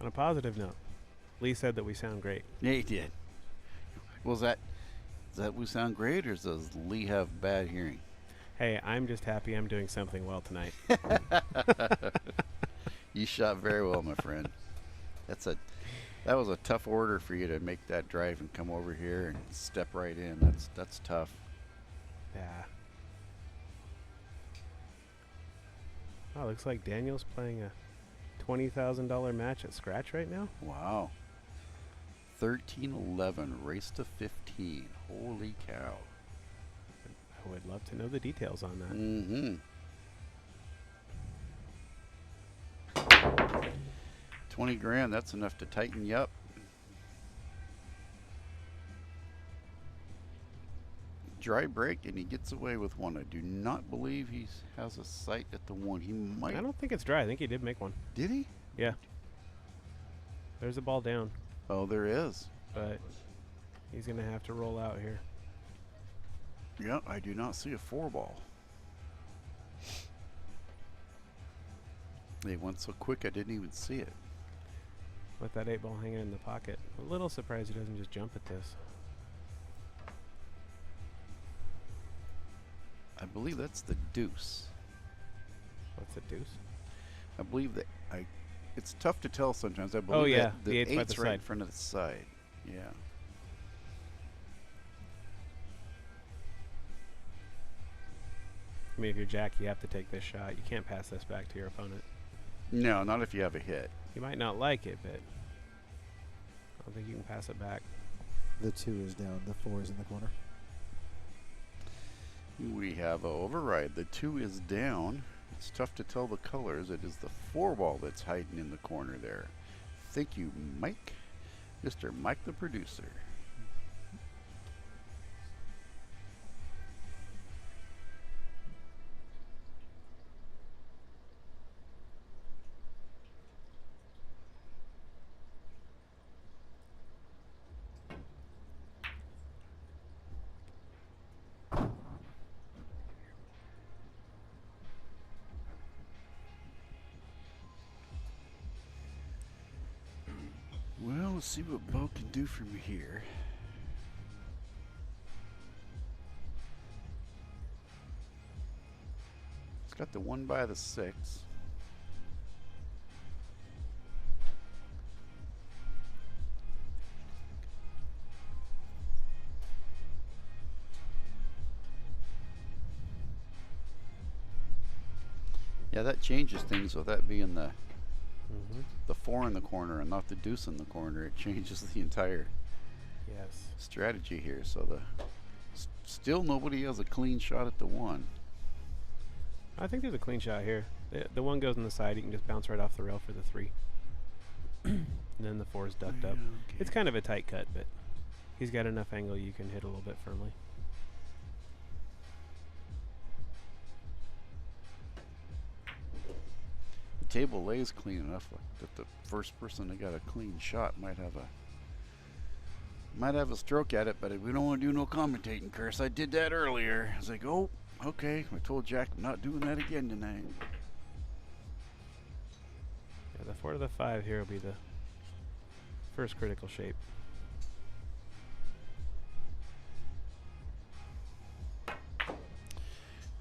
On a positive note, Lee said that we sound great. Yeah, he did. Well, does that we sound great, or does Lee have bad hearing? Hey, I'm just happy I'm doing something well tonight. You shot very well, my friend. That was a tough order for you to make that drive and come over here and step right in. That's tough. Yeah. Oh, looks like Daniel's playing a $20,000 match at scratch right now. Wow. 13-11, race to 15. Holy cow. I would love to know the details on that. Mm-hmm. 20 grand, that's enough to tighten you up. Dry break, and he gets away with one. I do not believe he has a sight at the one. He might. I don't think it's dry. I think he did make one. Did he? Yeah. There's a ball down. Oh, there is. But he's going to have to roll out here. Yeah, I do not see a 4-ball. They went so quick I didn't even see it. With that 8-ball hanging in the pocket. A little surprised he doesn't just jump at this. I believe that's the deuce. What's a deuce? I believe that it's tough to tell sometimes. I believe yeah, that the the 8's by eight's the right side. in front of the side. Yeah. I mean, if you're Jack, you have to take this shot. You can't pass this back to your opponent. No, not if you have a hit. You might not like it, but I don't think you can pass it back. The 2 is down. The 4 is in the corner. We have a override. The 2 is down. It's tough to tell the colors. It is the 4-ball that's hiding in the corner there. Thank you, Mike. Mr. Mike, the producer. Well, let's see what Bo can do from here. It's got the 1 by the 6. Yeah, that changes things with that being the 4 in the corner and not the deuce in the corner. It changes the entire strategy here. So still nobody has a clean shot at the 1. I think there's a clean shot here. The 1 goes on the side. You can just bounce right off the rail for the 3. And then the 4 is ducked up. Okay. It's kind of a tight cut, but he's got enough angle you can hit a little bit firmly. The table lays clean enough that the first person that got a clean shot might have a stroke at it, but we don't want to do no commentating, Curse. I did that earlier. I was like, oh, okay. I told Jack I'm not doing that again tonight. Yeah, the 4 to the 5 here will be the first critical shape.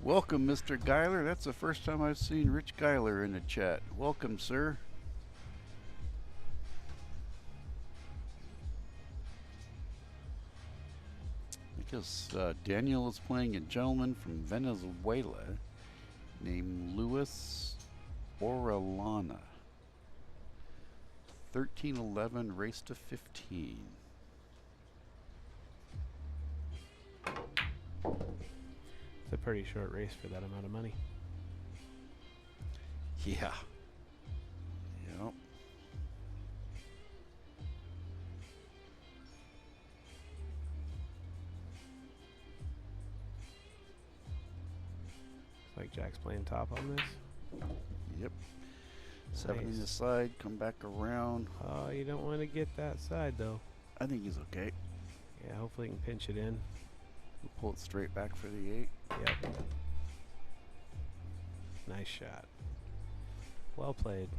Welcome, Mr. Geiler. That's the first time I've seen Rich Geiler in the chat. Welcome, sir. Because Daniel is playing a gentleman from Venezuela named Luis Orellana. 13-11, race to 15. It's a pretty short race for that amount of money. Yeah. Yep. Looks like Jack's playing top on this. Yep. 7 in the Nice. side, come back around. Oh, you don't want to get that side though. I think he's okay. Yeah, hopefully he can pinch it in. Pull it straight back for the 8. Yep. Nice shot. Well played.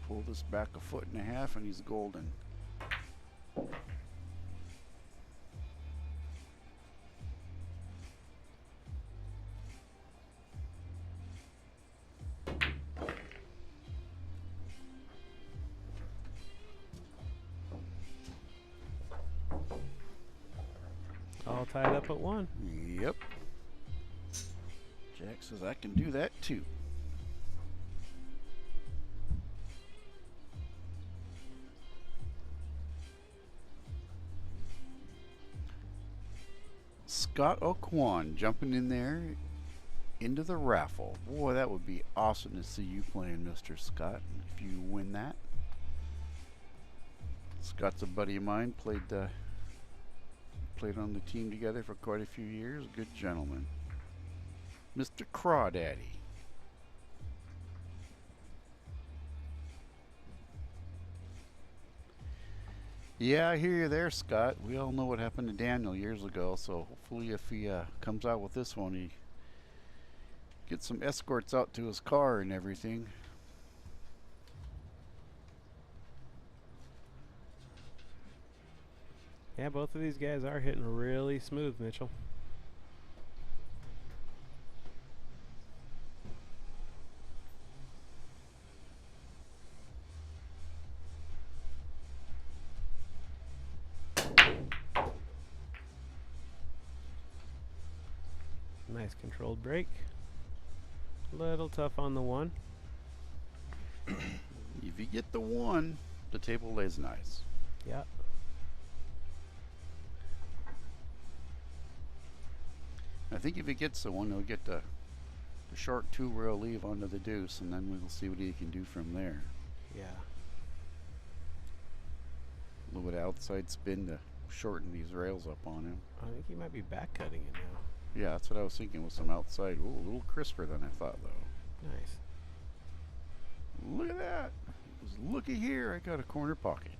Pull this back a foot and a half, and he's golden. All tied up at 1. Yep. Jack says I can do that too. Scott O'Quan jumping in there into the raffle. Boy, that would be awesome to see you playing, Mr. Scott, if you win that. Scott's a buddy of mine, played on the team together for quite a few years. Good gentleman. Mr. Crawdaddy. Yeah, I hear you there, Scott. We all know what happened to Daniel years ago, so hopefully if he comes out with this one, he gets some escorts out to his car and everything. Yeah, both of these guys are hitting really smooth, Mitchell. Nice controlled break. Little tough on the 1. If you get the 1, the table lays nice. Yeah. I think if he gets the 1, he'll get the short 2 where he'll leave onto the deuce, and then we'll see what he can do from there. Yeah. A little bit of outside spin to shorten these rails up on him. I think he might be back cutting it now. Yeah, that's what I was thinking with some outside. Ooh, a little crisper than I thought, though. Nice. Look at that. Just looky here. I got a corner pocket.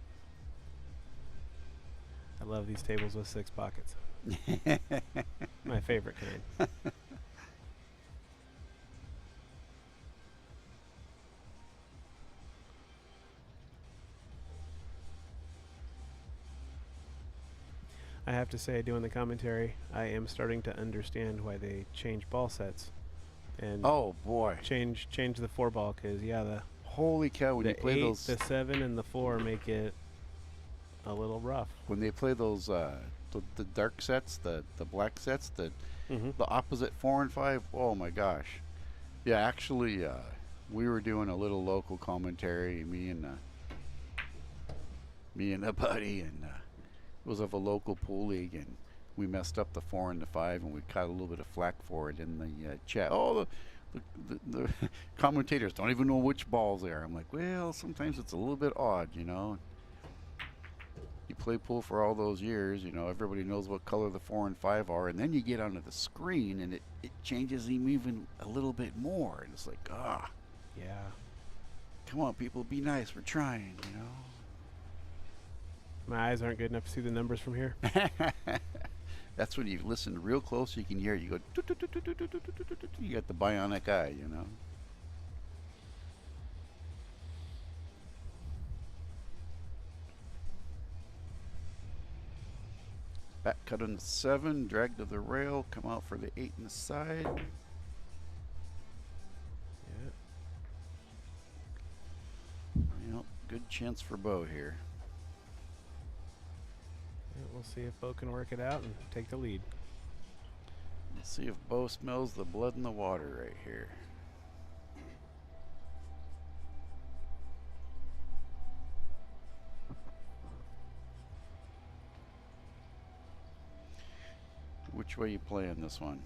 I love these tables with 6 pockets. My favorite kind. I have to say, doing the commentary, I am starting to understand why they change ball sets, and Oh, boy. change the 4 ball, because yeah, the Holy cow, when you play 8, those... the 7, and the 4 make it a little rough. When they play those, the dark sets, the black sets, the opposite 4 and 5, oh my gosh. Yeah, actually, we were doing a little local commentary, me and a buddy, and it was of a local pool league, and we messed up the 4 and the 5, and we caught a little bit of flack for it in the chat. Oh, the commentators don't even know which balls they are. I'm like, well, sometimes it's a little bit odd, you know. You play pool for all those years, you know, everybody knows what color the 4 and 5 are, and then you get onto the screen, and it changes them even a little bit more, and it's like, Yeah. come on, people, be nice, we're trying, you know. My eyes aren't good enough to see the numbers from here. That's when you listen real close, you can hear it. You go, "Toot, toot, toot, toot, toot, toot, toot, toot, toot, toot." You got the bionic eye, you know. Back cut on the 7, drag to the rail, come out for the 8 in the side. Yeah. Yep, good chance for Bo here. Yeah, we'll see if Bo can work it out and take the lead. Let's see if Bo smells the blood in the water right here. Which way you playing this one?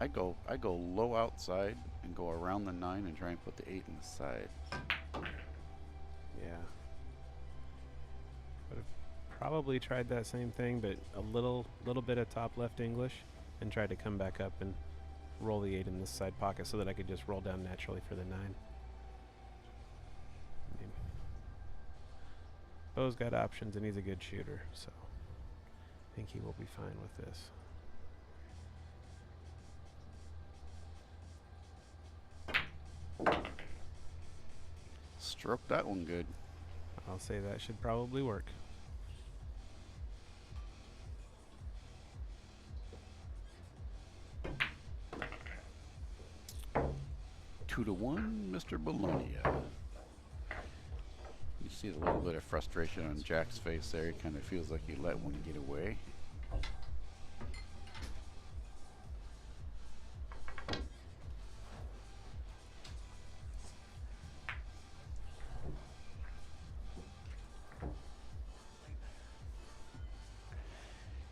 I go low outside and go around the 9 and try and put the 8 in the side. Yeah. Would have probably tried that same thing, but a little bit of top left English, and tried to come back up and roll the 8 in this side pocket so that I could just roll down naturally for the 9. I mean, Bo's got options and he's a good shooter, so I think he will be fine with this. Stroke that one good. I'll say that should probably work. Two to one, Mr. Belonia. You see a little bit of frustration on Jack's face there. He kind of feels like he let one get away.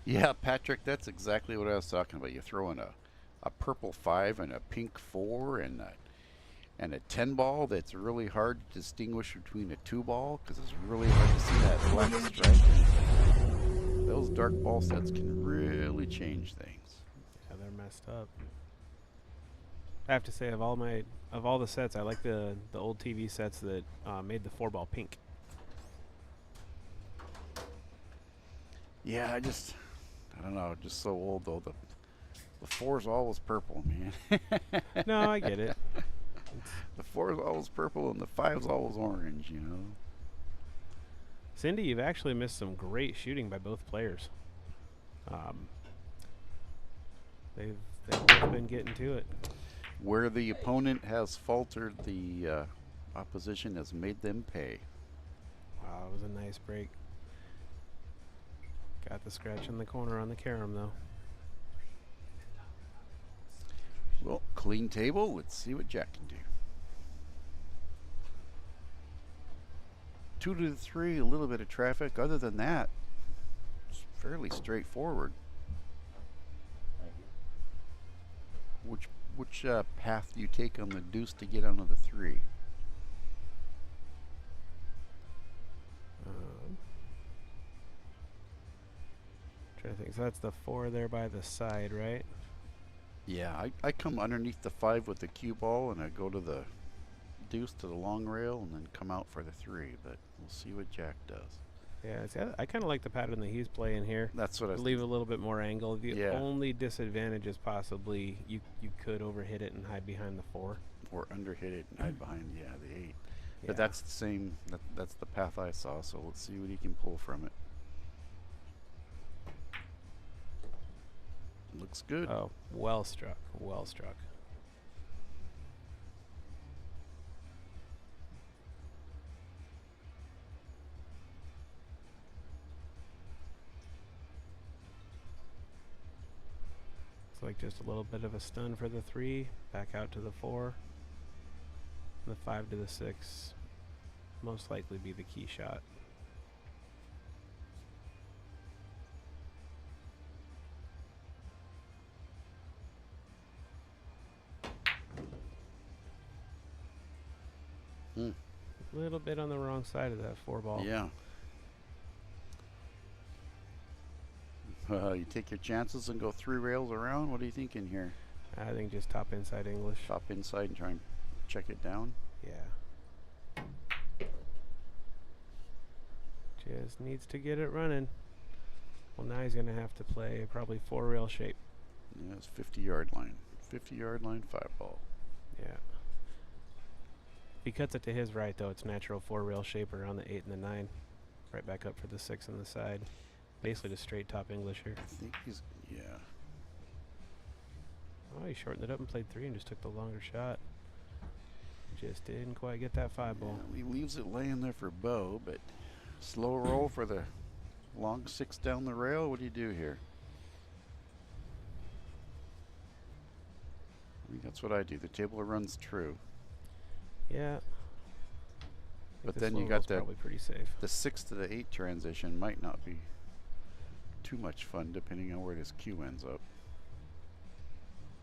Yeah, Patrick, that's exactly what I was talking about. You throw in a purple 5 and a pink 4 and a 10 ball that's really hard to distinguish between a 2 ball because it's really hard to see that black stripe. Those dark ball sets can really change things. Yeah, they're messed up. I have to say, of all the sets, I like the old TV sets that made the 4 ball pink. Yeah, I don't know, just so old though. The 4's always purple, man. No, I get it. The 4's always purple and the 5's always orange, you know. Cindy, you've actually missed some great shooting by both players. They've both been getting to it. Where the opponent has faltered, the opposition has made them pay. Wow, it was a nice break. Got the scratch in the corner on the carom, though. Well, clean table. Let's see what Jack can do. 2 to the 3, a little bit of traffic. Other than that, it's fairly straightforward. Which path do you take on the deuce to get onto the 3? Trying to think. So that's the 4 there by the side, right? Yeah, I come underneath the 5 with the cue ball, and I go to the deuce to the long rail, and then come out for the 3. But we'll see what Jack does. Yeah, see, I kind of like the pattern that he's playing here. That's what I leave a little bit more angle. The Yeah. only disadvantage is possibly you could overhit it and hide behind the 4. Or underhit it and hide behind, the 8. Yeah. But that's the same, that's the path I saw, so let's see what he can pull from it. Looks good. Oh, well struck. Well struck. It's like just a little bit of a stun for the 3, back out to the 4. The 5 to the 6 most likely be the key shot. A little bit on the wrong side of that 4 ball. Yeah. You take your chances and go 3 rails around. What are you thinking here? I think just top inside English. Top inside and try and check it down. Yeah. Just needs to get it running. Well, now he's going to have to play probably 4 rail shape. Yeah, it's 50-yard line. 50-yard line, 5 ball. Yeah. If he cuts it to his right, though, it's natural 4 rail shape around the 8 and the 9. Right back up for the 6 on the side. Basically just straight top English here. I think he's, yeah. Oh, he shortened it up and played 3 and just took the longer shot. Just didn't quite get that 5 ball. Yeah, he leaves it laying there for Bo, but slow roll for the long 6 down the rail. What do you do here? I think that's what I do. The table runs true. Yeah. But then you got that probably pretty safe. The 6 to the 8 transition might not be too much fun depending on where this cue ends up.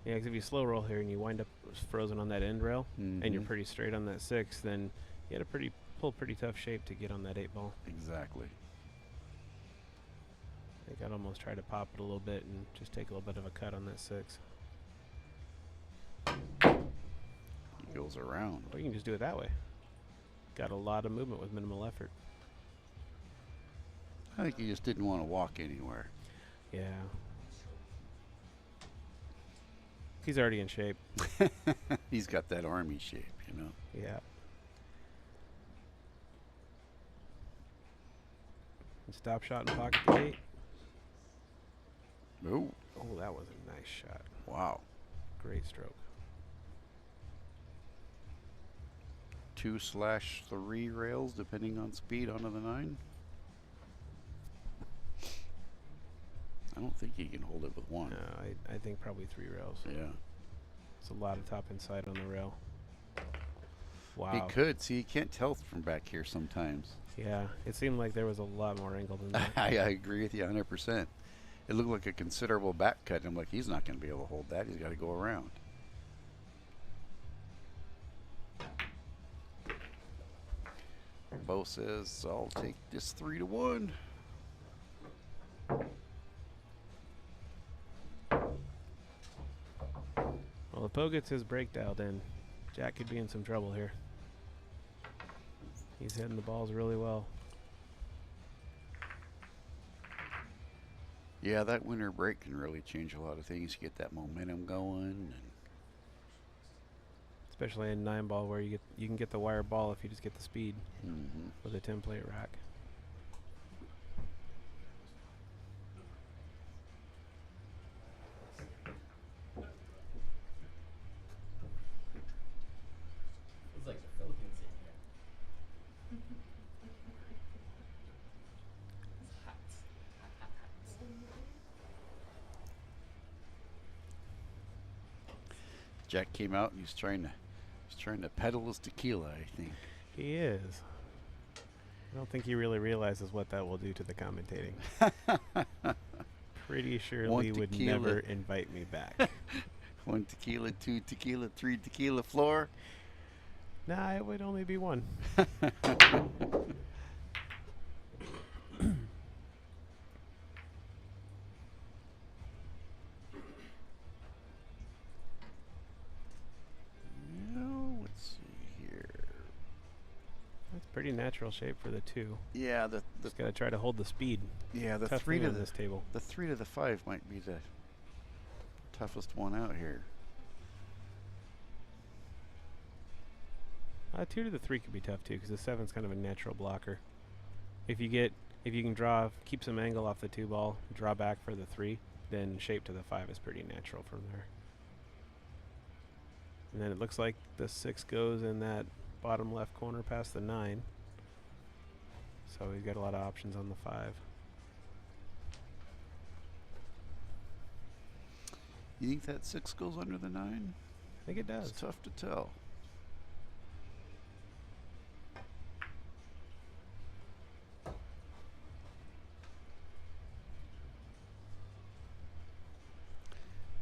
Yeah, 'cause if you slow roll here and you wind up frozen on that end rail, and you're Mhm. pretty straight on that 6, then you had to pull pretty tough shape to get on that 8 ball. Exactly. I think I'd almost try to pop it a little bit and just take a little bit of a cut on that 6. He goes around. Or you can just do it that way. Got a lot of movement with minimal effort. I think he just didn't want to walk anywhere. Yeah. He's already in shape. He's got that army shape, you know. Yeah. And stop shot and pocket the 8. Ooh. Oh, that was a nice shot. Wow. Great stroke. 2/3 rails, depending on speed, onto the 9. I don't think he can hold it with one. No, I think probably 3 rails. Yeah. It's a lot of top and side on the rail. Wow. He could. See, you can't tell from back here sometimes. Yeah, it seemed like there was a lot more angle than that. I agree with you 100%. It looked like a considerable back cut. I'm like, he's not going to be able to hold that. He's got to go around. Bo says, I'll take this 3-1. Well, if Bo gets his break dialed in, Jack could be in some trouble here. He's hitting the balls really well. Yeah, that winter break can really change a lot of things. Get that momentum going. And Especially in 9 ball where you can get the wire ball if you just get the speed mm-hmm. with a 10 plate rack. It's like the Philippines in here. It's hot. Jack came out and he's trying to pedal his tequila, I think. He is. I don't think he really realizes what that will do to the commentating. Pretty sure One Lee would tequila. never invite me back. 1 tequila, 2 tequila, 3 tequila floor. Nah, it would only be 1. Let's see here. That's pretty natural shape for the 2. Yeah, the Just gotta try to hold the speed. yeah the Tough 3 thing to on the this table. The 3 to the 5 might be the toughest one out here. 2 to the 3 could be tough too, because the 7's kind of a natural blocker. If you can keep some angle off the 2 ball, draw back for the 3, then shape to the 5 is pretty natural from there. And then it looks like the 6 goes in that bottom left corner past the 9. So he's got a lot of options on the 5. You think that 6 goes under the 9? I think it does. It's tough to tell.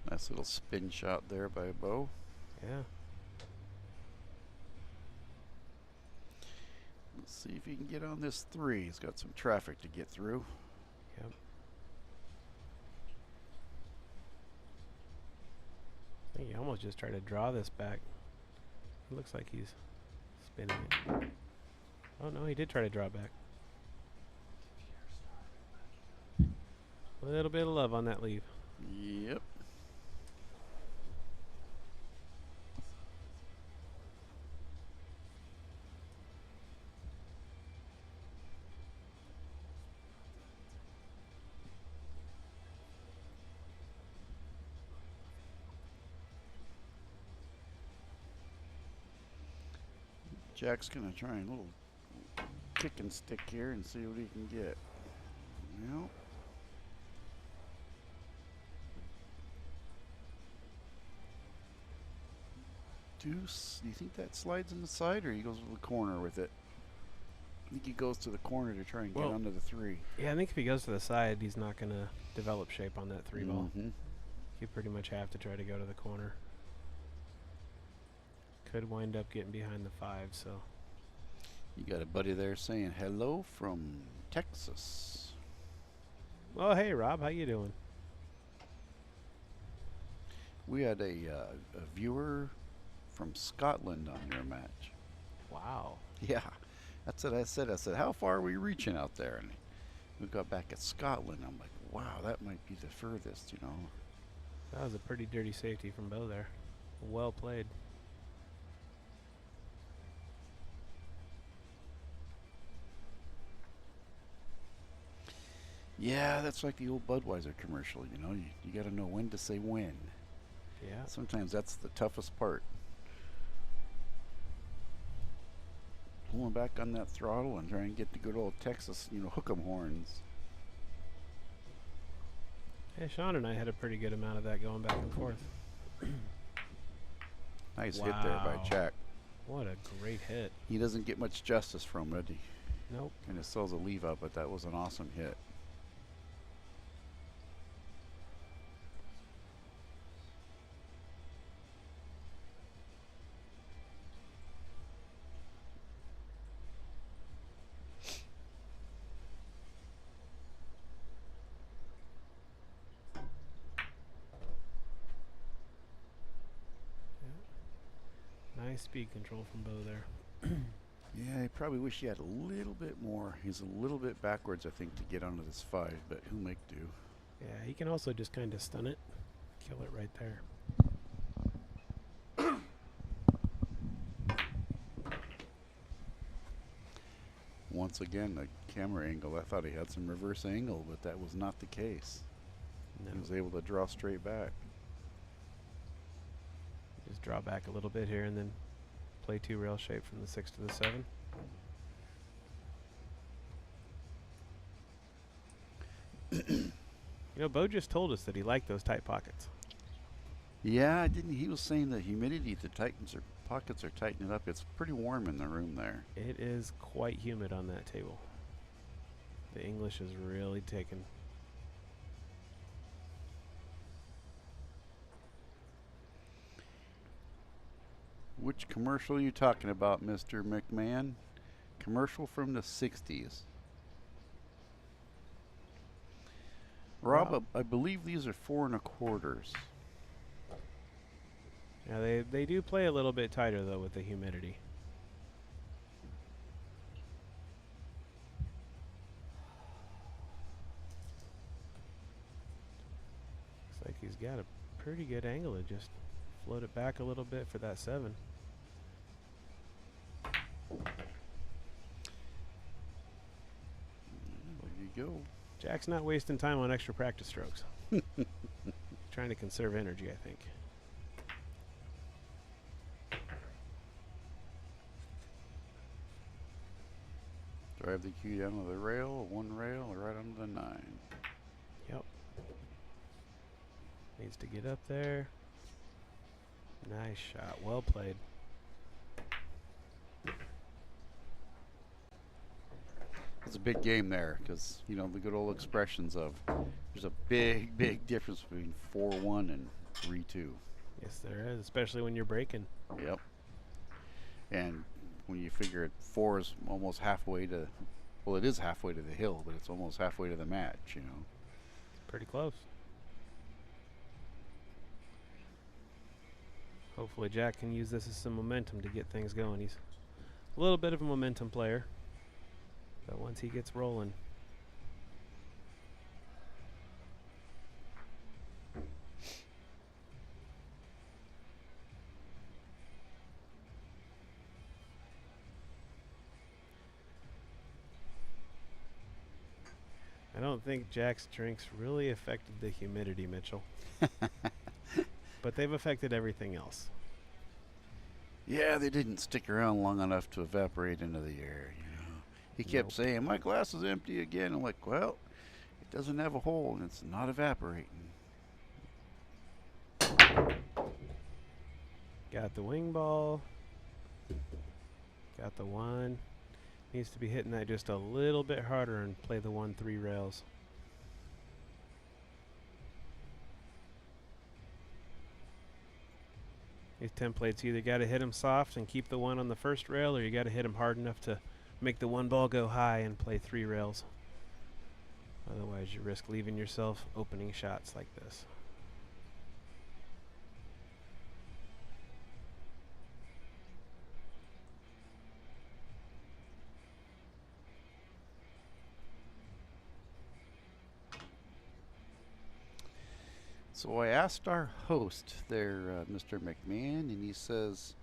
Nice little spin shot there by Bo. Yeah. Let's see if he can get on this 3. He's got some traffic to get through. Yep. I think he almost just tried to draw this back. It looks like he's spinning it. Oh no, he did try to draw back. A little bit of love on that leave. Yep. Jack's gonna try a little kick and stick here and see what he can get. Yep. Deuce. Do you think that slides in the side, or he goes to the corner with it? I think he goes to the corner to try and get onto the 3. Yeah, I think if he goes to the side, he's not going to develop shape on that 3 ball. Mm-hmm. You pretty much have to try to go to the corner. Could wind up getting behind the 5, so. You got a buddy there saying hello from Texas. Oh, hey, Rob. How you doing? We had a viewer from Scotland on your match. Wow. Yeah, that's what I said. I said, how far are we reaching out there? And we got back at Scotland. I'm like, wow, that might be the furthest, you know. That was a pretty dirty safety from Bo there. Well played. Yeah, that's like the old Budweiser commercial, you know. You got to know when to say when. Yeah. Sometimes that's the toughest part. Pulling back on that throttle and trying to get the good old Texas, you know, hook 'em horns. Hey, Sean and I had a pretty good amount of that going back and forth. Nice hit there by Jack. What a great hit. He doesn't get much justice from it. He Nope. kind of sells a leave up, but that was an awesome hit. Nice speed control from Bo there. Yeah, I probably wish he had a little bit more. He's a little bit backwards, I think, to get onto this 5, but he'll make do. Yeah, he can also just kind of stun it. Kill it right there. Once again, the camera angle, I thought he had some reverse angle, but that was not the case. No. He was able to draw straight back. Just draw back a little bit here and then play 2 rail shape from the 6 to the 7. You know, Bo just told us that he liked those tight pockets. Yeah, didn't he was saying the humidity, the pockets are tightening up. It's pretty warm in the room there. It is quite humid on that table. The English is really taking. Which commercial are you talking about, Mr. McMahon? Commercial from the 60s. Rob, I believe these are 4 1/4s. Yeah, they do play a little bit tighter though with the humidity. Looks like he's got a pretty good angle to just float it back a little bit for that 7. There you go. Jack's not wasting time on extra practice strokes. Trying to conserve energy, I think. Drive the cue down to the rail, 1 rail, or right onto the 9. Yep. Needs to get up there. Nice shot. Well played. It's a big game there because, you know, the good old expressions of there's a big, big difference between 4-1 and 3-2. Yes, there is, especially when you're breaking. Yep. And when you figure it, 4 is almost halfway to, well, it is halfway to the hill, but it's almost halfway to the match, you know. Pretty close. Hopefully Jack can use this as some momentum to get things going. He's a little bit of a momentum player, but once he gets rolling. I don't think Jack's drinks really affected the humidity, Mitchell. But they've affected everything else. Yeah, they didn't stick around long enough to evaporate into the air, you know. He kept saying, my glass is empty again. I'm like, well, it doesn't have a hole and it's not evaporating. Got the wing ball. Got the 1. Needs to be hitting that just a little bit harder and play the 1-3 rails. These templates, you either got to hit them soft and keep the one on the first rail, or you got to hit them hard enough to make the one ball go high and play 3 rails. Otherwise, you risk leaving yourself opening shots like this. So I asked our host there, Mr. McMahon, and he says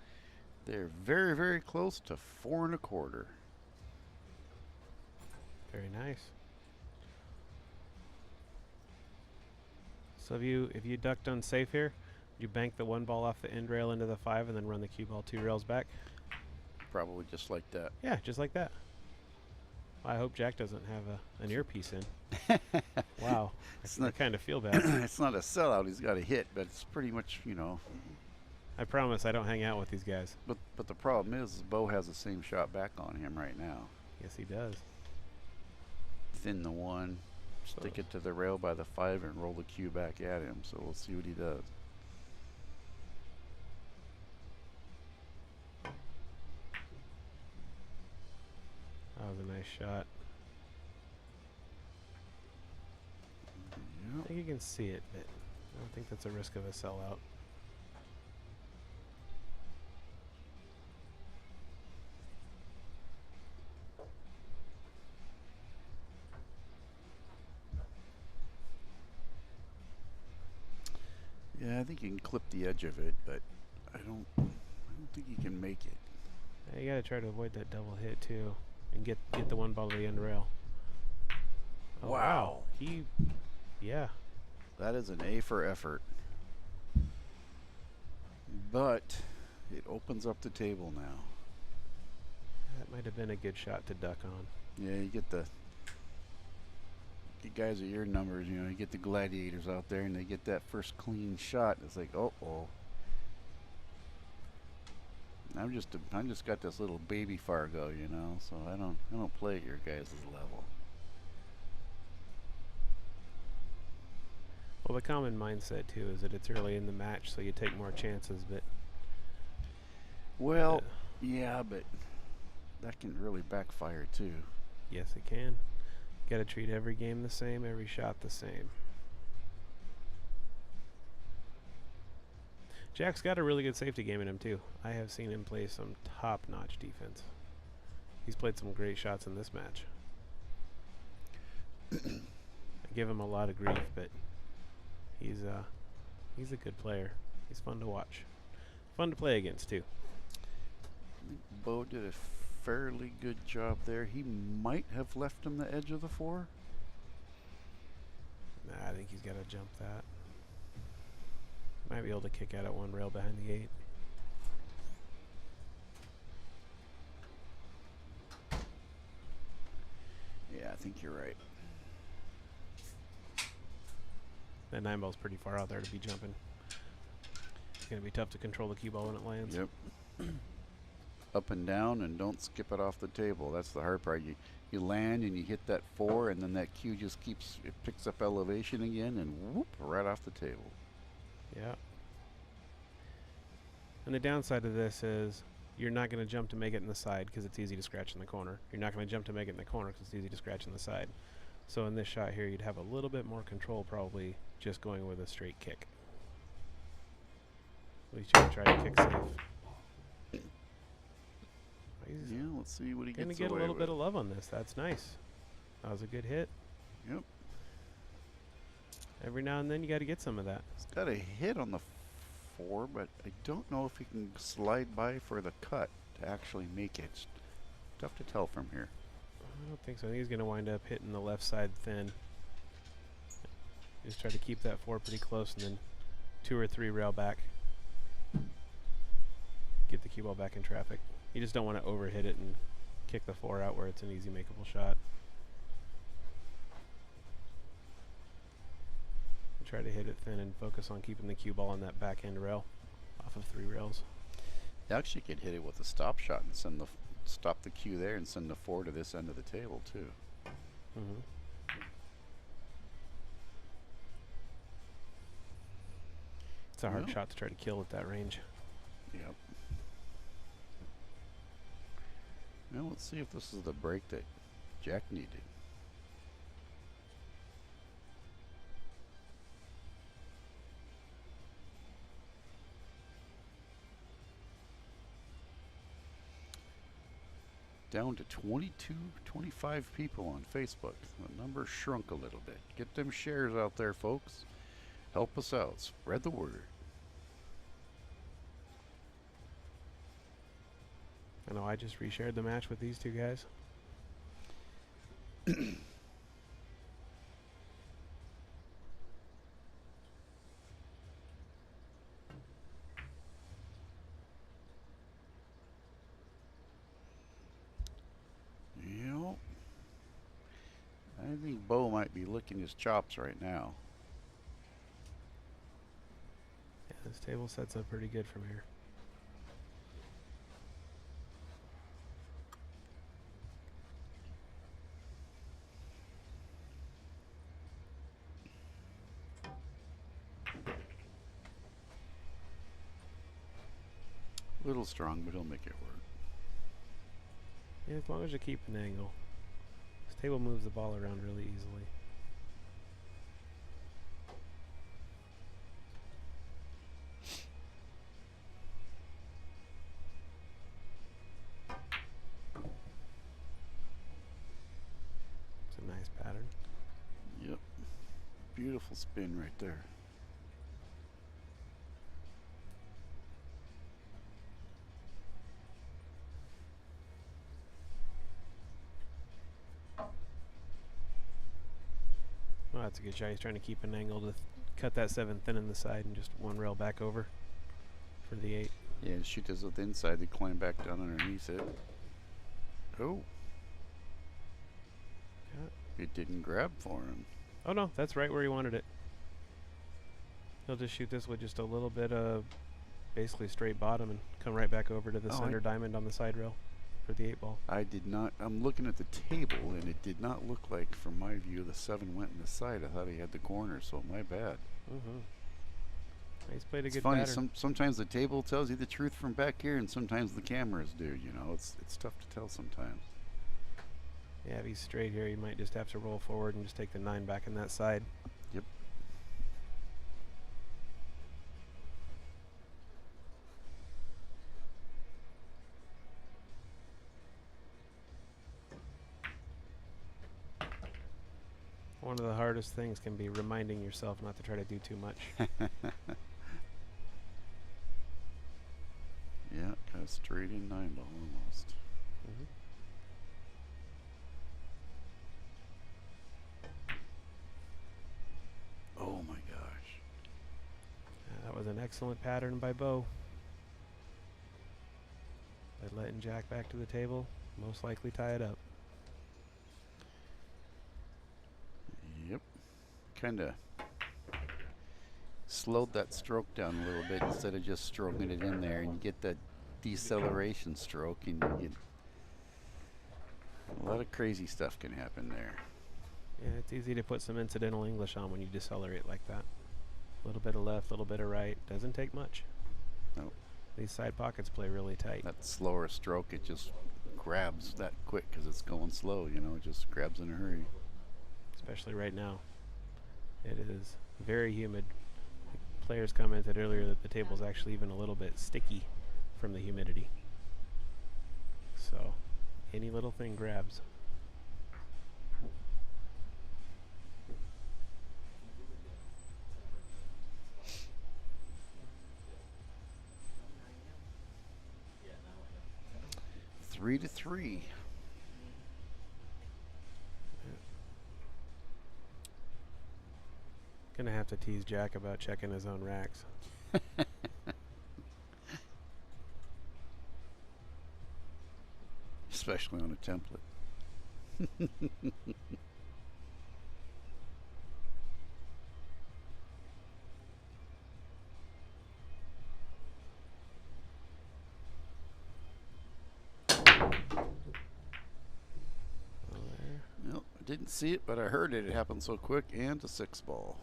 they're very, very close to 4 1/4. Very nice. So if you ducked unsafe here, you bank the one ball off the end rail into the 5 and then run the cue ball 2 rails back? Probably just like that. Yeah, just like that. I hope Jack doesn't have an earpiece in. Wow. I kind of feel bad. It's not a sellout. He's got a hit, but it's pretty much, you know. I promise I don't hang out with these guys. But the problem is Bo has the same shot back on him right now. Yes, he does. Thin the 1, stick it to the rail by the 5, and roll the cue back at him. So we'll see what he does. That was a nice shot. Yep. I think you can see it, but I don't think that's a risk of a sellout. Yeah, I think you can clip the edge of it, but I don't think you can make it. Yeah, you gotta try to avoid that double hit too, and get the one ball to the end rail. Oh, Wow. Yeah. That is an A for effort. But it opens up the table now. That might have been a good shot to duck on. Yeah, you get guys at your numbers, you know, you get the gladiators out there and they get that first clean shot. It's like, oh. I'm just got this little baby Fargo, you know, so I don't play at your guys' level. Well, the common mindset too is that it's early in the match, so you take more chances. But well, yeah, but that can really backfire too. Yes, it can. Got to treat every game the same, every shot the same. Jack's got a really good safety game in him too. I have seen him play some top-notch defense. He's played some great shots in this match. I give him a lot of grief, but he's a good player. He's fun to watch. Fun to play against too. I think Bo did a fairly good job there. He might have left him the edge of the 4. Nah, I think he's got to jump that. Might be able to kick out at one rail behind the 8. Yeah, I think you're right. That 9 ball's pretty far out there to be jumping. It's going to be tough to control the cue ball when it lands. Yep. Up and down, and don't skip it off the table. That's the hard part. You land and you hit that 4, and then that cue just picks up elevation again, and whoop, right off the table. Yeah. And the downside of this is you're not going to jump to make it in the side because it's easy to scratch in the corner. You're not going to jump to make it in the corner because it's easy to scratch in the side. So in this shot here, you'd have a little bit more control probably just going with a straight kick. At least you can try to kick safe. Yeah, let's see what he gets away with. Gonna get a little bit of love on this. That's nice. That was a good hit. Yep. Every now and then you got to get some of that. He's got a hit on the 4, but I don't know if he can slide by for the cut to actually make it. It's tough to tell from here. I don't think so. I think he's going to wind up hitting the left side thin. Just try to keep that 4 pretty close and then 2 or 3 rail back. Get the cue ball back in traffic. You just don't want to overhit it and kick the 4 out where it's an easy makeable shot. Try to hit it thin and focus on keeping the cue ball on that back end rail off of 3 rails. You actually could hit it with a stop shot and stop the cue there and send the 4 to this end of the table too. Mm-hmm. It's a hard shot to try to kill at that range. Yep. Now let's see if this is the break that Jack needed. Down to 22, 25 people on Facebook. The number shrunk a little bit. Get them shares out there, folks. Help us out. Spread the word. I know I just reshared the match with these two guys. Yep. I think Bo might be licking his chops right now. Yeah, this table sets up pretty good from here. A little strong, but he'll make it work. Yeah, as long as you keep an angle. This table moves the ball around really easily. It's a nice pattern. Yep. Beautiful spin right there. Well, that's a good shot. He's trying to keep an angle to cut that 7 thin in the side and just one rail back over for the 8. Yeah, shoot this with the inside, they climb back down underneath it. Oh. Yeah. It didn't grab for him. Oh no, that's right where he wanted it. He'll just shoot this with just a little bit of basically straight bottom and come right back over to the center diamond on the side rail for the 8 ball. I did not. I'm looking at the table, and it did not look like, from my view, the 7 went in the side. I thought he had the corner, so my bad. Mm-hmm. He's played a It's good funny. pattern. Sometimes the table tells you the truth from back here, and sometimes the cameras do. You know, it's tough to tell sometimes. Yeah, if he's straight here, he might just have to roll forward and just take the 9 back in that side. Yep. One of the hardest things can be reminding yourself not to try to do too much. Yeah, got a straight in 9 ball almost. Mm-hmm. Oh my gosh. That was an excellent pattern by Bo. By letting Jack back to the table, most likely tie it up. Yep. Kind of slowed that stroke down a little bit instead of just stroking it in there, and you get that deceleration stroke, and you get a lot of crazy stuff can happen there. Yeah, it's easy to put some incidental English on when you decelerate like that. A little bit of left, a little bit of right. Doesn't take much. Nope. These side pockets play really tight. That slower stroke, it just grabs that quick because it's going slow, you know, it just grabs in a hurry. Especially right now. It is very humid. Players commented earlier that the table's actually even a little bit sticky from the humidity. So, any little thing grabs. Three to 3. Gonna have to tease Jack about checking his own racks. Especially on a template. Nope, I didn't see it, but I heard it. It happened so quick, and a 6 ball.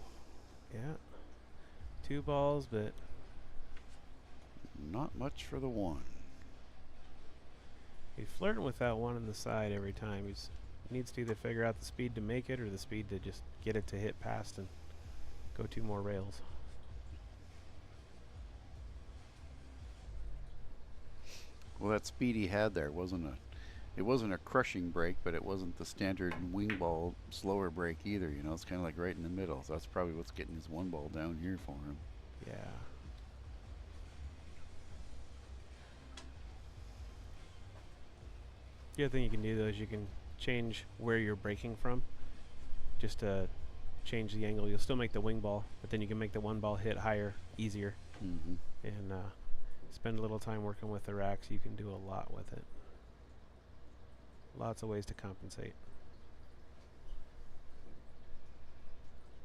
Yeah. 2 balls, but not much for the 1. He's flirting with that 1 on the side every time. He needs to either figure out the speed to make it or the speed to just get it to hit past and go 2 more rails. Well, that speed he had there wasn't a crushing break, but it wasn't the standard wing ball slower break either. You know, it's kind of like right in the middle. So that's probably what's getting his 1 ball down here for him. Yeah. The other thing you can do though is you can change where you're breaking from, just to change the angle. You'll still make the wing ball, but then you can make the 1 ball hit higher, easier, and spend a little time working with the racks. You can do a lot with it. Lots of ways to compensate.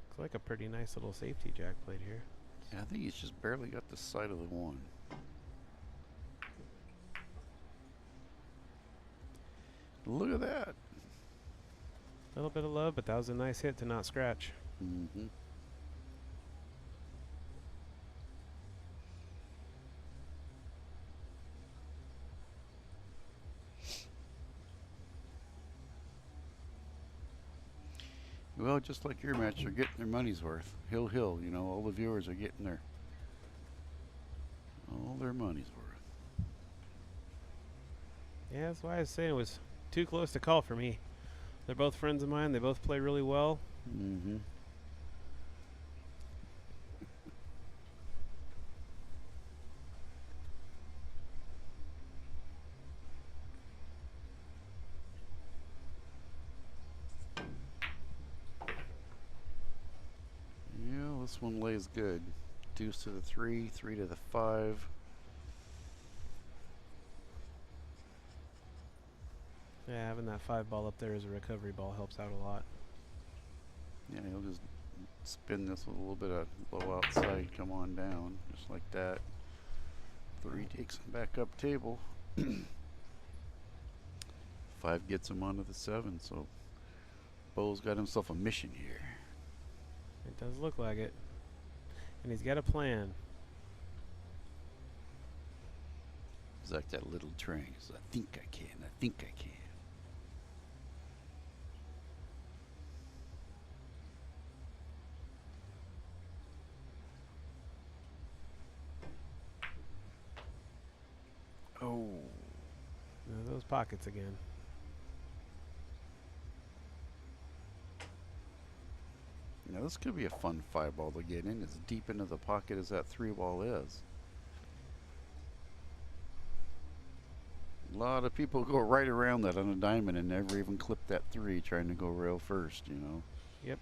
Looks like a pretty nice little safety Jack played here. Yeah, I think he's just barely got the side of the 1. Look at that. A little bit of love, but that was a nice hit to not scratch. Well, just like your match, they're getting their money's worth. Hill, you know, all the viewers are getting all their money's worth. Yeah, that's why I was saying it was too close to call for me. They're both friends of mine. They both play really well. Yeah, this one lays good. Deuce to the 3, 3 to the 5. Yeah, having that 5 ball up there as a recovery ball helps out a lot. Yeah, he'll just spin this with a little bit of low outside, come on down, just like that. 3 takes him back up table. 5 gets him onto the 7, so Bo's got himself a mission here. It does look like it. And he's got a plan. It's like that little train. I think I can, I think I can. Oh. Now those pockets again. Now this could be a fun 5 ball to get in, as deep into the pocket as that 3 ball is. A lot of people go right around that on a diamond and never even clip that 3 trying to go rail first, you know. Yep.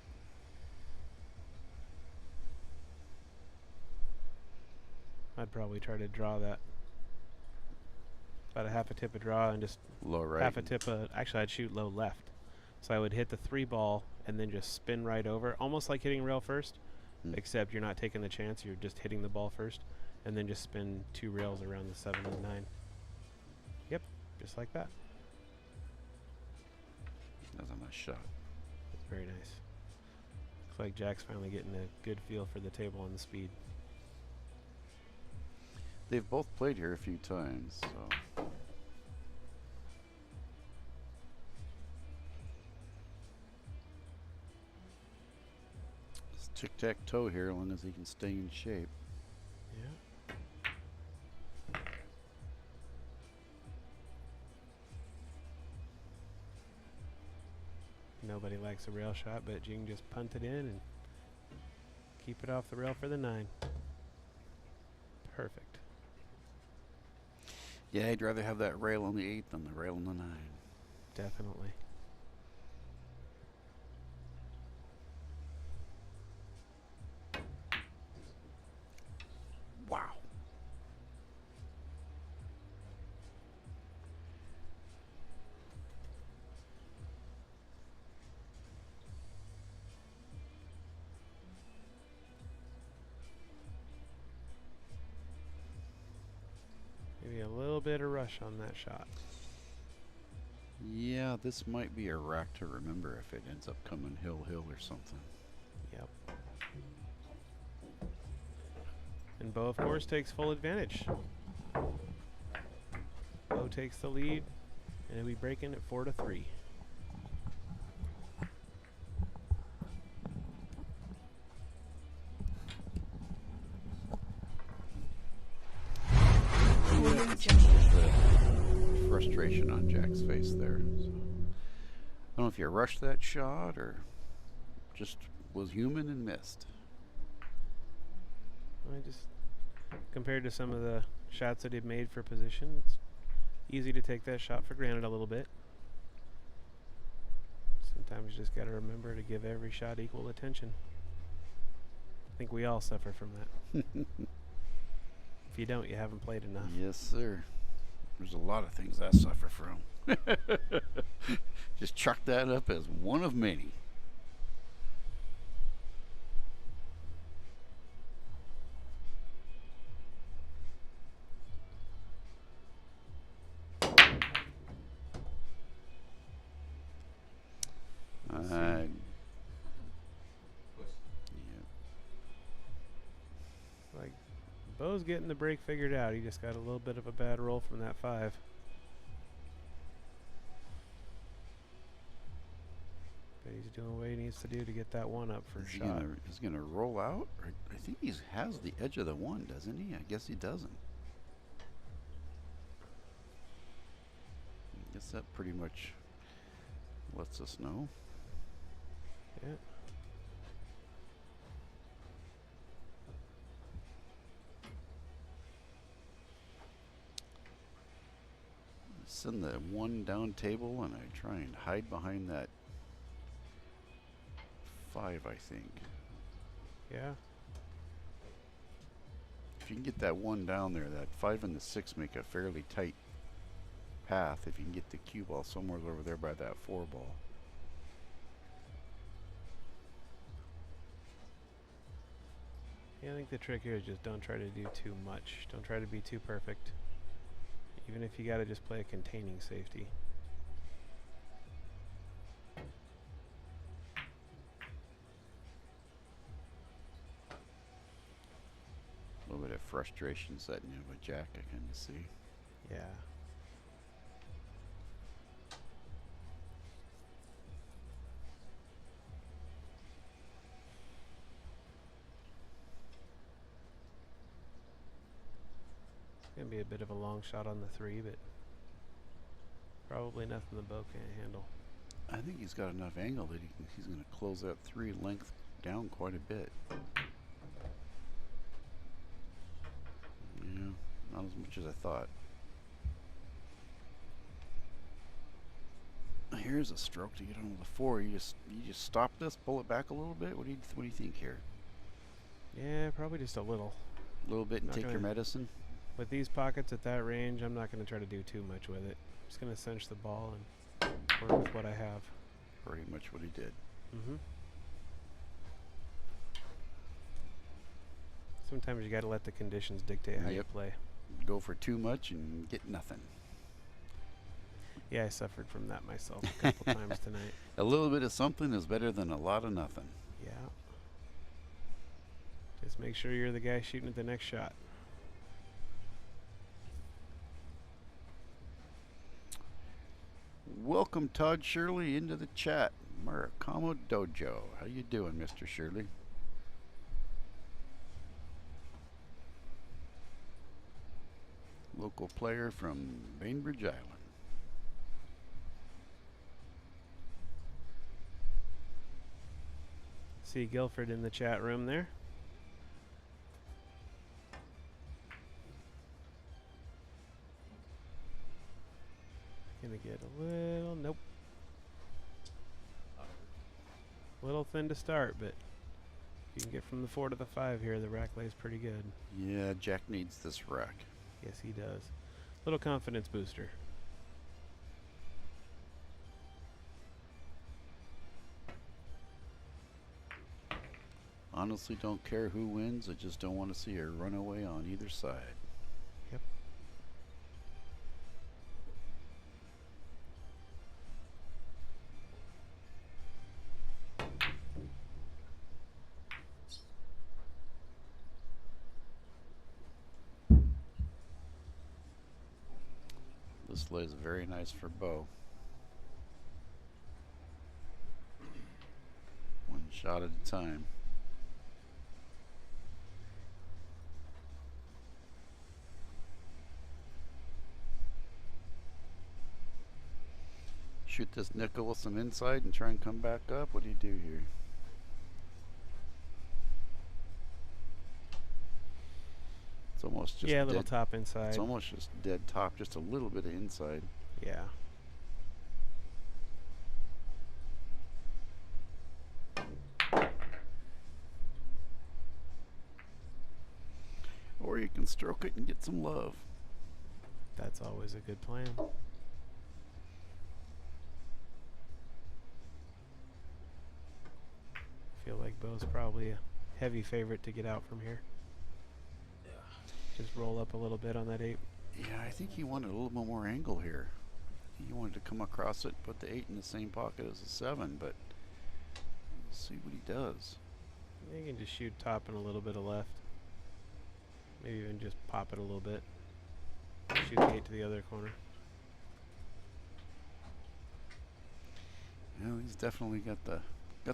I'd probably try to draw that. About a half a tip of draw and just low right. Half a tip of, actually I'd shoot low left. So I would hit the 3 ball and then just spin right over, almost like hitting rail first, except you're not taking the chance, you're just hitting the ball first, and then just spin 2 rails around the 7 and 9. Yep, just like that. That's a nice shot. That's very nice. Looks like Jack's finally getting a good feel for the table and the speed. They've both played here a few times, so. It's tic-tac-toe here, as long as he can stay in shape. Yeah. Nobody likes a rail shot, but you can just punt it in and keep it off the rail for the 9. Perfect. Yeah, I'd rather have that rail on the 8 than the rail on the 9. Definitely. Wow. Maybe a little bit of rush on that shot. Yeah, this might be a rack to remember if it ends up coming hill or something. Yep. And Bo, of course, takes full advantage. Bo takes the lead, and he'll be breaking at 4-3. The frustration on Jack's face there. So, I don't know if you rushed that shot or just was human and missed. I just, compared to some of the shots that he'd made for position, it's easy to take that shot for granted a little bit. Sometimes you just got to remember to give every shot equal attention. I think we all suffer from that. If you don't, you haven't played enough. Yes, sir. There's a lot of things I suffer from. Just chalk that up as one of many. Like, Bo's getting the break figured out. He just got a little bit of a bad roll from that 5. But he's doing what he needs to do to get that 1 up for a shot. He's gonna roll out. I think he has the edge of the 1, doesn't he? I guess he doesn't. I guess that pretty much lets us know. Yeah. Send the 1 down table and I try and hide behind that 5, I think. Yeah. If you can get that 1 down there, that 5 and the 6 make a fairly tight path. If you can get the cue ball somewhere over there by that 4 ball. Yeah, I think the trick here is just don't try to do too much. Don't try to be too perfect. Even if you got to just play a containing safety. A little bit of frustration setting in with Jack, I kind of see. Yeah. Gonna be a bit of a long shot on the 3, but probably nothing the Bo can't handle. I think he's got enough angle that he's going to close that 3 length down quite a bit. Yeah, not as much as I thought. Here's a stroke to get on with the 4. You just stop this, pull it back a little bit. What do you think here? Yeah, probably just a little. A little bit and Not take your medicine. With these pockets at that range, I'm not going to try to do too much with it. I'm just going to cinch the ball and work with what I have. Pretty much what he did. Mm-hmm. Sometimes you got to let the conditions dictate how you play. Go for too much and get nothing. Yeah, I suffered from that myself a couple times tonight. A little bit of something is better than a lot of nothing. Yeah. Just make sure you're the guy shooting at the next shot. Welcome Todd Shirley into the chat. Murakamo Dojo. How you doing, Mr. Shirley? Local player from Bainbridge Island. See Guilford in the chat room there. Gonna get a little, nope. A little thin to start, but you can get from the 4 to the 5 here. The rack lays pretty good. Yeah, Jack needs this rack. Yes, he does. Little confidence booster. Honestly, don't care who wins. I just don't want to see a runaway on either side. Yep. This lays very nice for Bo. One shot at a time. Shoot this nickel with some inside and try and come back up. What do you do here? It's almost just Yeah, a little dead. top inside. It's almost just dead top, just a little bit of inside. Yeah. Or you can stroke it and get some love. That's always a good plan. Feel like Bo's probably a heavy favorite to get out from here. Yeah. Just roll up a little bit on that 8. Yeah, I think he wanted a little bit more angle here. He wanted to come across it, put the 8 in the same pocket as the 7, but we'll see what he does. You can just shoot top and a little bit of left. Maybe even just pop it a little bit. Shoot the 8 to the other corner. Well, he's definitely got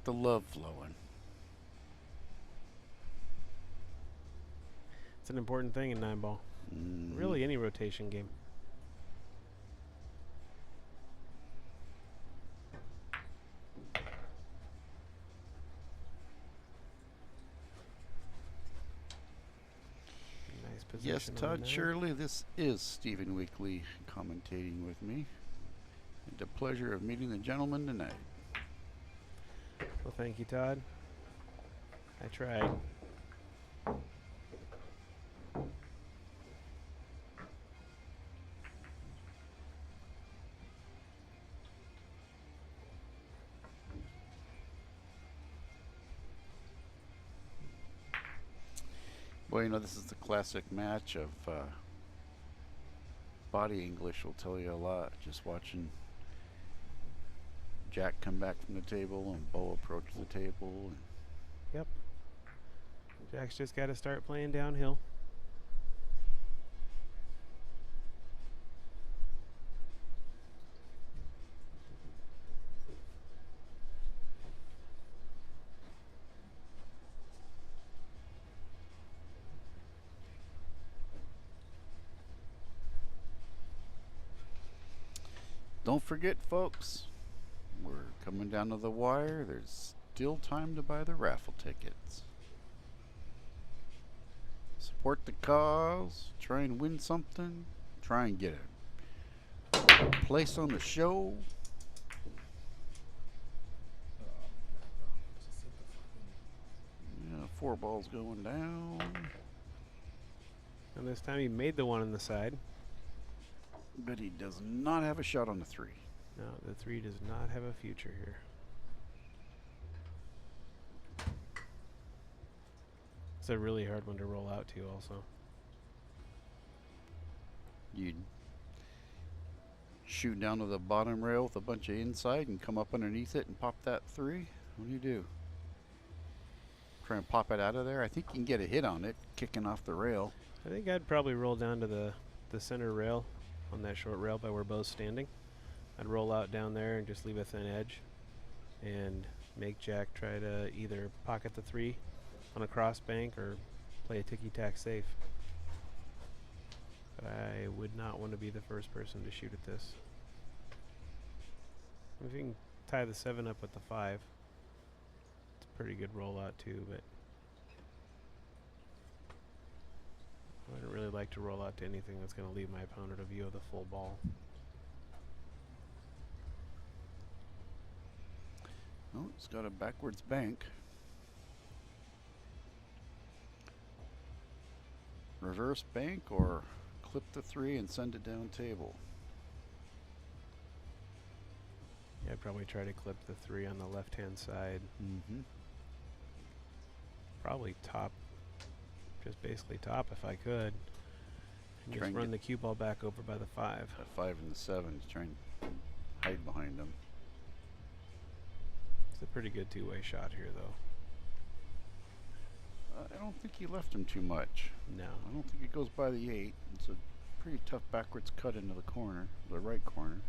the love flowing. It's an important thing in 9-ball. Really, any rotation game. Nice position. Yes, on Todd that. Shirley, this is Steven Weakly commentating with me. And the pleasure of meeting the gentleman tonight. Well, thank you, Todd. I tried. Well, you know, this is the classic match of body English will tell you a lot. Just watching Jack come back from the table and Bo approach the table. And Yep. Jack's just got to start playing downhill. don't forget, folks, we're coming down to the wire. There's still time to buy the raffle tickets. Support the cause. Try and win something. Try and get a place on the show. Yeah, 4 balls going down. And this time he made the 1 on the side. But he does not have a shot on the 3. No, the 3 does not have a future here. It's a really hard one to roll out to also. You'd shoot down to the bottom rail with a bunch of inside and come up underneath it and pop that 3. What do you do? Try and pop it out of there? I think you can get a hit on it, kicking off the rail. I think I'd probably roll down to the center rail on that short rail by where Bo's standing. I'd roll out down there and just leave a thin edge and make Jack try to either pocket the 3 on a cross bank or play a ticky-tack safe. But I would not want to be the first person to shoot at this. If you can tie the 7 up with the 5, it's a pretty good rollout too, but I wouldn't really like to roll out to anything that's going to leave my opponent a view of the full ball. Oh, it's got a backwards bank. Reverse bank or clip the 3 and send it down table. Yeah, I'd probably try to clip the 3 on the left-hand side. Probably top, just basically top if I could. And Try just and run get the cue ball back over by the 5. A 5 and the 7 to try and hide behind them. It's a pretty good two-way shot here, though. I don't think he left him too much. No. I don't think it goes by the 8. It's a Pretty tough backwards cut into the corner, the right corner.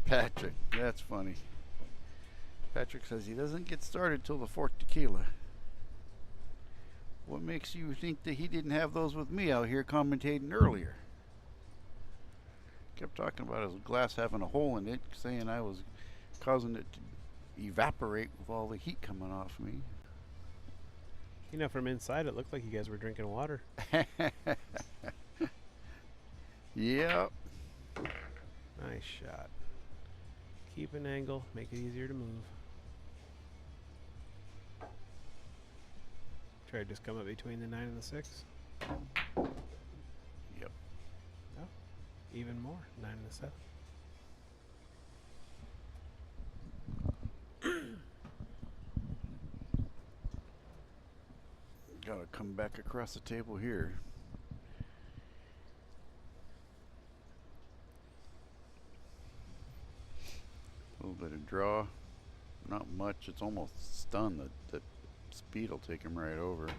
Patrick, that's funny. Patrick says he doesn't get started till the fourth tequila. What makes you think that he didn't have those with me out here commentating earlier? Kept talking about his glass having a hole in it, saying I was causing it to evaporate with all the heat coming off me. You know, from inside, it looked like you guys were drinking water. Yep. Nice shot. Keep an angle, make it easier to move. Try to just come up between the 9 and the 6. Yep. Oh, even more, 9 and the 7. Gotta come back across the table here. A little bit of draw. Not much. It's almost stunned. The speed will take him right over.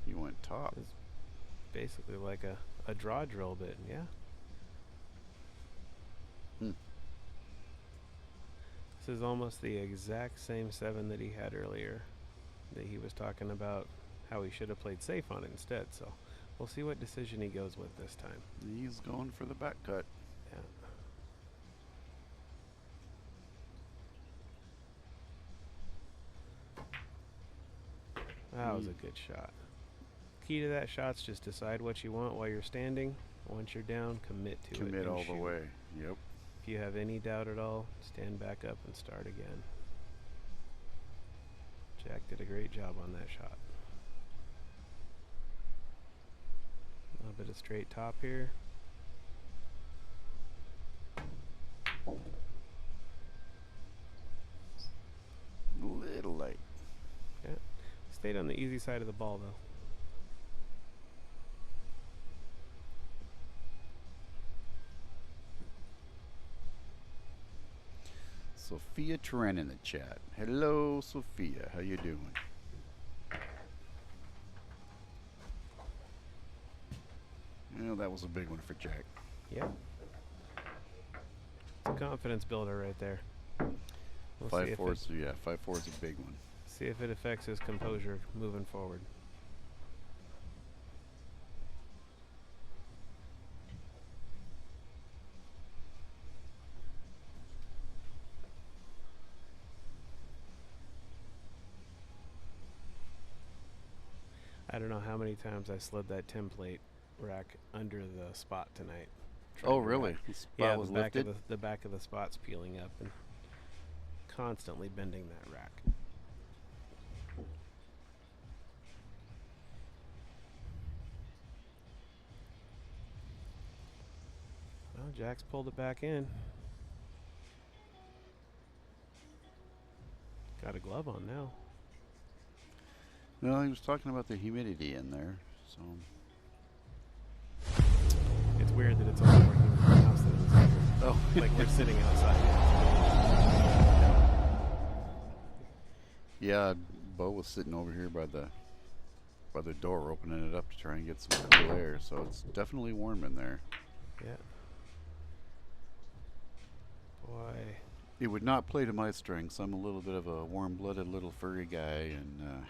He went top. It's basically like a draw drill bit, yeah. This is almost the exact same 7 that he had earlier, that he was talking about how he should have played safe on it instead. So we'll see what decision he goes with this time. He's going for the back cut. Yeah. That was a good shot. Key to that shot's just decide what you want while you're standing. Once you're down, commit to it. Commit and all the shoot. way. Yep. If you have any doubt at all, stand back up and start again. Jack did a great job on that shot. A little bit of straight top here. Little light. Yeah. Stayed on the easy side of the ball though. Sophia Tren in the chat. Hello, Sophia. How you doing? Well, that was a big one for Jack. Yep. It's a confidence builder right there. We'll see if 5-4's, yeah, 5-4's a big one. see if it affects his composure moving forward. I don't know how many times I slid that template rack under the spot tonight. Oh, really? The spot Yeah, was the back lifted? of the back of the spot's peeling up and constantly bending that rack. Well, Jack's pulled it back in. Got a glove on now. No, he was talking about the humidity in there, so. It's weird that it's only working in the house that it's in. Oh. Like we're sitting outside. Yeah, Bo was sitting over here by the door, opening it up to try and get some cool air, so it's definitely warm in there. Yeah. Boy. It would not play to my strengths. I'm a little bit of a warm-blooded little furry guy, and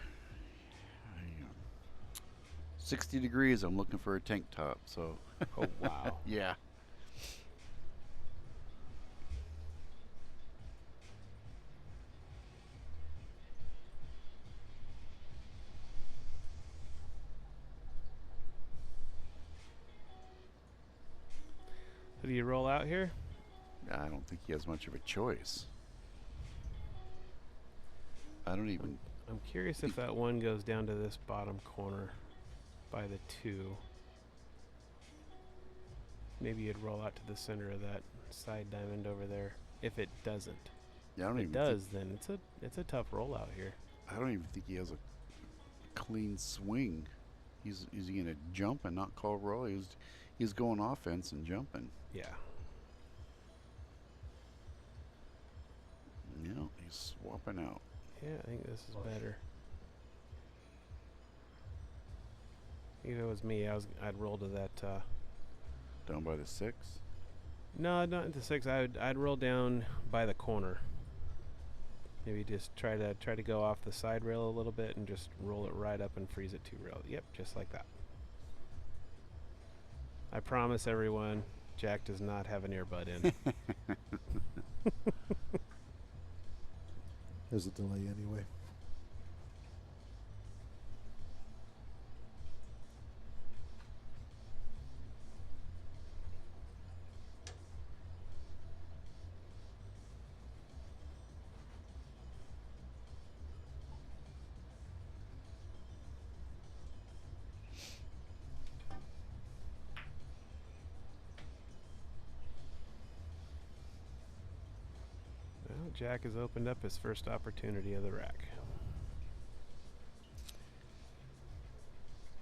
60 degrees, I'm looking for a tank top, so. Oh, wow. Yeah. So do you roll out here? I don't think he has much of a choice. I don't even. I'm curious if that one goes down to this bottom corner by the 2. Maybe you'd roll out to the center of that side diamond over there. If it doesn't, Yeah, I don't If even it does, then it's a tough rollout here. I don't even think he has a clean swing. He's gonna jump and not call roll. He's going offense and jumping. Yeah. Yeah, he's swapping out. Yeah, I think this is better. If it was me, I'd roll to that. Down by the 6. No, not the 6. I'd roll down by the corner. Maybe just try to go off the side rail a little bit and just roll it right up and freeze it 2 rail. Yep, just like that. I promise everyone, Jack does not have an earbud in. There's a delay anyway. Well, Jack has opened up his first opportunity of the rack.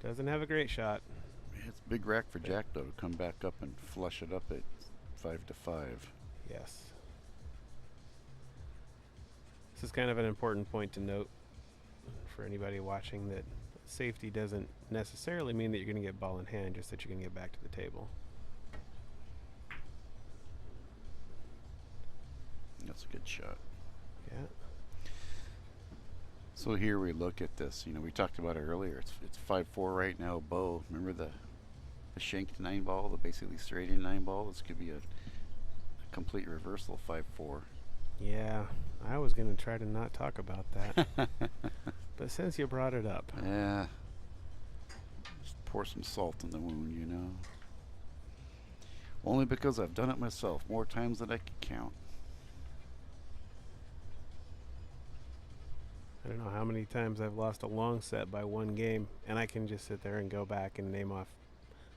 Doesn't have a great shot. It's a big rack for Jack though to come back up and flush it up at 5-5. Yes. This is kind of an important point to note for anybody watching, that safety doesn't necessarily mean that you're going to get ball in hand, just that you're going to get back to the table. That's a good shot. Yeah. So here we look at this. You know, we talked about it earlier. It's 5-4 right now. Bo, remember the shanked 9 ball, the basically straight in 9 ball? This could be a complete reversal, 5-4. Yeah, I was going to try to not talk about that. But since you brought it up. Yeah. Just pour some salt in the wound, you know. Only because I've done it myself more times than I can count. I don't know how many times I've lost a long set by 1 game, and I can just sit there and go back and name off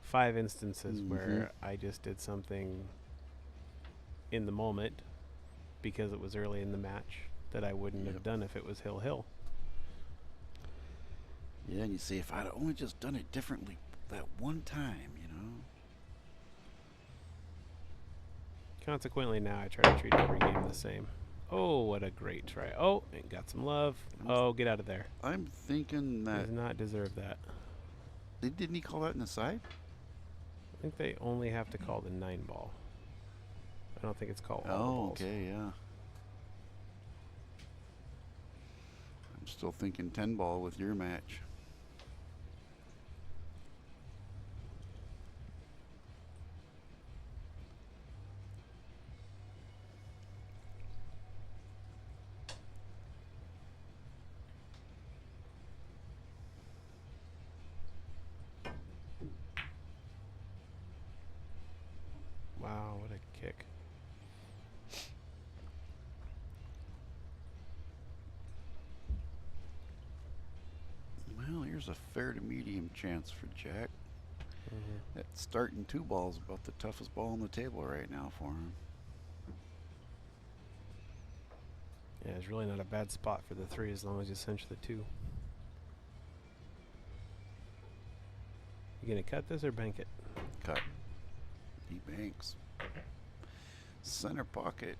5 instances where I just did something in the moment because it was early in the match that I wouldn't have done if it was hill-hill. Yeah, and you see, if I'd only just done it differently that one time, you know. Consequently, now I try to treat every game the same. Oh, what a great try. Oh, and got some love. Oh, get out of there. I'm thinking that... Does not deserve that. Didn't he call that in the side? I think they only have to call the 9 ball. I don't think it's called all the balls. Okay, yeah. I'm still thinking 10 ball with your match. Wow, what a kick. Well, here's a fair to medium chance for Jack. That starting 2 ball is about the toughest ball on the table right now for him. Yeah, it's really not a bad spot for the 3 as long as you cinch the 2. You gonna cut this or bank it? Cut. He banks. Center pocket.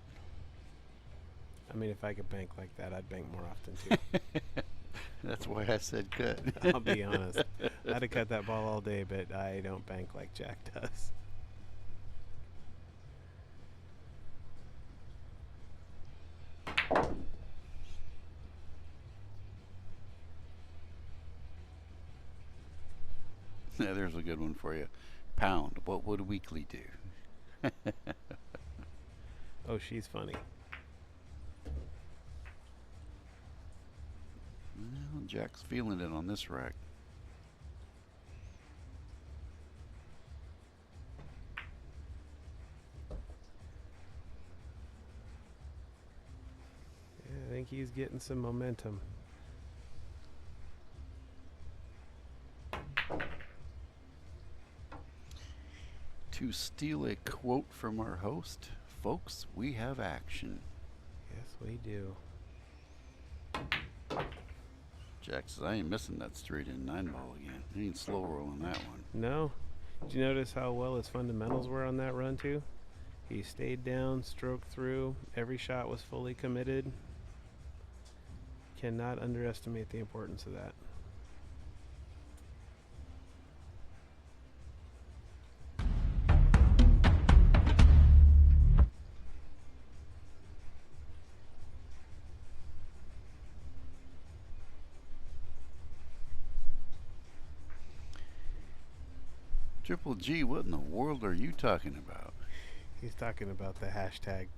I mean, if I could bank like that, I'd bank more often too. That's why I said cut. I'll be honest. I'd have cut that ball all day, but I don't bank like Jack does. Yeah, there's a good one for you. Pound. What would Weakly do? Oh, she's funny. Well, Jack's feeling it on this rack. Yeah, I think he's getting some momentum. To steal a quote from our host, folks, we have action. Yes, we do. Jack says, I ain't missing that straight in 9-ball again. He ain't slow rolling that one. No. Did you notice how well his fundamentals were on that run, too? He stayed down, stroked through. Every shot was fully committed. Cannot underestimate the importance of that. Triple G, what in the world are you talking about? He's talking about the hashtag.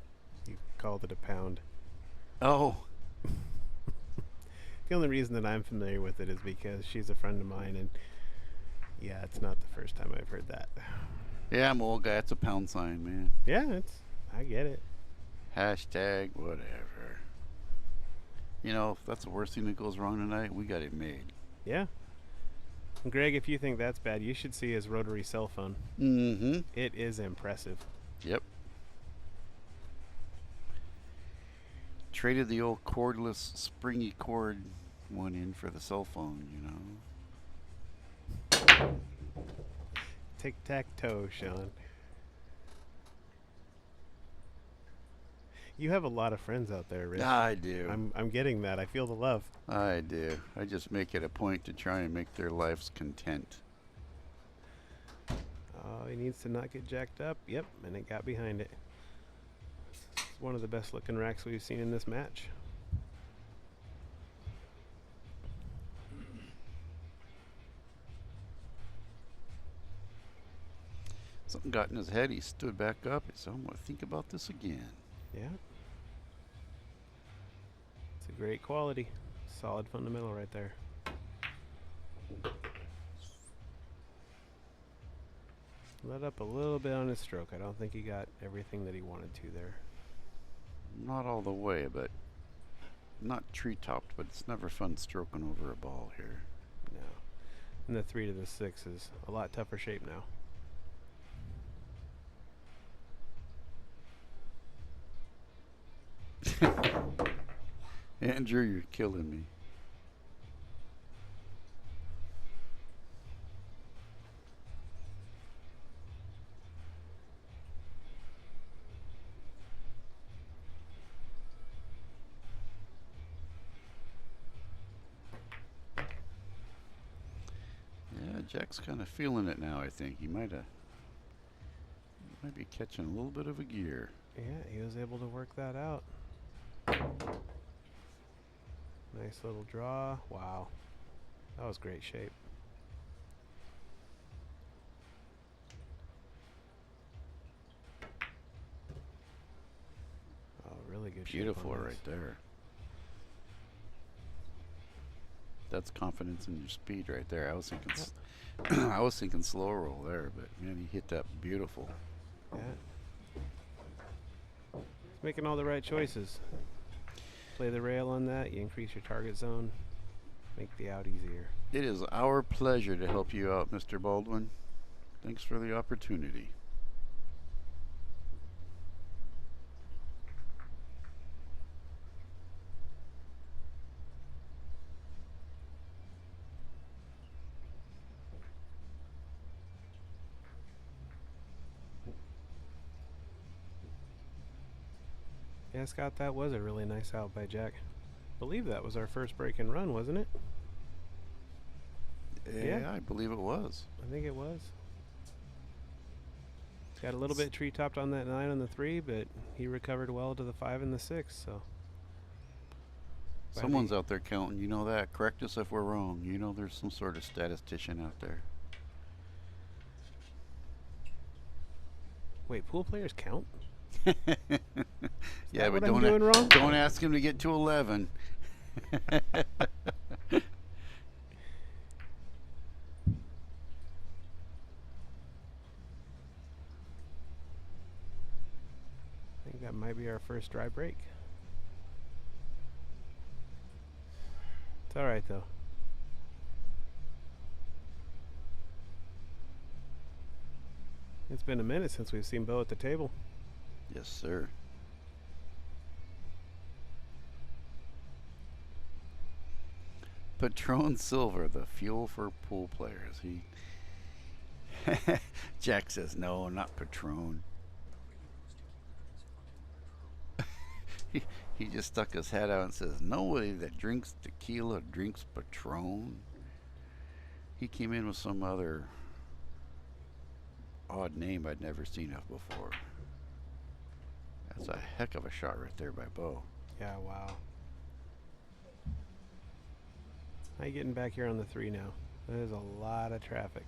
You called it a pound. Oh. The only reason that I'm familiar with it is because she's a friend of mine, and yeah, it's not the first time I've heard that. Yeah, I'm an old guy. It's a pound sign, man. Yeah, I get it. Hashtag whatever. You know, if that's the worst thing that goes wrong tonight, we got it made. Yeah. Greg, if you think that's bad, you should see his rotary cell phone. Mm-hmm. It is impressive. Yep. Traded the old cordless, springy cord one in for the cell phone, you know. Tic-tac-toe, Sean. You have a lot of friends out there, Rich. I do. I'm getting that. I feel the love. I do. I just make it a point to try and make their lives content. Oh, he needs to not get jacked up. Yep, and it got behind it. It's one of the best looking racks we've seen in this match. Something got in his head. He stood back up. He said, I'm going to think about this again. Yeah. It's a great quality. Solid fundamental right there. Let up a little bit on his stroke. I don't think he got everything that he wanted to there. Not all the way, but not tree-topped, but it's never fun stroking over a ball here. No. And the 3 to the 6 is a lot tougher shape now. Andrew, you're killing me. Yeah, Jack's kind of feeling it now, I think. He might be catching a little bit of a gear. Yeah, he was able to work that out. Nice little draw. Wow. That was great shape. Oh, really good shape. Beautiful right there. That's confidence in your speed right there. I was thinking I was thinking slow roll there, but man, he hit that beautiful. Yeah. Making all the right choices. Play the rail on that, you increase your target zone, make the out easier. It is our pleasure to help you out, Mr. Baldwin. Thanks for the opportunity. Yeah, Scott, that was a really nice out by Jack. I believe that was our first break and run, wasn't it? Yeah, I believe it was. I think it was. Got a little bit tree topped on that 9 and the 3, but he recovered well to the 5 and the 6. So someone's out there counting. You know that. Correct us if we're wrong. You know there's some sort of statistician out there. Wait, pool players count? Yeah, but don't ask him to get to 11. I think that might be our first dry break. It's all right though. It's been a minute since we've seen Bo at the table. Yes, sir. Patron Silver, the fuel for pool players. He Jack says no, not Patron. He just stuck his head out and says, nobody that drinks tequila drinks Patron. He came in with some other odd name I'd never seen of before. That's a heck of a shot right there by Bo. Yeah, wow. How you getting back here on the 3 now? There's a lot of traffic.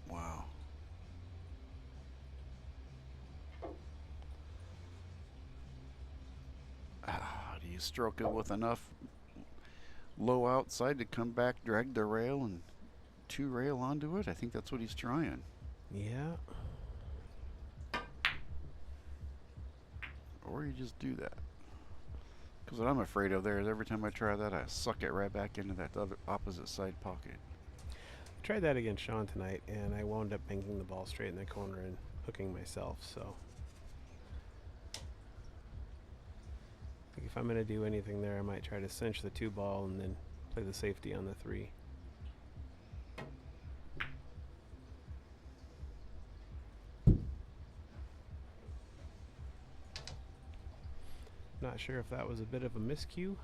Wow. Do you stroke it with enough low outside to come back, drag the rail, and 2 rail onto it? I think that's what he's trying. Yeah. Or you just do that. Because what I'm afraid of there is every time I try that, I suck it right back into that other opposite side pocket. I tried that against Sean tonight, and I wound up banking the ball straight in the corner and hooking myself, so. I think if I'm going to do anything there, I might try to cinch the 2 ball and then play the safety on the 3. Not sure if that was a bit of a miscue.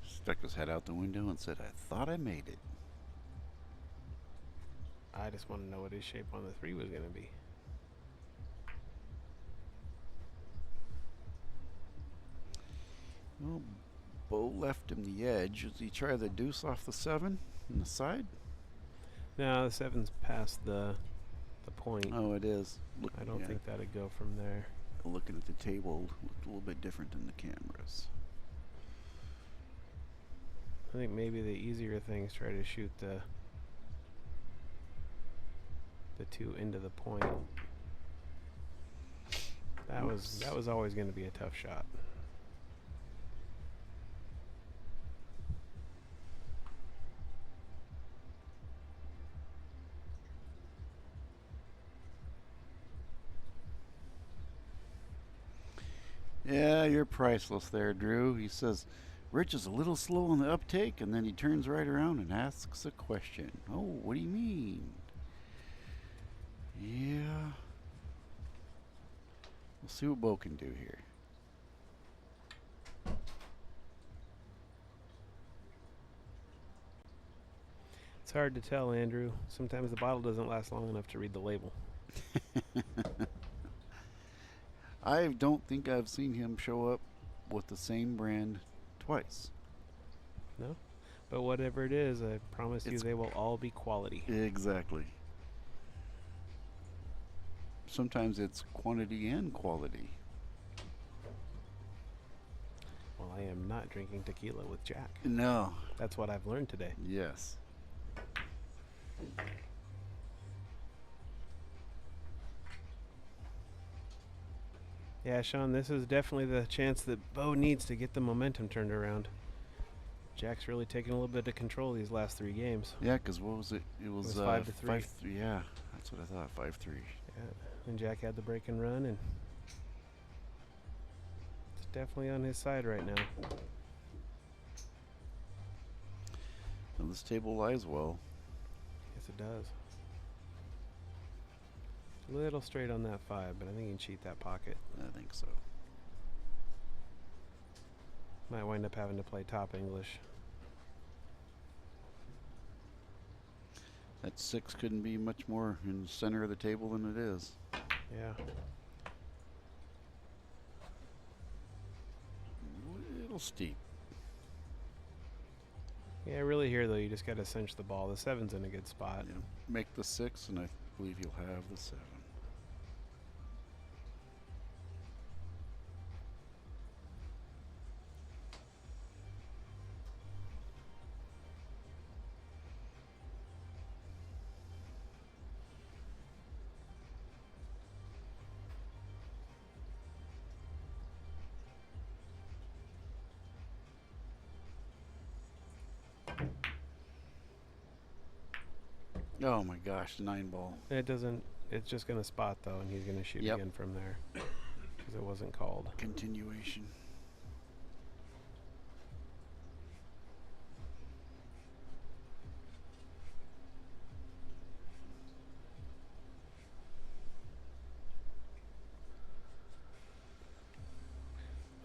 Stuck his head out the window and said, I thought I made it. I just want to know what his shape on the 3 was going to be. Well, Bo left him the edge. Does he try the deuce off the 7 on the side? No, the 7's past the point. Oh, it is. Look, I don't yeah. think that'd go from there. Looking at the table looked a little bit different than the cameras. I think maybe the easier thing is try to shoot the 2 into the point. That was always going to be a tough shot. Yeah, you're priceless there, Drew. He says, Rich is a little slow on the uptake, and then he turns right around and asks a question. Oh, what do you mean? Yeah. We'll see what Bo can do here. It's hard to tell, Andrew. Sometimes the bottle doesn't last long enough to read the label. I don't think I've seen him show up with the same brand twice. No? But whatever it is, I promise you they will all be quality. Exactly. Sometimes it's quantity and quality. Well, I am not drinking tequila with Jack. No. That's what I've learned today. Yes. Yeah, Sean, this is definitely the chance that Bo needs to get the momentum turned around. Jack's really taken a little bit of control these last 3 games. Yeah, because what was it? It was 5-3. 5-3. Yeah, that's what I thought. 5-3. Yeah, and Jack had the break and run, and it's definitely on his side right now. Well, this table lies well. Yes, it does. A little straight on that 5, but I think he can cheat that pocket. I think so. Might wind up having to play top English. That 6 couldn't be much more in the center of the table than it is. Yeah. A little steep. Yeah, really here, though, you just got to cinch the ball. The 7's in a good spot. Yeah. Make the 6, and I believe you'll have the 7. Oh my gosh, the 9 ball. It doesn't It's just going to spot, though, and he's going to shoot Yep. again from there because it wasn't called. Continuation.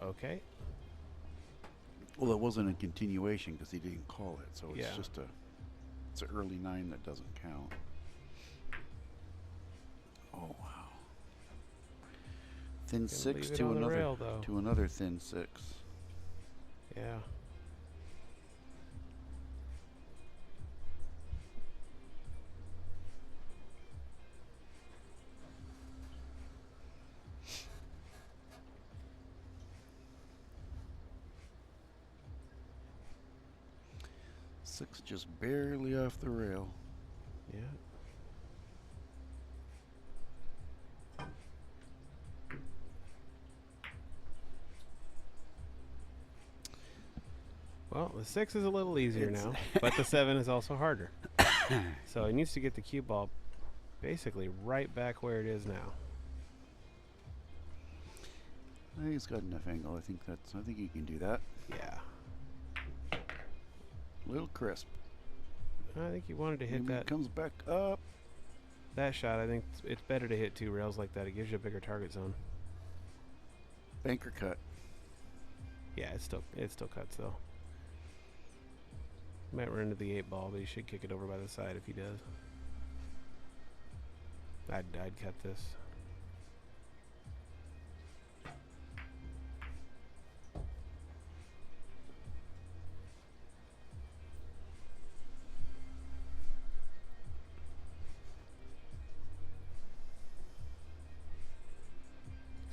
Okay. Well, it wasn't a continuation because he didn't call it, so it's Yeah. just it's an early 9 that doesn't count. Oh wow! Thin Gonna 6 leave it to on the another rail, though. to another thin 6. Yeah. Six just barely off the rail. Yeah. Well, the 6 is a little easier It's- now, but the 7 is also harder. So he needs to get the cue ball basically right back where it is now. He's got enough angle. I think he can do that. Yeah. Little crisp. I think he wanted to hit Maybe that. it comes back up. That shot, I think it's better to hit 2 rails like that. It gives you a bigger target zone. Banker cut. Yeah, it still cuts though. Might run into the 8 ball, but he should kick it over by the side if he does. I'd cut this.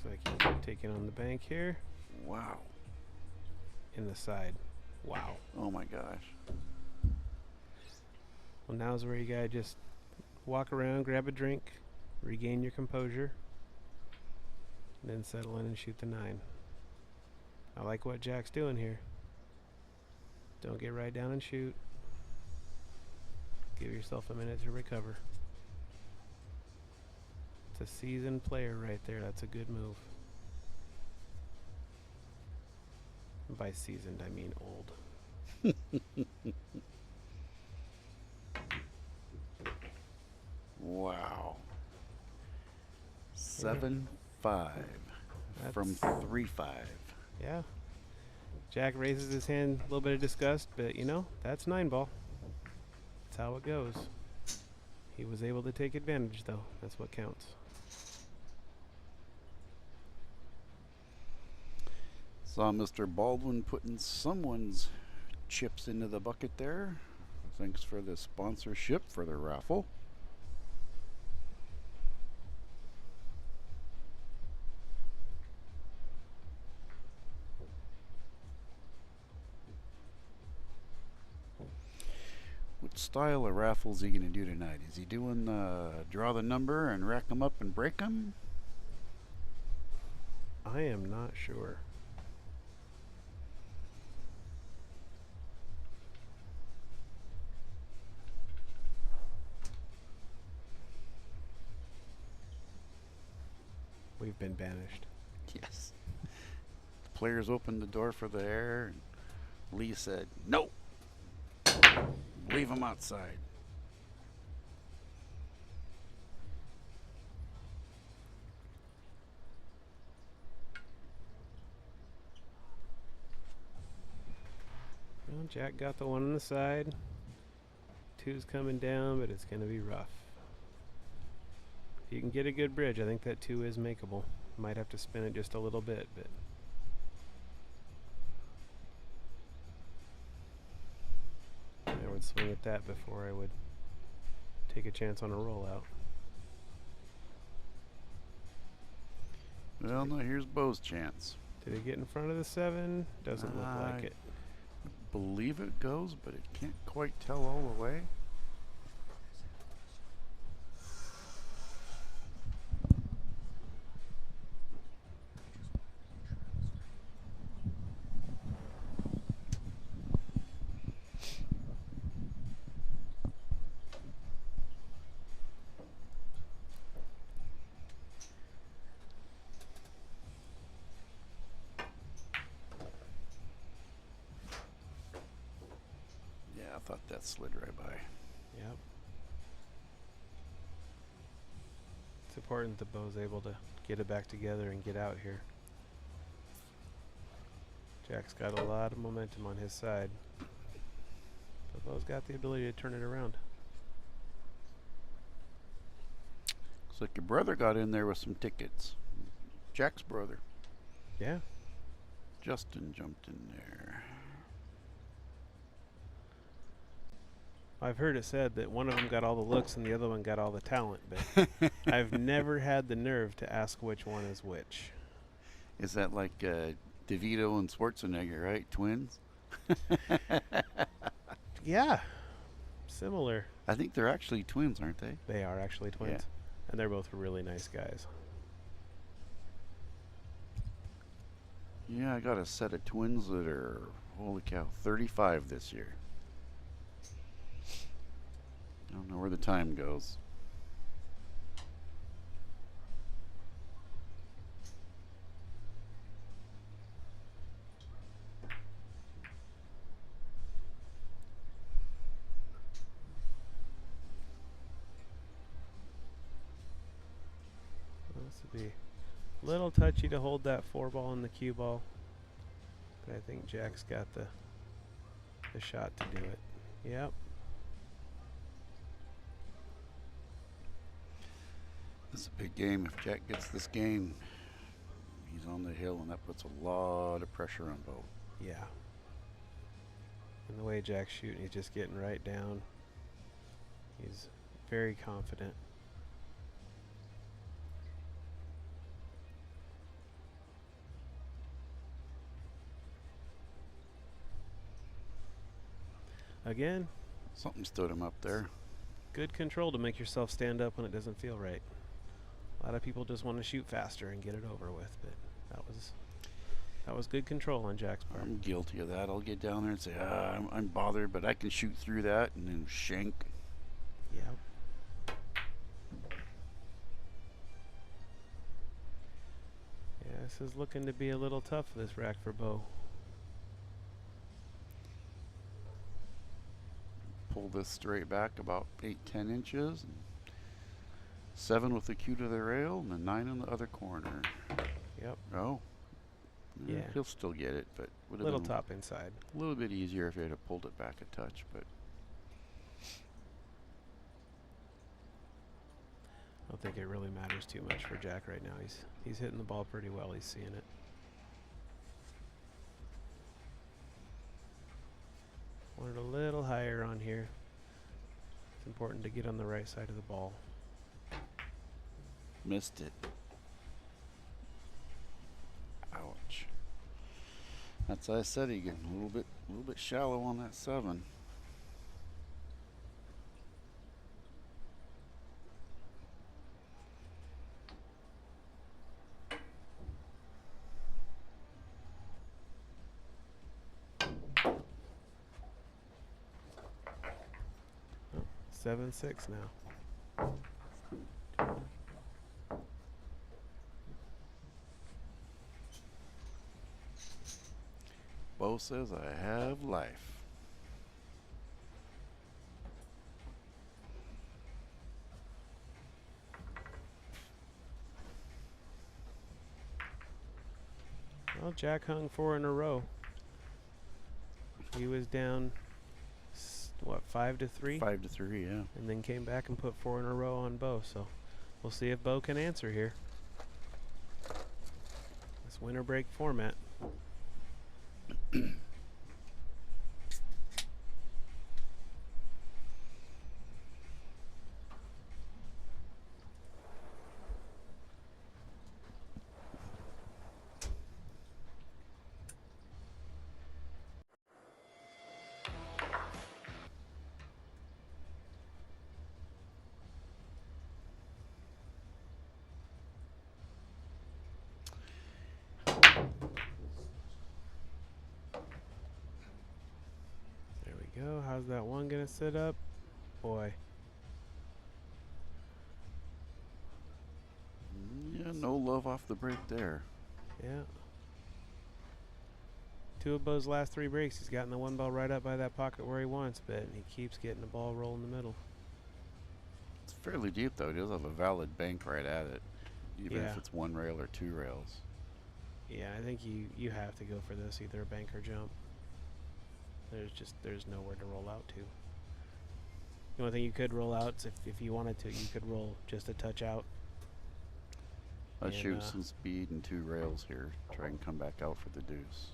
Looks like he's taking on the bank here. Wow. In the side. Wow. Oh my gosh. Well, now's where you gotta just walk around, grab a drink, regain your composure, and then settle in and shoot the 9. I like what Jack's doing here. Don't get right down and shoot. Give yourself a minute to recover. It's a seasoned player right there. That's a good move. By seasoned, I mean old. Wow. 7-5 from 3-5. Yeah. Jack raises his hand, a little bit of disgust, but you know, that's 9 ball. That's how it goes. He was able to take advantage, though. That's what counts. Saw Mr. Baldwin putting someone's chips into the bucket there. Thanks for the sponsorship for the raffle. What style of raffle is he going to do tonight? Is he doing draw the number and rack them up and break them? I am not sure. We've been banished. Yes. The players opened the door for the air, and Lee said, "No, leave them outside." Well, Jack got the 1 on the side. 2's coming down, but it's going to be rough. If you can get a good bridge, I think that 2 is makeable. Might have to spin it just a little bit, but I would swing at that before I would take a chance on a rollout. Well, now here's Bo's chance. Did it get in front of the 7? Doesn't look like it. Believe it goes, but it can't quite tell all the way. thought that slid right by. Yep. It's important that Bo's able to get it back together and get out here. Jack's got a lot of momentum on his side. But Bo's got the ability to turn it around. Looks like your brother got in there with some tickets. Jack's brother. Yeah. Justin jumped in there. I've heard it said that one of them got all the looks and the other one got all the talent, but I've never had the nerve to ask which one is which. Is that like DeVito and Schwarzenegger, right? Twins? Yeah. Similar. I think they're actually twins, aren't they? They are actually twins. Yeah. And they're both really nice guys. Yeah, I got a set of twins that are, holy cow, 35 this year. I don't know where the time goes. This would be a little touchy to hold that 4-ball and the cue ball. But I think Jack's got the shot to do it. Yep. This is a big game. If Jack gets this game, he's on the hill, and that puts a lot of pressure on Bo. Yeah. And the way Jack's shooting, he's just getting right down. He's very confident. Again, Something stood him up there. good control to make yourself stand up when it doesn't feel right. A lot of people just want to shoot faster and get it over with, but that was good control on Jack's part. I'm guilty of that. I'll get down there and say, I'm bothered, but I can shoot through that, and then shank. Yep. Yeah, this is looking to be a little tough, this rack for Bo. Pull this straight back about 8-10 inches. And 7 with the cue to the rail, and then 9 in the other corner. Yep. Oh. Yeah. He'll still get it, but would have Little been top inside. a little bit easier if he had pulled it back a touch, but I don't think it really matters too much for Jack right now. He's hitting the ball pretty well. He's seeing it. Want it a little higher on here. It's important to get on the right side of the ball. missed it. Ouch. That's why I said he getting a little bit shallow on that 7. Oh, 7-6 now. Bo says I have life. Well, Jack hung 4 in a row. He was down, what, 5-3? 5-3, yeah. And then came back and put 4 in a row on Bo. So we'll see if Bo can answer here. This winter break format. Go. How's that one gonna sit up? Boy. Yeah, no love off the break there. Yeah. 2 of Bo's last 3 breaks, he's gotten the 1 ball right up by that pocket where he wants, but he keeps getting the ball roll in the middle. It's fairly deep, though. He does have a valid bank right at it, even Yeah. if it's 1 rail or 2 rails. Yeah, I think you have to go for this, either a bank or jump. There's nowhere to roll out to. The only thing you could roll out is if you wanted to, you could roll just a touch out. Let's And, shoot some speed and 2 rails here. Try and come back out for the deuce.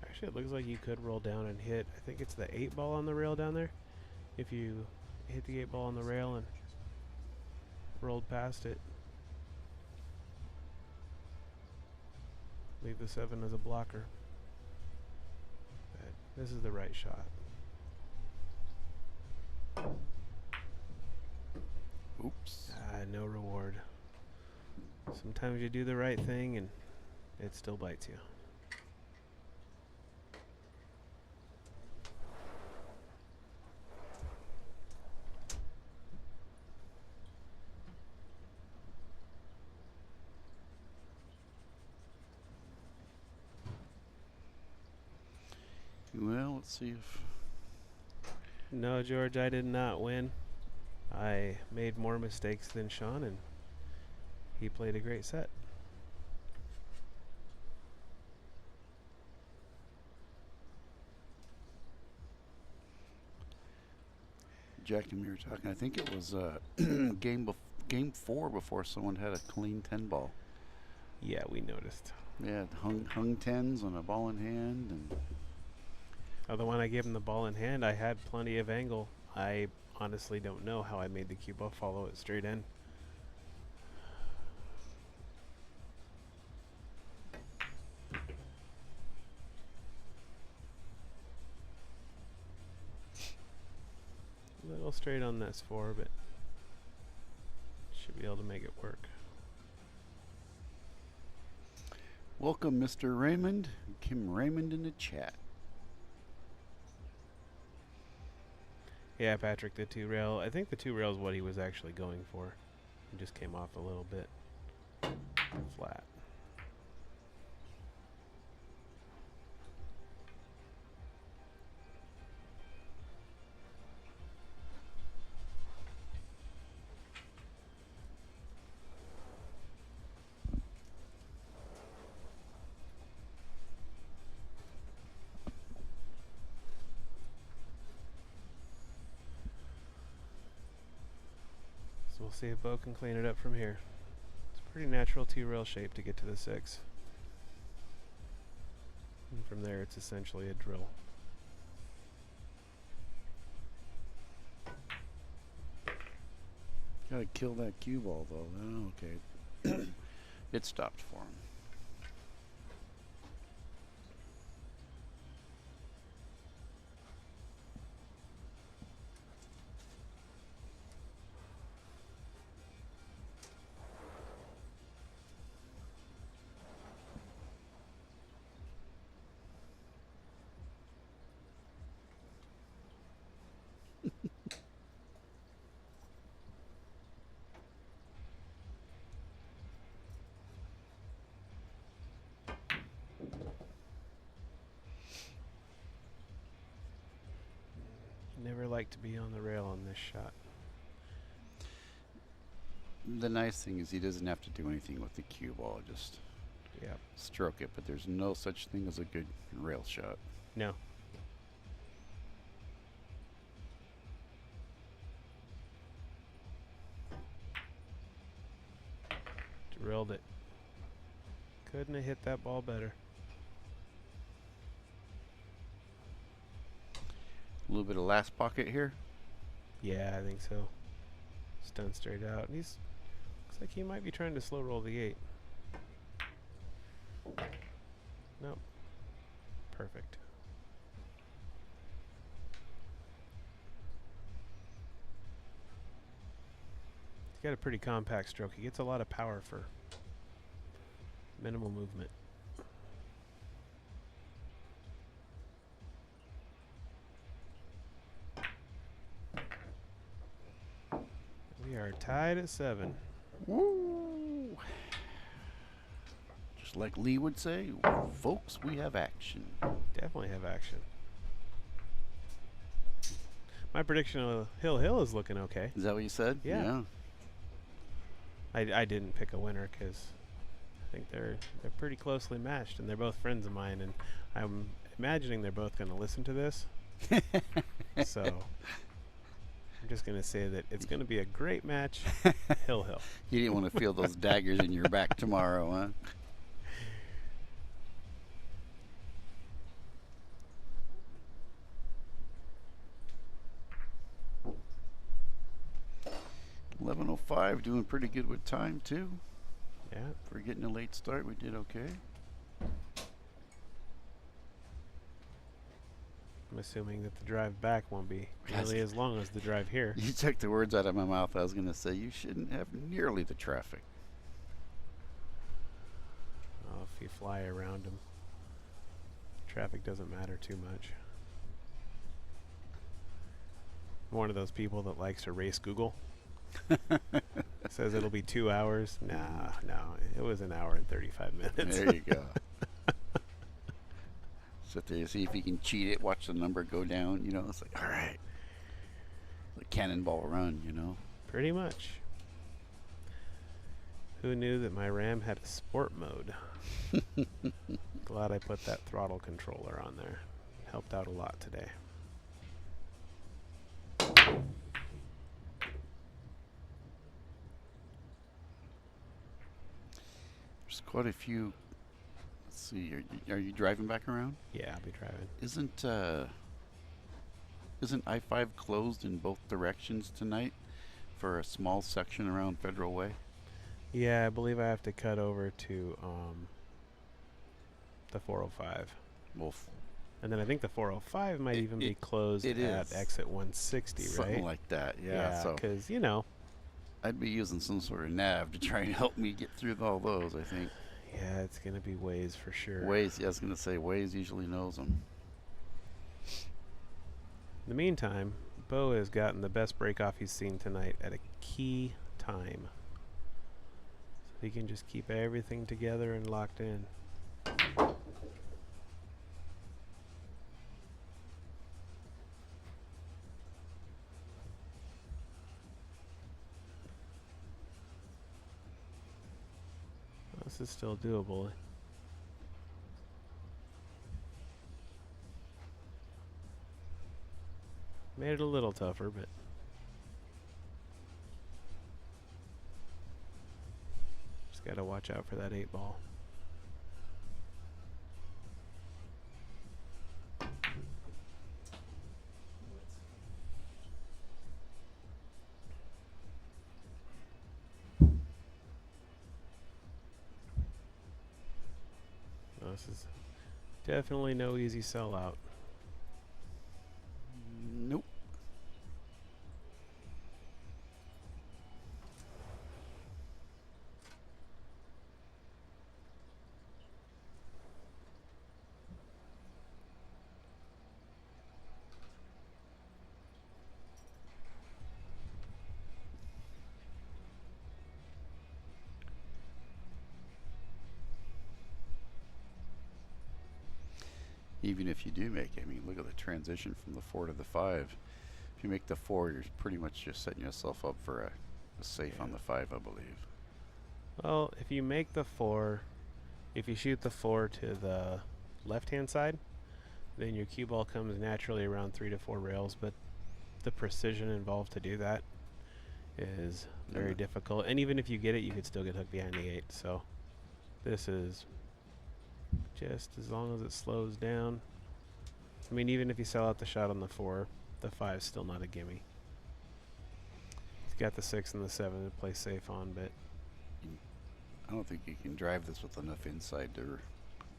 Actually, it looks like you could roll down and hit, I think it's the 8 ball on the rail down there. If you hit the 8 ball on the rail and rolled past it. Leave the 7 as a blocker. But this is the right shot. Oops. No reward. Sometimes you do the right thing and it still bites you. Well, let's see if... No, George, I did not win. I made more mistakes than Sean, and he played a great set. Jack and me were talking. I think it was game 4 before someone had a clean 10 ball. Yeah, we noticed. Yeah, hung 10s on a ball in hand, and Oh, the one I gave him the ball in hand, I had plenty of angle. I honestly don't know how I made the cue ball follow it straight in. A little straight on this 4, but should be able to make it work. welcome Mr. Raymond. Kim Raymond in the chat. Yeah, Patrick, the 2 rail. I think the 2 rail is what he was actually going for. He just came off a little bit flat. So we'll see if Bo can clean it up from here. It's a pretty natural 2 rail shape to get to the 6. And from there, it's essentially a drill. Gotta kill that cue ball though. Oh, okay. It stopped for him. Never like to be on the rail on this shot. The nice thing is he doesn't have to do anything with the cue ball, just stroke it, but there's no such thing as a good rail shot. No. Drilled it. Couldn't have hit that ball better. A little bit of last pocket here. Yeah, I think so. Stun straight out. And looks like he might be trying to slow roll the 8. Nope. Perfect. He's got a pretty compact stroke. He gets a lot of power for minimal movement. We are tied at 7. Woo! Like Lee would say, folks, we have action. Definitely have action. My prediction of Hill Hill is looking okay. Is that what you said? Yeah. I didn't pick a winner because I think they're pretty closely matched, and they're both friends of mine, and I'm imagining they're both going to listen to this. So I'm just going to say that it's going to be a great match. Hill Hill. You didn't want to feel those daggers in your back tomorrow, huh? $11:05, doing pretty good with time too. Yeah. For getting a late start, we did okay. I'm assuming that the drive back won't be nearly as long as the drive here. You took the words out of my mouth. I was going to say you shouldn't have nearly the traffic. Oh, if you fly around them, traffic doesn't matter too much. I'm one of those people that likes to race Google. Says it'll be 2 hours. No, it was an hour and 35 minutes. There you go. Sit there, see if you can cheat it, watch the number go down, you know. It's like, all right. Like cannonball run, you know. Pretty much. Who knew that my Ram had a sport mode? Glad I put that throttle controller on there. Helped out a lot today. There's quite a few. Let's see. Are you driving back around? Yeah, I'll be driving. Isn't I-5 closed in both directions tonight for a small section around Federal Way? Yeah, I believe I have to cut over to the 405. Well, and then I think the 405 might even be closed at exit 160, right? Something like that, yeah. So because, you know. I'd be using some sort of nav to try and help me get through all those, I think. Yeah, it's going to be Waze for sure. Waze, yeah, I was going to say Waze usually knows them. In the meantime, Bo has gotten the best break off he's seen tonight at a key time. So he can just keep everything together and locked in. This is still doable. Made it a little tougher, but just got to watch out for that 8-ball. This is definitely no easy sellout. Nope. Even if you do make it, I mean, look at the transition from the 4 to the 5. If you make the 4, you're pretty much just setting yourself up for a safe on the 5, I believe. Well, if you make the 4, if you shoot the 4 to the left-hand side, then your cue ball comes naturally around 3 to 4 rails, but the precision involved to do that is very difficult. And even if you get it, you could still get hooked behind the 8. So this is just as long as it slows down. I mean, even if you sell out the shot on the 4, the 5's still not a gimme. He's got the 6 and the 7 to play safe on, but I don't think you can drive this with enough inside to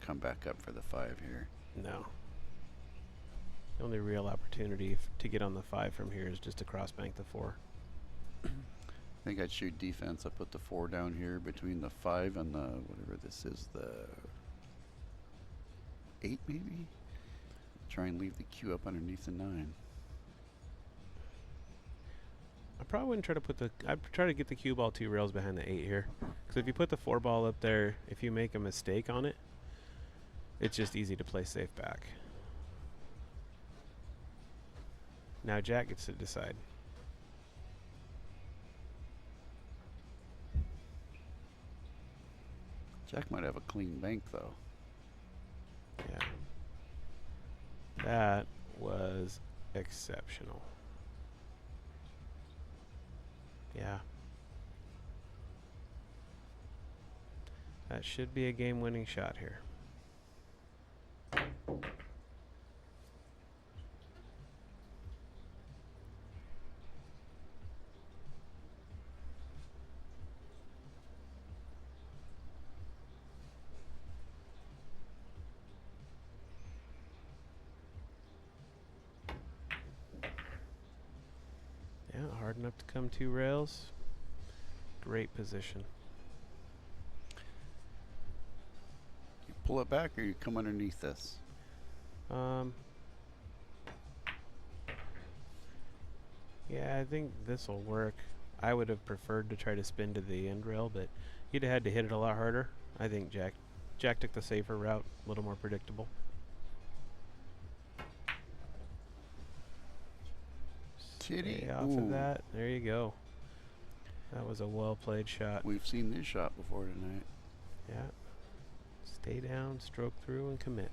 come back up for the 5 here. no. The only real opportunity to get on the 5 from here is just to cross bank the 4. I think I'd shoot defense. I put the 4 down here between the 5 and the, whatever this is, the 8 maybe? Try and leave the cue up underneath the 9. I'm probably wouldn't try to put the. I'd try to get the cue ball 2 rails behind the 8 here. Because if you put the 4 ball up there, if you make a mistake on it, it's just easy to play safe back. Now Jack gets to decide. Jack might have a clean bank though. Yeah. That was exceptional. Yeah. That should be a game-winning shot here. Yeah, hard enough to come 2 rails. Great position. You pull it back or you come underneath this? Yeah, I think this will work. I would have preferred to try to spin to the end rail, but you'd have had to hit it a lot harder. I think Jack took the safer route, a little more predictable. Kitty. Stay off of that. There you go. That was a well-played shot. We've seen this shot before tonight. Yeah. Stay down, stroke through, and commit.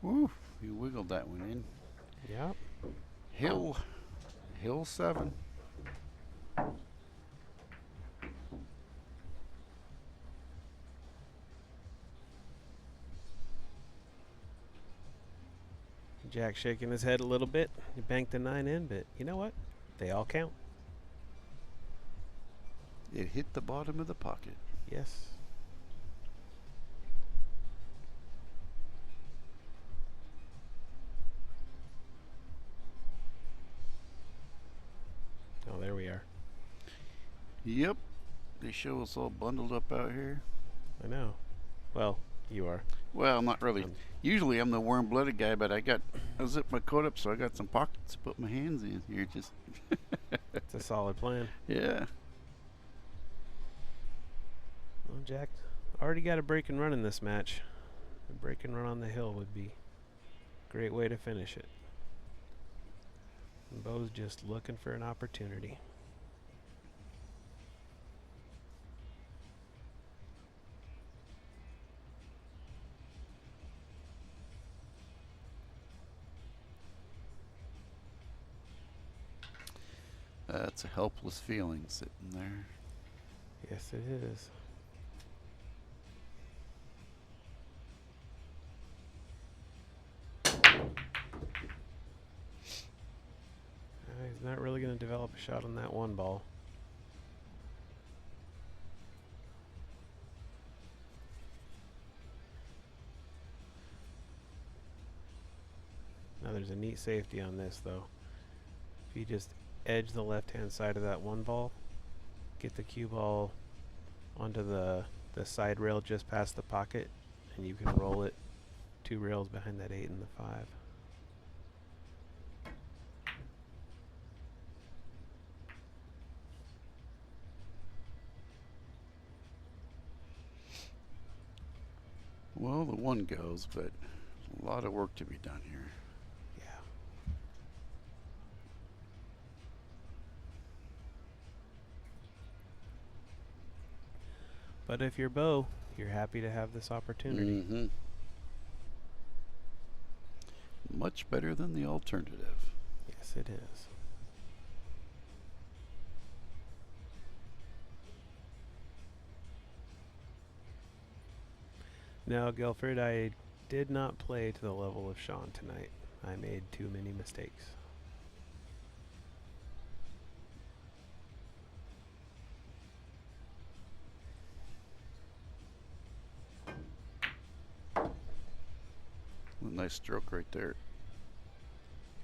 Woo! You wiggled that one in. Yep. Hill 7. Jack shaking his head a little bit. He banked the 9 in, but you know what? They all count. It hit the bottom of the pocket. Yes. Oh, there we are. Yep. They show us all bundled up out here. I know. Well, you are. Well, not really. Usually I'm the warm-blooded guy, but I zipped my coat up, so I got some pockets to put my hands in here. Just. It's a solid plan. Yeah. Well, Jack already got a break and run in this match. A break and run on the hill would be a great way to finish it. And Bo's just looking for an opportunity. That's a helpless feeling sitting there. Yes, it is. He's not really going to develop a shot on that 1 ball. Now there's a neat safety on this, though. If you just edge the left-hand side of that 1 ball, get the cue ball onto the side rail just past the pocket, and you can roll it 2 rails behind that 8 and the 5. Well, the 1 goes, but a lot of work to be done here. Yeah. But if you're Bo, you're happy to have this opportunity. Mm-hmm. Much better than the alternative. Yes, it is. Now, Guilford, I did not play to the level of Sean tonight. I made too many mistakes. A nice stroke right there.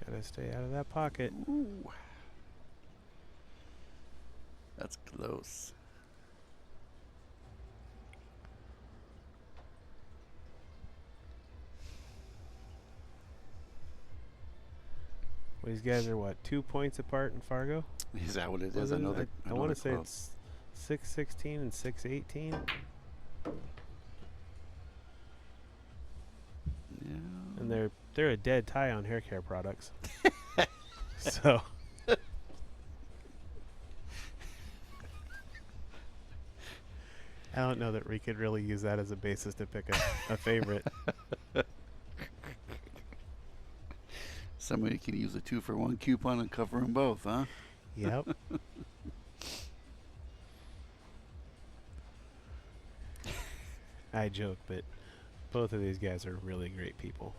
Gotta stay out of that pocket. Ooh. That's close. These guys are what, 2 points apart in Fargo? Is that what it is? I Wasn't know it? that. I know want they're to say close. it's 6-16 and 6-18. Yeah. And they're a dead tie on hair care products. So I don't know that we could really use that as a basis to pick a favorite. Somebody can use a 2-for-1 coupon and cover them both, huh? Yep. I joke, but both of these guys are really great people.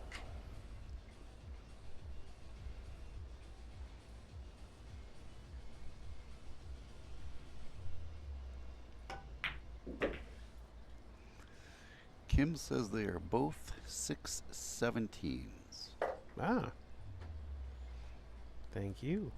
Kim says they are both 617s. Ah. Thank you.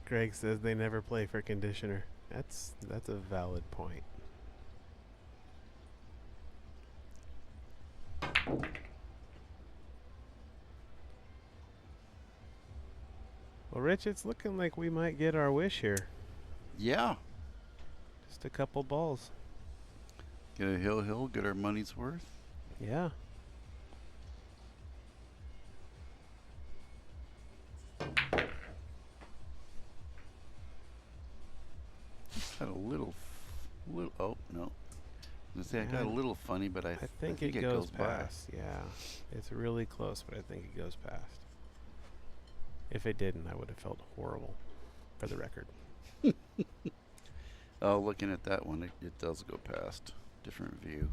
Greg says they never play for conditioner. That's a valid point. Well, Rich, it's looking like we might get our wish here. Yeah. Just a couple balls. Get a hill, get our money's worth. Yeah. Got a little, oh, no. I say I got a little funny, but I think it goes past. Yeah. It's really close, but I think it goes past. If it didn't, I would have felt horrible, for the record. Oh, looking at that one, it does go past. Different view.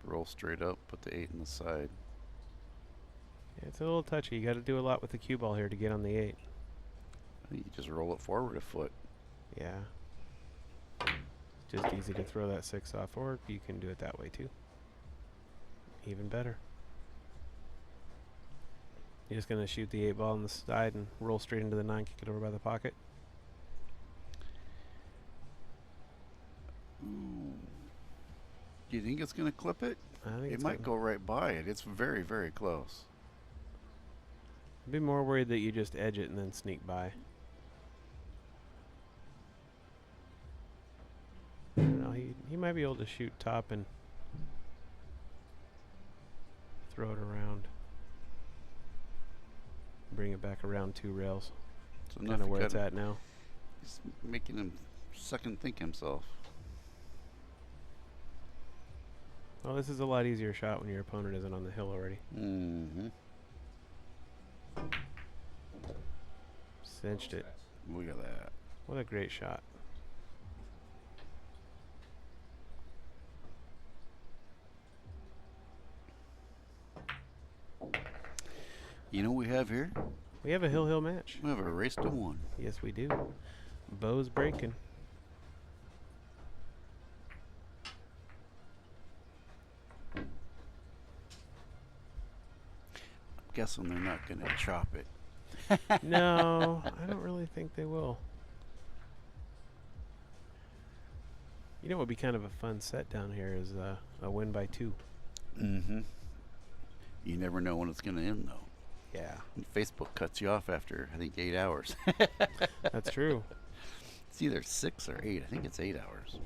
Roll straight up, put the 8 in the side. Yeah, it's a little touchy. You got to do a lot with the cue ball here to get on the 8. I think you just roll it forward a foot. Yeah. It's just easy to throw that 6 off, or you can do it that way too. Even better. You're just going to shoot the 8 ball on the side and roll straight into the 9, kick it over by the pocket. Ooh. Do you think it's going to clip it? I think It might go right by it. It's very, very close. I'd be more worried that you just edge it and then sneak by. I don't know, he might be able to shoot top and throw it around. Bring it back around 2 rails. So Kind of where it's at now. He's making him second think himself. Well, this is a lot easier shot when your opponent isn't on the hill already. Mm-hmm. Cinched it. Look at that. What a great shot. You know what we have here? We have a hill match. We have a race to 1. Yes, we do. Bo's breaking. I'm guessing they're not going to chop it. No, I don't really think they will. You know what would be kind of a fun set down here is a win by 2. Mm-hmm. You never know when it's going to end, though. Yeah. And Facebook cuts you off after, I think, 8 hours. That's true. It's either 6 or 8. I think it's 8 hours.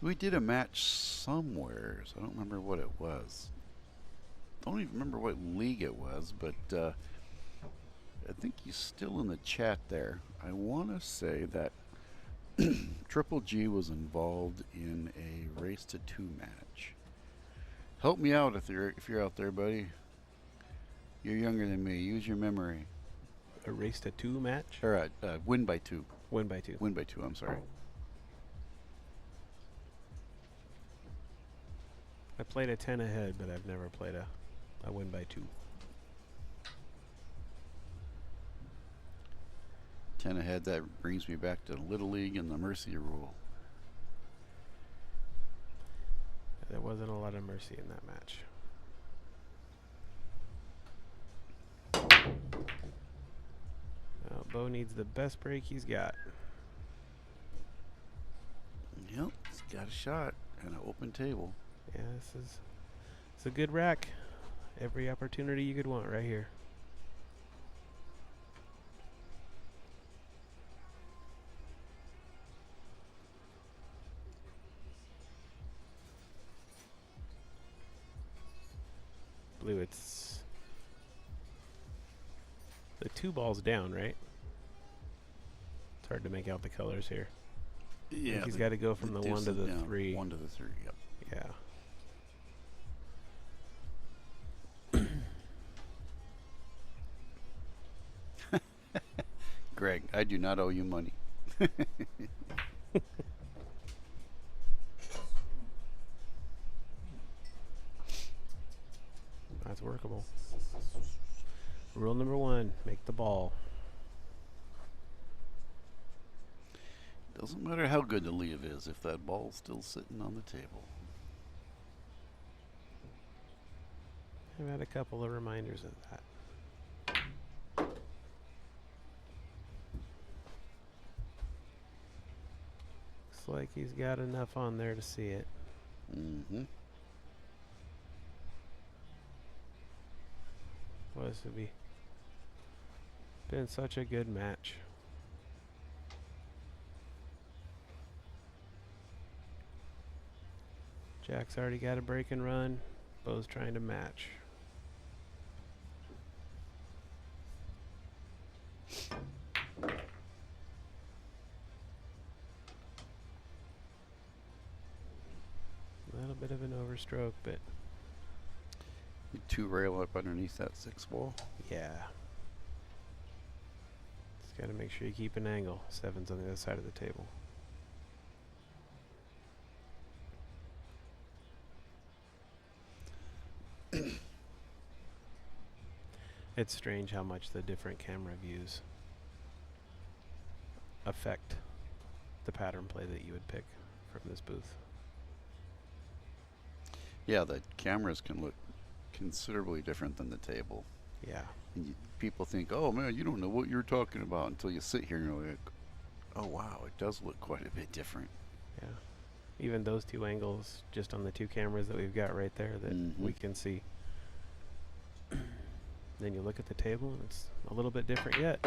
We did a match somewhere, so I don't remember what it was. Don't even remember what league it was, but I think he's still in the chat there. I want to say that Triple G was involved in a race to 2 match. Help me out if you're out there, buddy. You're younger than me. Use your memory. A race to 2 match? Or win by 2. Win by 2. Win by 2. I'm sorry. I played a 10 ahead, but I've never played a win by 2. 10 ahead. That brings me back to Little League and the Mercy Rule. There wasn't a lot of mercy in that match. Bo Bo needs the best break he's got. Yep, he's got a shot and an open table. Yeah, it's a good rack. Every opportunity you could want right here. Blue, it's the 2 balls down, right? It's hard to make out the colors here. Yeah, he's got to go from the 1 to the 3. 1 to the 3, yep. Yeah. Greg, I do not owe you money. That's workable. Rule number 1, make the ball. Doesn't matter how good the leave is if that ball's still sitting on the table. I've had a couple of reminders of that. Looks like he's got enough on there to see it. Mm-hmm. Well, this would be been such a good match. Jack's already got a break and run. Bo's trying to match. A little bit of an overstroke, but You 2 rail up underneath that 6 ball. yeah. Just got to make sure you keep an angle. 7's on the other side of the table. It's strange how much the different camera views affect the pattern play that you would pick from this booth. Yeah, the cameras can look considerably different than the table. Yeah. And people think, oh man, you don't know what you're talking about until you sit here and you're like, oh wow, it does look quite a bit different. Yeah. Even those 2 angles, just on the 2 cameras that we've got right there that we can see. Then you look at the table and it's a little bit different yet.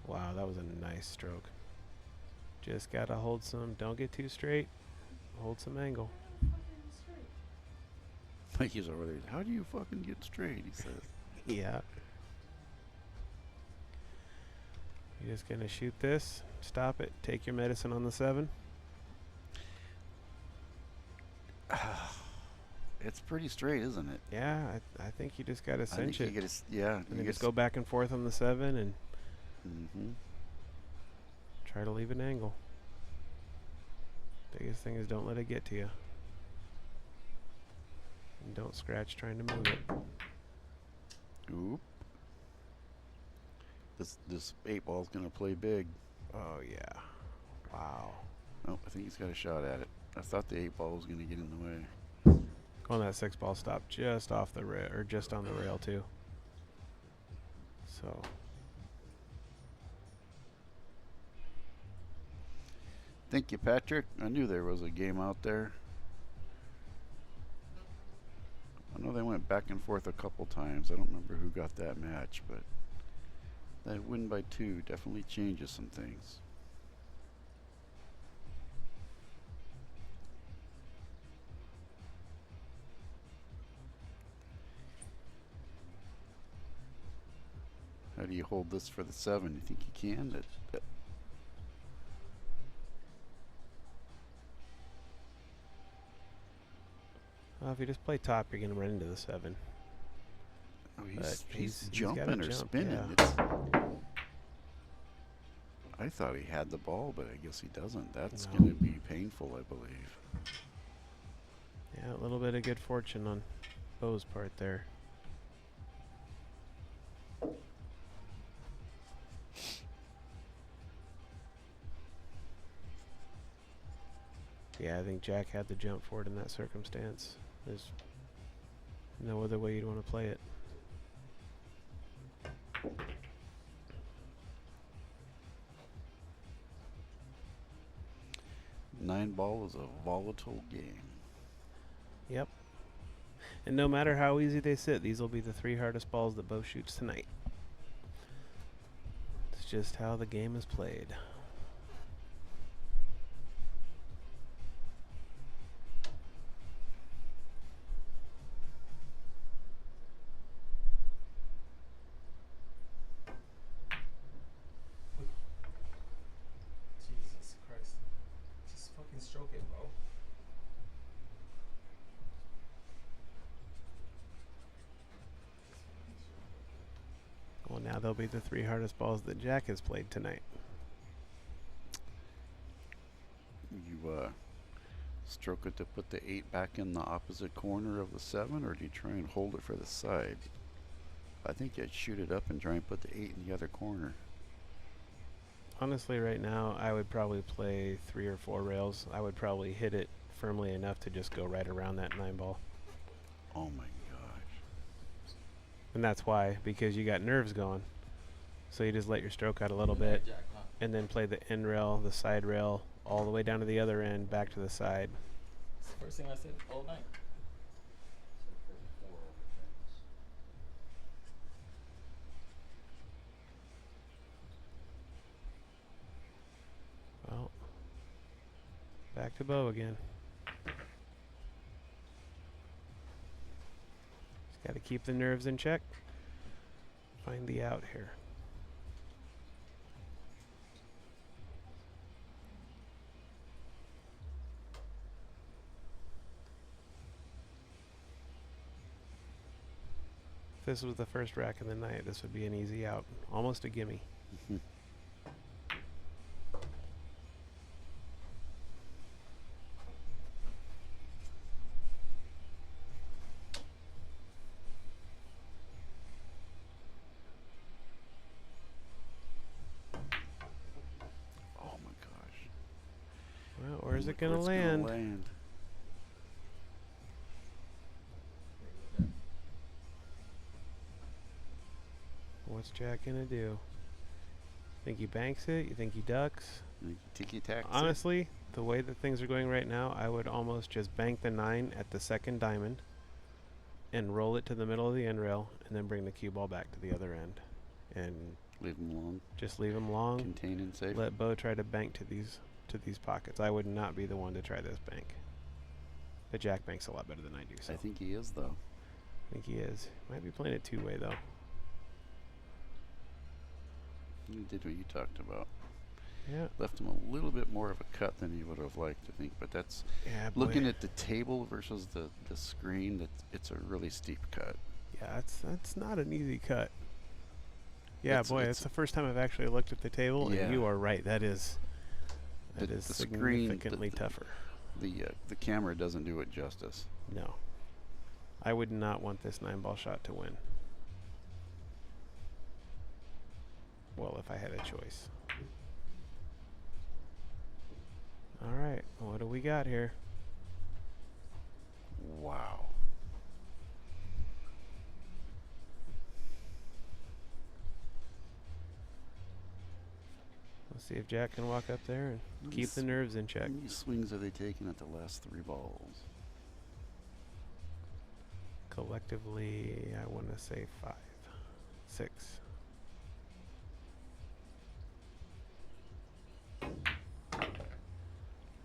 Wow, that was a nice stroke. Just gotta hold some, don't get too straight, hold some angle. Like he's over there, how do you fucking get straight, he says. Yeah. You're just gonna shoot this, stop it, take your medicine on the 7. It's pretty straight, isn't it? Yeah, I think you just gotta cinch it. Yeah. And then just go back and forth on the 7 and try to leave an angle. Biggest thing is don't let it get to you. And don't scratch trying to move it. Oop. This 8 ball's gonna play big. Oh yeah. Wow. Oh, I think he's got a shot at it. I thought the 8 ball was gonna get in the way. On that 6 ball stop just off the rail, or just on the rail too. So. Thank you, Patrick. I knew there was a game out there. I know they went back and forth a couple times. I don't remember who got that match, but that win by 2 definitely changes some things. How do you hold this for the 7? You think you can? Well, if you just play top, you're going to run into the 7. Oh, But he's he's gotta jumping or jump, spinning. yeah. I thought he had the ball, but I guess he doesn't. That's No. going to be painful, I believe. Yeah, a little bit of good fortune on Bo's part there. Yeah, I think Jack had the jump for it in that circumstance. There's no other way you'd want to play it. 9-ball is a volatile game. Yep. And no matter how easy they sit, these will be the 3 hardest balls that Bo shoots tonight. It's just how the game is played. Jesus Christ. Just fucking stroke it, bro. Well, now they'll be the 3 hardest balls that Jack has played tonight. You stroke it to put the 8 back in the opposite corner of the 7, or do you try and hold it for the side? I think you'd shoot it up and try and put the 8 in the other corner. Honestly, right now, I would probably play 3 or 4 rails. I would probably hit it firmly enough to just go right around that 9-ball. Oh my gosh. And that's why, because you got nerves going. So you just let your stroke out a little bit, Jack, huh? and then play the end rail, the side rail, all the way down to the other end, back to the side. It's the first thing I said all night. Well, back to Bo again. Just got to keep the nerves in check. Find the out here. If this was the first rack of the night, this would be an easy out. Almost a gimme. Oh my gosh. Well, where's it Where's gonna land? land? What's Jack gonna do? Think he banks it? You think he ducks? Tiki-tack. Honestly, the way that things are going right now, I would almost just bank the 9 at the second diamond and roll it to the middle of the end rail and then bring the cue ball back to the other end. And Leave them long. just leave them long. Contain and safe. Let Bo try to bank to these pockets. I would not be the one to try this bank. But Jack banks a lot better than I do. So I think he is, though. I think he is. Might be playing it 2-way though. You did what you talked about. Yeah. Left him a little bit more of a cut than he would have liked, I think. But that's Yeah. looking boy. at the table versus the screen. It's a really steep cut. Yeah, that's not an easy cut. Yeah, It's- boy, it's- it's the first time I've actually looked at the table, Yeah. and you are right. That is The screen, significantly tougher. The camera doesn't do it justice. No. I would not want this 9-ball shot to win. Well, if I had a choice. All right, what do we got here? Wow. Let's see if Jack can walk up there and keep the nerves in check. How many swings are they taking at the last 3 balls? Collectively, I want to say 5, 6.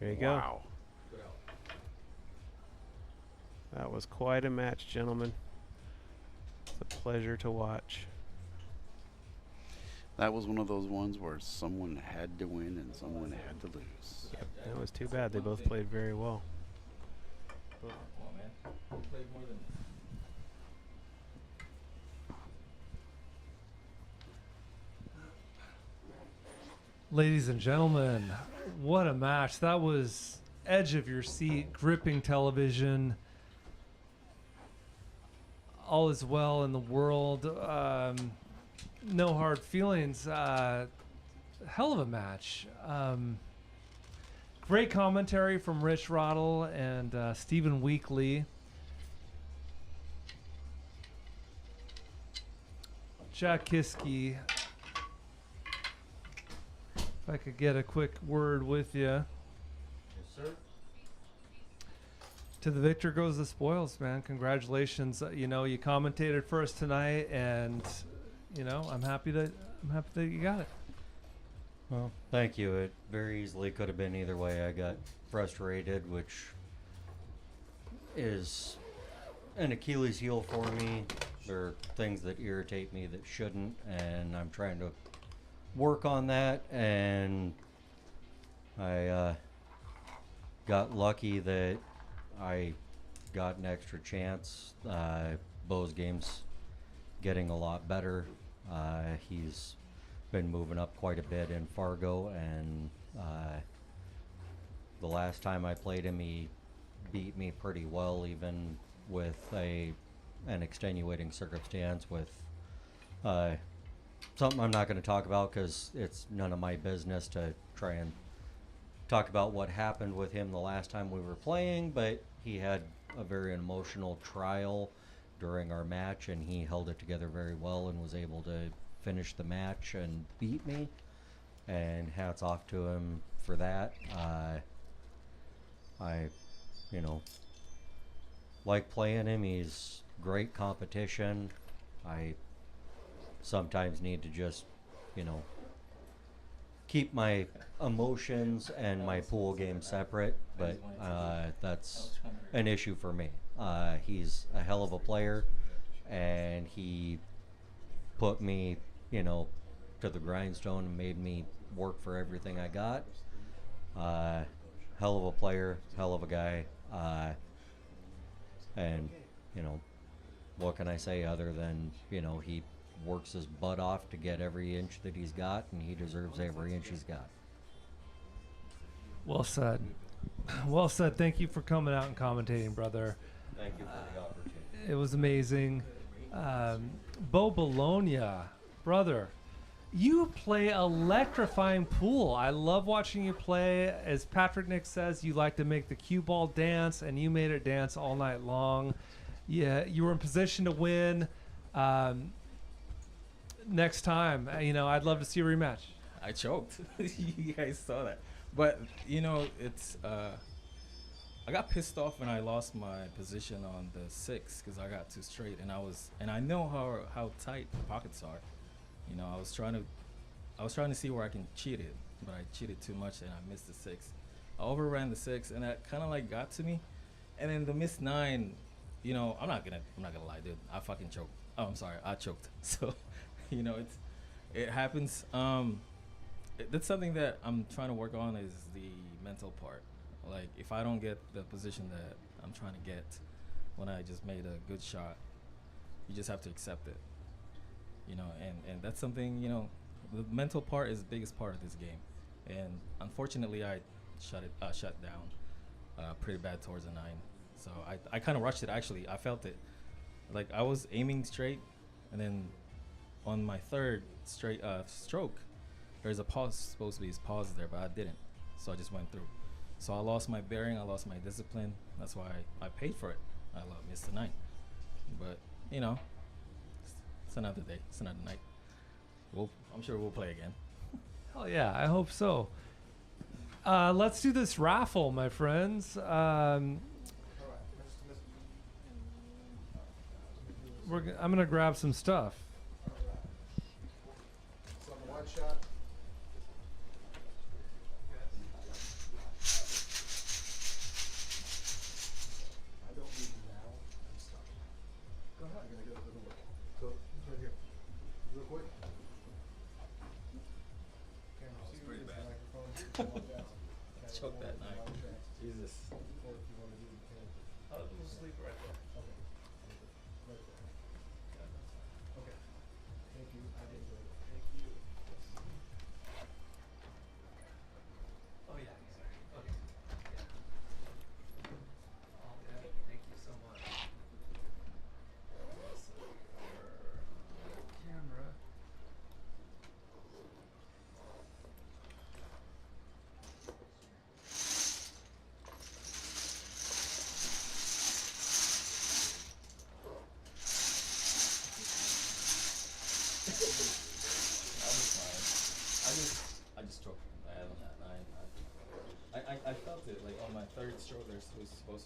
There you go. Wow. Good out. That was quite a match, gentlemen. It's a pleasure to watch. That was one of those ones where someone had to win and someone had to lose. Yep, that was too bad. They both played very well. Come on, man. You played more than me. Ladies and gentlemen, what a match. That was edge of your seat, gripping television. All is well in the world. No hard feelings. Hell of a match. Great commentary from Rich Rottle and Steven Weakly. Jack Kiske. If I could get a quick word with you. Yes, sir. To the victor goes the spoils, man. Congratulations. You know, you commentated for us tonight, and you know, I'm happy that you got it. Well, thank you. It very easily could have been either way. I got frustrated, which is an Achilles heel for me. There are things that irritate me that shouldn't, and I'm trying to work on that. And I got lucky that I got an extra chance. Bo's game's getting a lot better. He's been moving up quite a bit in Fargo, and the last time I played him, he beat me pretty well, even with an extenuating circumstance with something I'm not going to talk about because it's none of my business to try and talk about what happened with him the last time we were playing, but he had a very emotional trial during our match, and he held it together very well and was able to finish the match and beat me, and hats off to him for that. I like playing him. He's great competition. I sometimes need to just, keep my emotions and my pool game separate, but that's an issue for me. He's a hell of a player, and he put me, to the grindstone and made me work for everything I got. Hell of a player, hell of a guy, and what can I say other than he works his butt off to get every inch that he's got, and he deserves every inch he's got. Well said. Well said. Thank you for coming out and commentating, brother. Thank you for the opportunity. It was amazing. Bo Belonia, brother, you play electrifying pool. I love watching you play. As Patrick Nick says, you like to make the cue ball dance, and you made it dance all night long. Yeah, you were in position to win. Next time, I'd love to see a rematch. I choked. You guys saw that. But, it's... I got pissed off when I lost my position on the 6 because I got too straight, and I know how tight the pockets are. I was trying to see where I can cheat it, but I cheated too much and I missed the 6. I overran the 6, and that kind of got to me. And then the missed 9, I'm not gonna lie, dude. I fucking choked. Oh, I'm sorry, I choked. So, it happens. That's something that I'm trying to work on is the mental part. Like, if I don't get the position that I'm trying to get when I just made a good shot, you just have to accept it. And that's something, the mental part is the biggest part of this game. And unfortunately, I shut down pretty bad towards the 9. So I kind of rushed it, actually. I felt it. Like, I was aiming straight, and then on my third straight stroke, there's a pause, supposed to be a pause there, but I didn't. So I just went through. So I lost my bearing, I lost my discipline. That's why I paid for it. I missed the 9. But, it's another day. It's another night. I'm sure we'll play again. Hell yeah, I hope so. Let's do this raffle, my friends. I'm gonna grab some stuff. So on the wide shot. I don't need you now. I'm stuck. Go ahead. I'm gonna go to the work. So it's right here. Real quick. Camera, see pretty bad. Choke that 9. Jesus. Or if you want to do it, you can. We'll sleep right there. Okay. Right there. Okay. Thank you. I did enjoy it. Thank you. Oh yeah, exactly. Okay. Yeah. Oh, yeah. Thank you so much. Camera.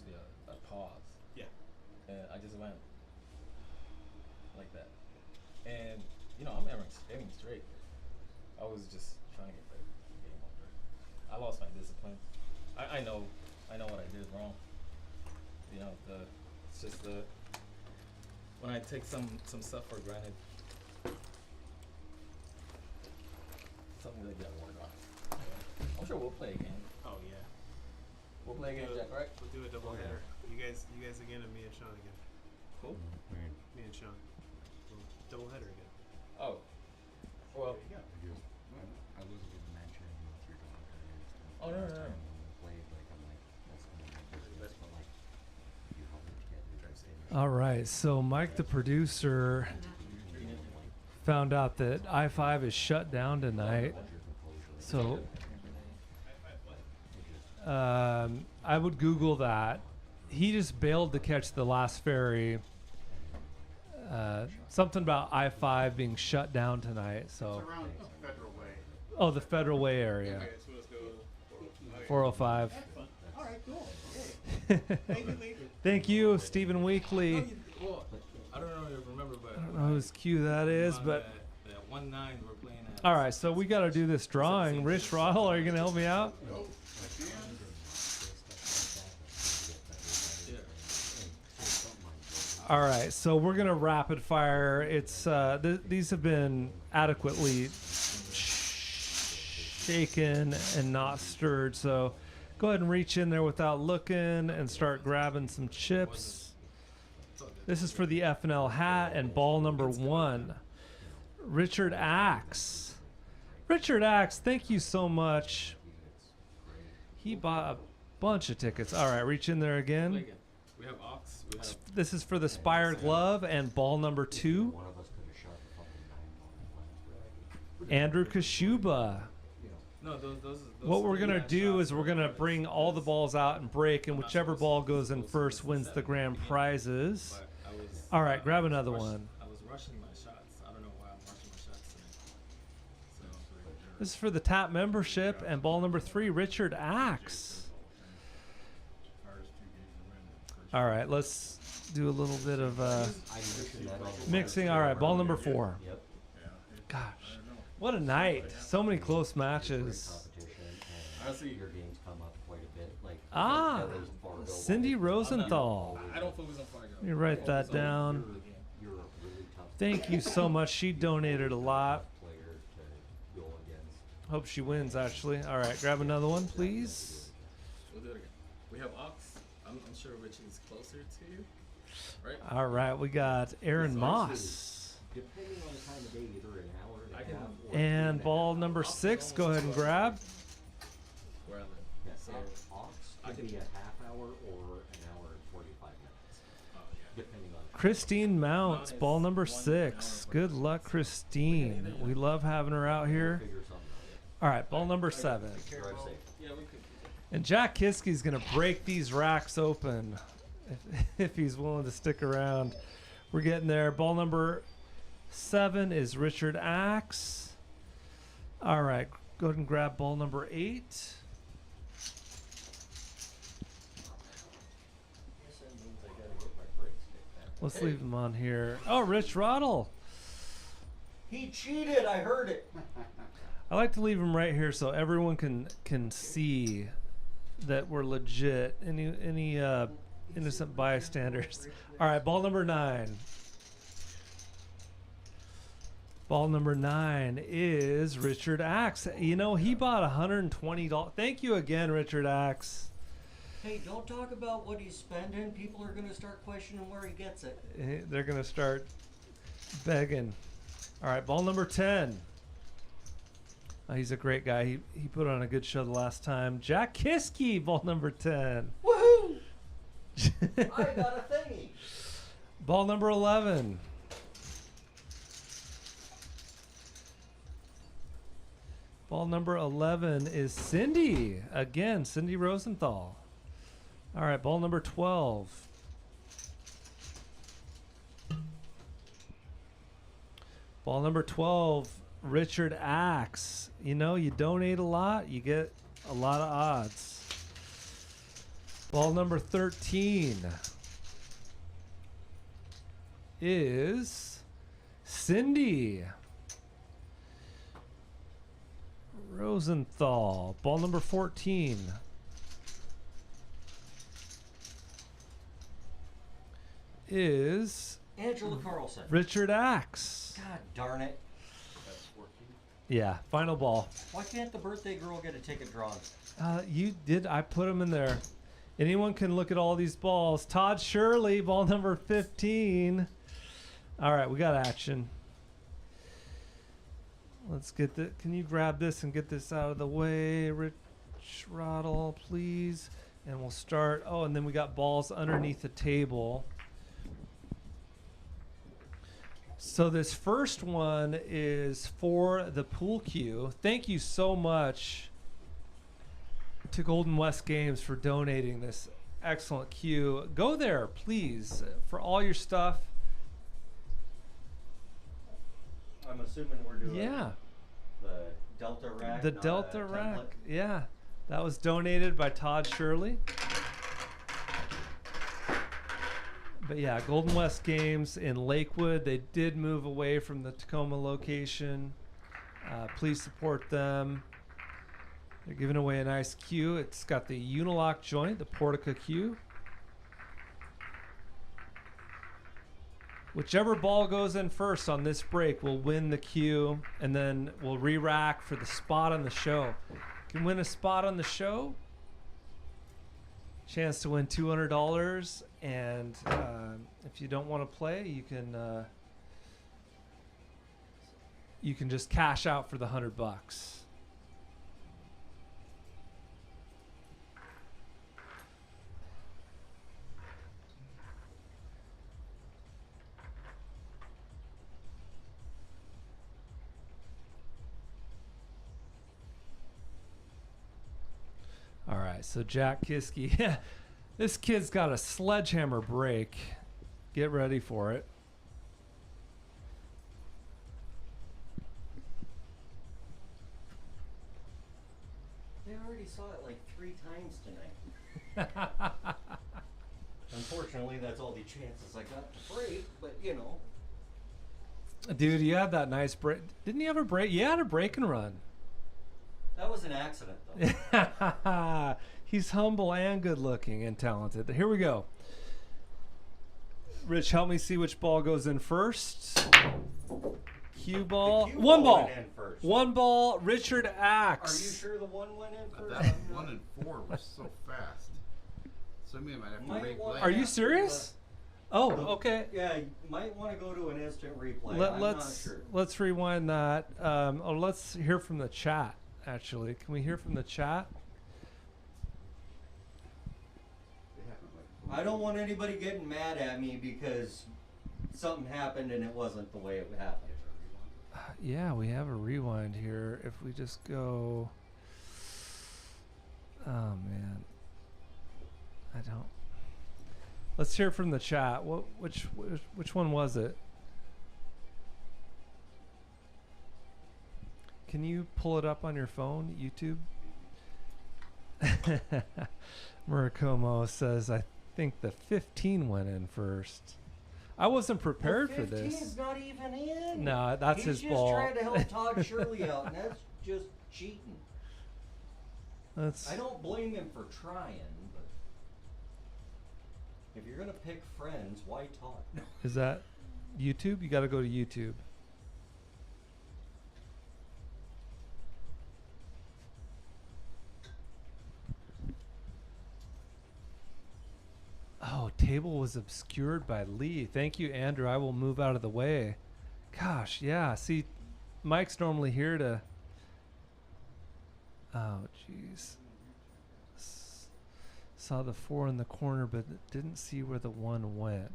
to be a pause. Yeah. And I just went like that. And, you know, I'm aiming straight. I was just trying to get the game over. I lost my discipline. I know what I did wrong. You know, it's just when I take some stuff for granted, something that got work on. Yeah. I'm sure we'll play again. Oh yeah. We'll play again, Jack, right? We'll do a double header. You guys again, and me and Sean again. Cool. Me and Sean. Double header again. Oh. Well. There you go. I was going to mention if you're doing it. Oh, no. Played, like, I'm like, that's going to be business, but like, you help me get the All right, so Mike, the producer, found out that I-5 is shut down tonight. So I would Google that. He just bailed to catch the last ferry. Something about I-5 being shut down tonight. So It's around Federal Way. oh, the Federal Way area. Okay, so let's go 405. All right, cool. Okay. Thank you, Lee. Thank you, Steven Weakly. Well, I don't know if you remember, but I don't know whose cue that is, but that 1-9 we're playing at. all right. So we got to do this drawing. Rich Roddle, are you gonna help me out? All right, so we're gonna rapid fire. It's these have been adequately shaken and not stirred. So go ahead and reach in there without looking and start grabbing some chips. This is for the FNL hat and ball number 1. Richard Axe. Richard Axe, thank you so much. He bought a bunch of tickets. All right, reach in there again. We have Ox. We have This is for the Spire glove and ball number 2. One of us could have shot the fucking 9 Andrew Kashuba. no, those What we're going to do is we're going to bring all the balls out and break, and whichever ball goes in first wins the grand prizes. All right, grab another one. I was rushing my shots. I don't know why I'm rushing my shots tonight. So, This is for the tap membership and ball number 3, Richard Axe. All right, let's do a little bit of mixing. All right, ball number 4. Yep. Gosh, what a night. So many close matches. Honestly, your games come up quite a bit. Like Ah, Cindy Rosenthal. I don't focus on Fargo. Let me write that down. you're a really tough Thank you so much. She donated a lot. player to go against. Hope she wins, actually. All right, grab another one, please. We'll do it again. We have Ox. I'm sure Rich is closer to you, right? All right, we got Aaron Moss. Depending on the time of day, either an hour and a I can- half or And ball number 6, go ahead and grab. Where I live. Yeah, So, Ox I could can- be a half hour or an hour and 45 minutes, oh, yeah. depending on. Christine Mounts, ball number 6. Good luck, Christine. We love having her out here. Figure something out. All right, ball number 7. Drive safe. Yeah, we could. And Jack Kiske is going to break these racks open if he's willing to stick around. We're getting there. Ball number 7 is Richard Axe. All right, go ahead and grab ball number 8. Guess that means I gotta get my brakes kicked back. Let's leave him on here. Oh, Rich Roddle. He cheated. I heard it. I like to leave him right here so everyone can see that we're legit. Any innocent bystanders. All right, ball number 9. Ball number 9 is Richard Axe. You know, he bought $120. Thank you again, Richard Axe. Hey, don't talk about what he's spending. People are going to start questioning where he gets it. They're going to start begging. All right, ball number 10. He's a great guy. He put on a good show the last time. Jack Kiske, ball number 10. Woohoo! I got a thingy. Ball number 11. Ball number 11 is Cindy. Again, Cindy Rosenthal. All right, ball number 12. Ball number 12, Richard Axe. You know, you donate a lot, you get a lot of odds. Ball number 13 is Cindy Rosenthal. Ball number 14 is Angela Carlson. Richard Axe. God darn it. That's 14. Yeah, final ball. Why can't the birthday girl get a ticket drawn? You did. I put them in there. Anyone can look at all these balls. Todd Shirley, ball number 15. All right, we got action. Let's get the. Can you grab this and get this out of the way, Rich Roddle, please? And we'll start. Oh, and then we got balls underneath the table. So this first one is for the pool cue. Thank you so much to Golden West Games for donating this excellent cue. Go there, please, for all your stuff. I'm assuming we're doing Yeah. the Delta rack. The not Delta a rack. template. Yeah. That was donated by Todd Shirley. But yeah, Golden West Games in Lakewood. They did move away from the Tacoma location. Please support them. They're giving away a nice cue. It's got the Unilock joint, the Portica cue. Whichever ball goes in first on this break will win the cue, and then we'll re-rack for the spot on the show. Can win a spot on the show. Chance to win $200, and if you don't want to play, you can just cash out for the $100. All right, so Jack Kiske. Yeah, this kid's got a sledgehammer break. Get ready for it. They already saw it like 3 times tonight. Unfortunately, that's all the chances I got to break, but you know. Dude, you had that nice break. Didn't you have a break? You had a break and run. That was an accident, though. He's humble and good looking and talented. Here we go. Rich, help me see which ball goes in first. Cue ball. cue One ball ball. went in first. One ball. Richard Are you Axe. sure the one went in first? That 1 and 4 was so fast. So we might have to Might want- replay. Are you serious? Oh, okay. Yeah, you might want to go to an instant replay. I'm not sure. Let's rewind that. Let's hear from the chat. Actually, can we hear from the chat? I don't want anybody getting mad at me because something happened and it wasn't the way it happened. Yeah, we have a rewind here. If we just go, oh man, I don't. Let's hear from the chat. Which one was it? Can you pull it up on your phone, YouTube? Murakomo says, I think the 15 went in first. I wasn't prepared for this. 15's not even in. No, that's his ball. He's just trying to help Todd Shirley out, and that's just cheating. I don't blame him for trying, but if you're going to pick friends, why Todd? Is that YouTube? You got to go to YouTube. Oh, table was obscured by Lee. Thank you, Andrew. I will move out of the way. Gosh, yeah. See, Mike's normally here to... Oh, jeez. Saw the 4 in the corner, but didn't see where the 1 went.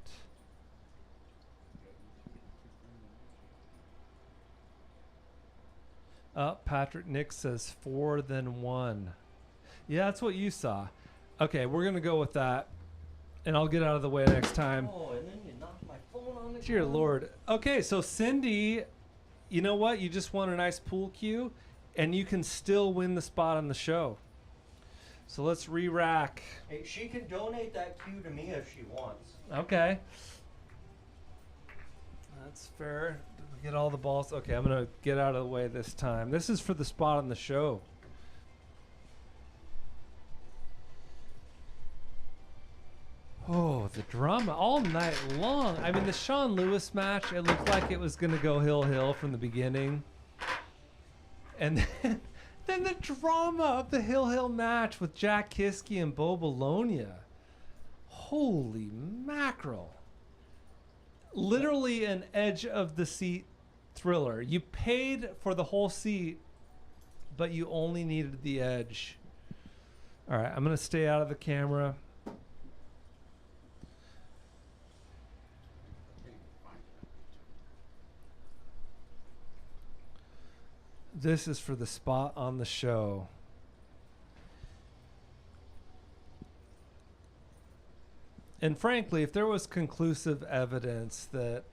Patrick Nick says 4, then 1. Yeah, that's what you saw. Okay, we're going to go with that. And I'll get out of the way next time. Oh, and then you knocked my phone on the Dear ground. Lord. Okay, so Cindy, you know what? You just won a nice pool cue, and you can still win the spot on the show. So let's re-rack. Hey, she can donate that cue to me if she wants. Okay. That's fair. Did we get all the balls? Okay, I'm going to get out of the way this time. This is for the spot on the show. Oh, the drama all night long. I mean, the Sean Lewis match, it looked like it was going to go hill from the beginning. And then the drama of the hill match with Jack Kiske and Bo Belonia. Holy mackerel. Literally an edge of the seat thriller. You paid for the whole seat, but you only needed the edge. All right, I'm going to stay out of the camera. This is for the spot on the show. And frankly, if there was conclusive evidence that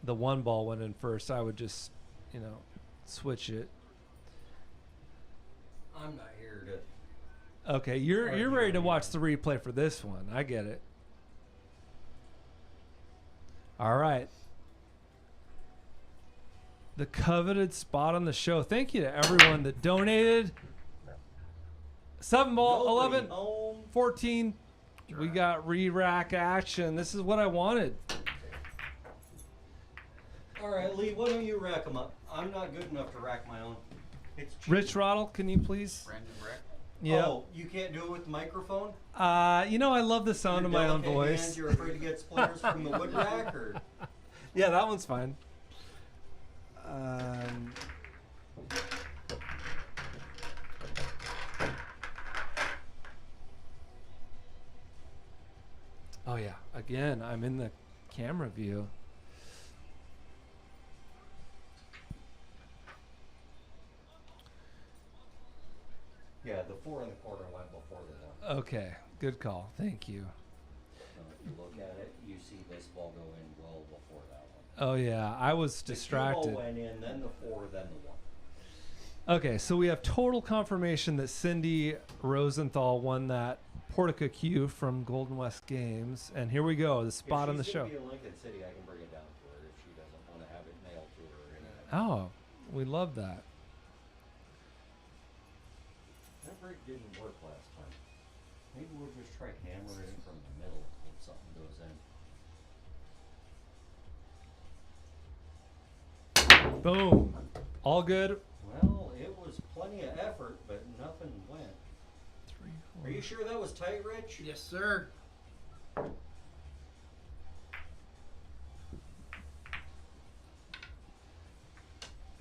the one ball went in first, I would just, switch it. I'm not here to. Okay, you're ready to watch the replay for this one. I get it. All right. The coveted spot on the show. Thank you to everyone that donated. 7 ball, 11, 14. We got re-rack action. This is what I wanted. All right, Lee, why don't you rack them up? I'm not good enough to rack my own. It's cheap. Rich Roddle, can you please? Brandon Rack. Yeah. Oh, you can't do it with the microphone? I love the sound of my own voice. Hands, you're afraid to get splinters from the wood rack, or? Yeah, that one's fine. Oh yeah, again, I'm in the camera view. Yeah, the 4 in the corner went before the 1. Okay, good call. Thank you. So if you look at it, you see this ball go in well before that one. Oh yeah, I was distracted. The 2 ball went in, then the 4, then the 1. Okay, so we have total confirmation that Cindy Rosenthal won that Portica Q from Golden West Games, and here we go, the spot on the show. If she's going to be in Lincoln City, I can bring it down to her if she doesn't want to have it mailed to her or anything. Oh, we love that. That break didn't work last time. Maybe we'll just try hammering it from the middle if something goes in. Boom. All good. Well, it was plenty of effort, but nothing went. 3, 4. Are you sure that was tight, Rich? Yes, sir.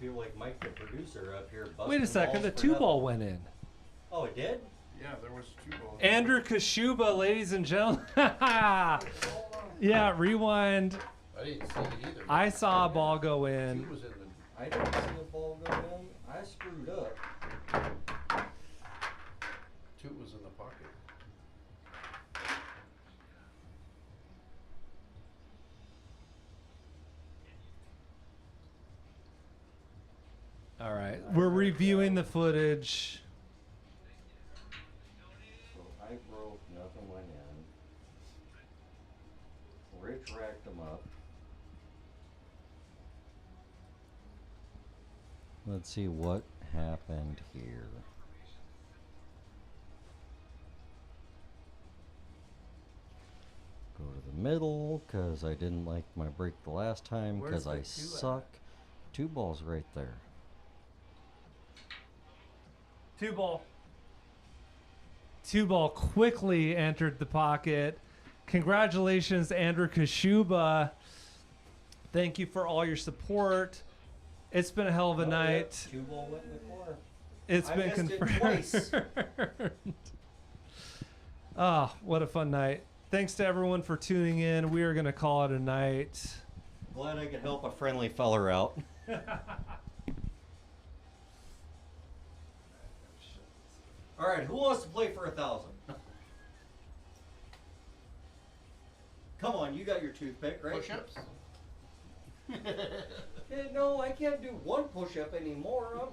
Feel like Mike, the producer, up here busting Wait a second, the balls for 2 nothing. ball went in. Oh, it did? Yeah, there was 2 balls. Andrew Kashuba, ladies and gentlemen. Yeah, rewind. I didn't see it either. I saw a ball go in. 2 was in the. I didn't see a ball go in. I screwed up. 2 was in the pocket. All right, we're reviewing the footage. So I broke, nothing went in. Rich racked them up. Let's see what happened here. Go to the middle, because I didn't like my break the last time, Where's because the I 2 at? suck. 2 balls right there. 2 ball. 2 ball quickly entered the pocket. Congratulations, Andrew Kashuba. Thank you for all your support. It's been a hell of a night. 2 ball went in the corner. It's I been missed it confirmed. twice. Ah, what a fun night. Thanks to everyone for tuning in. We are going to call it a night. Glad I could help a friendly feller out. All right, who wants to play for 1,000? Come on, you got your toothpick, right? Push-ups? No, I can't do 1 push-up anymore. I'm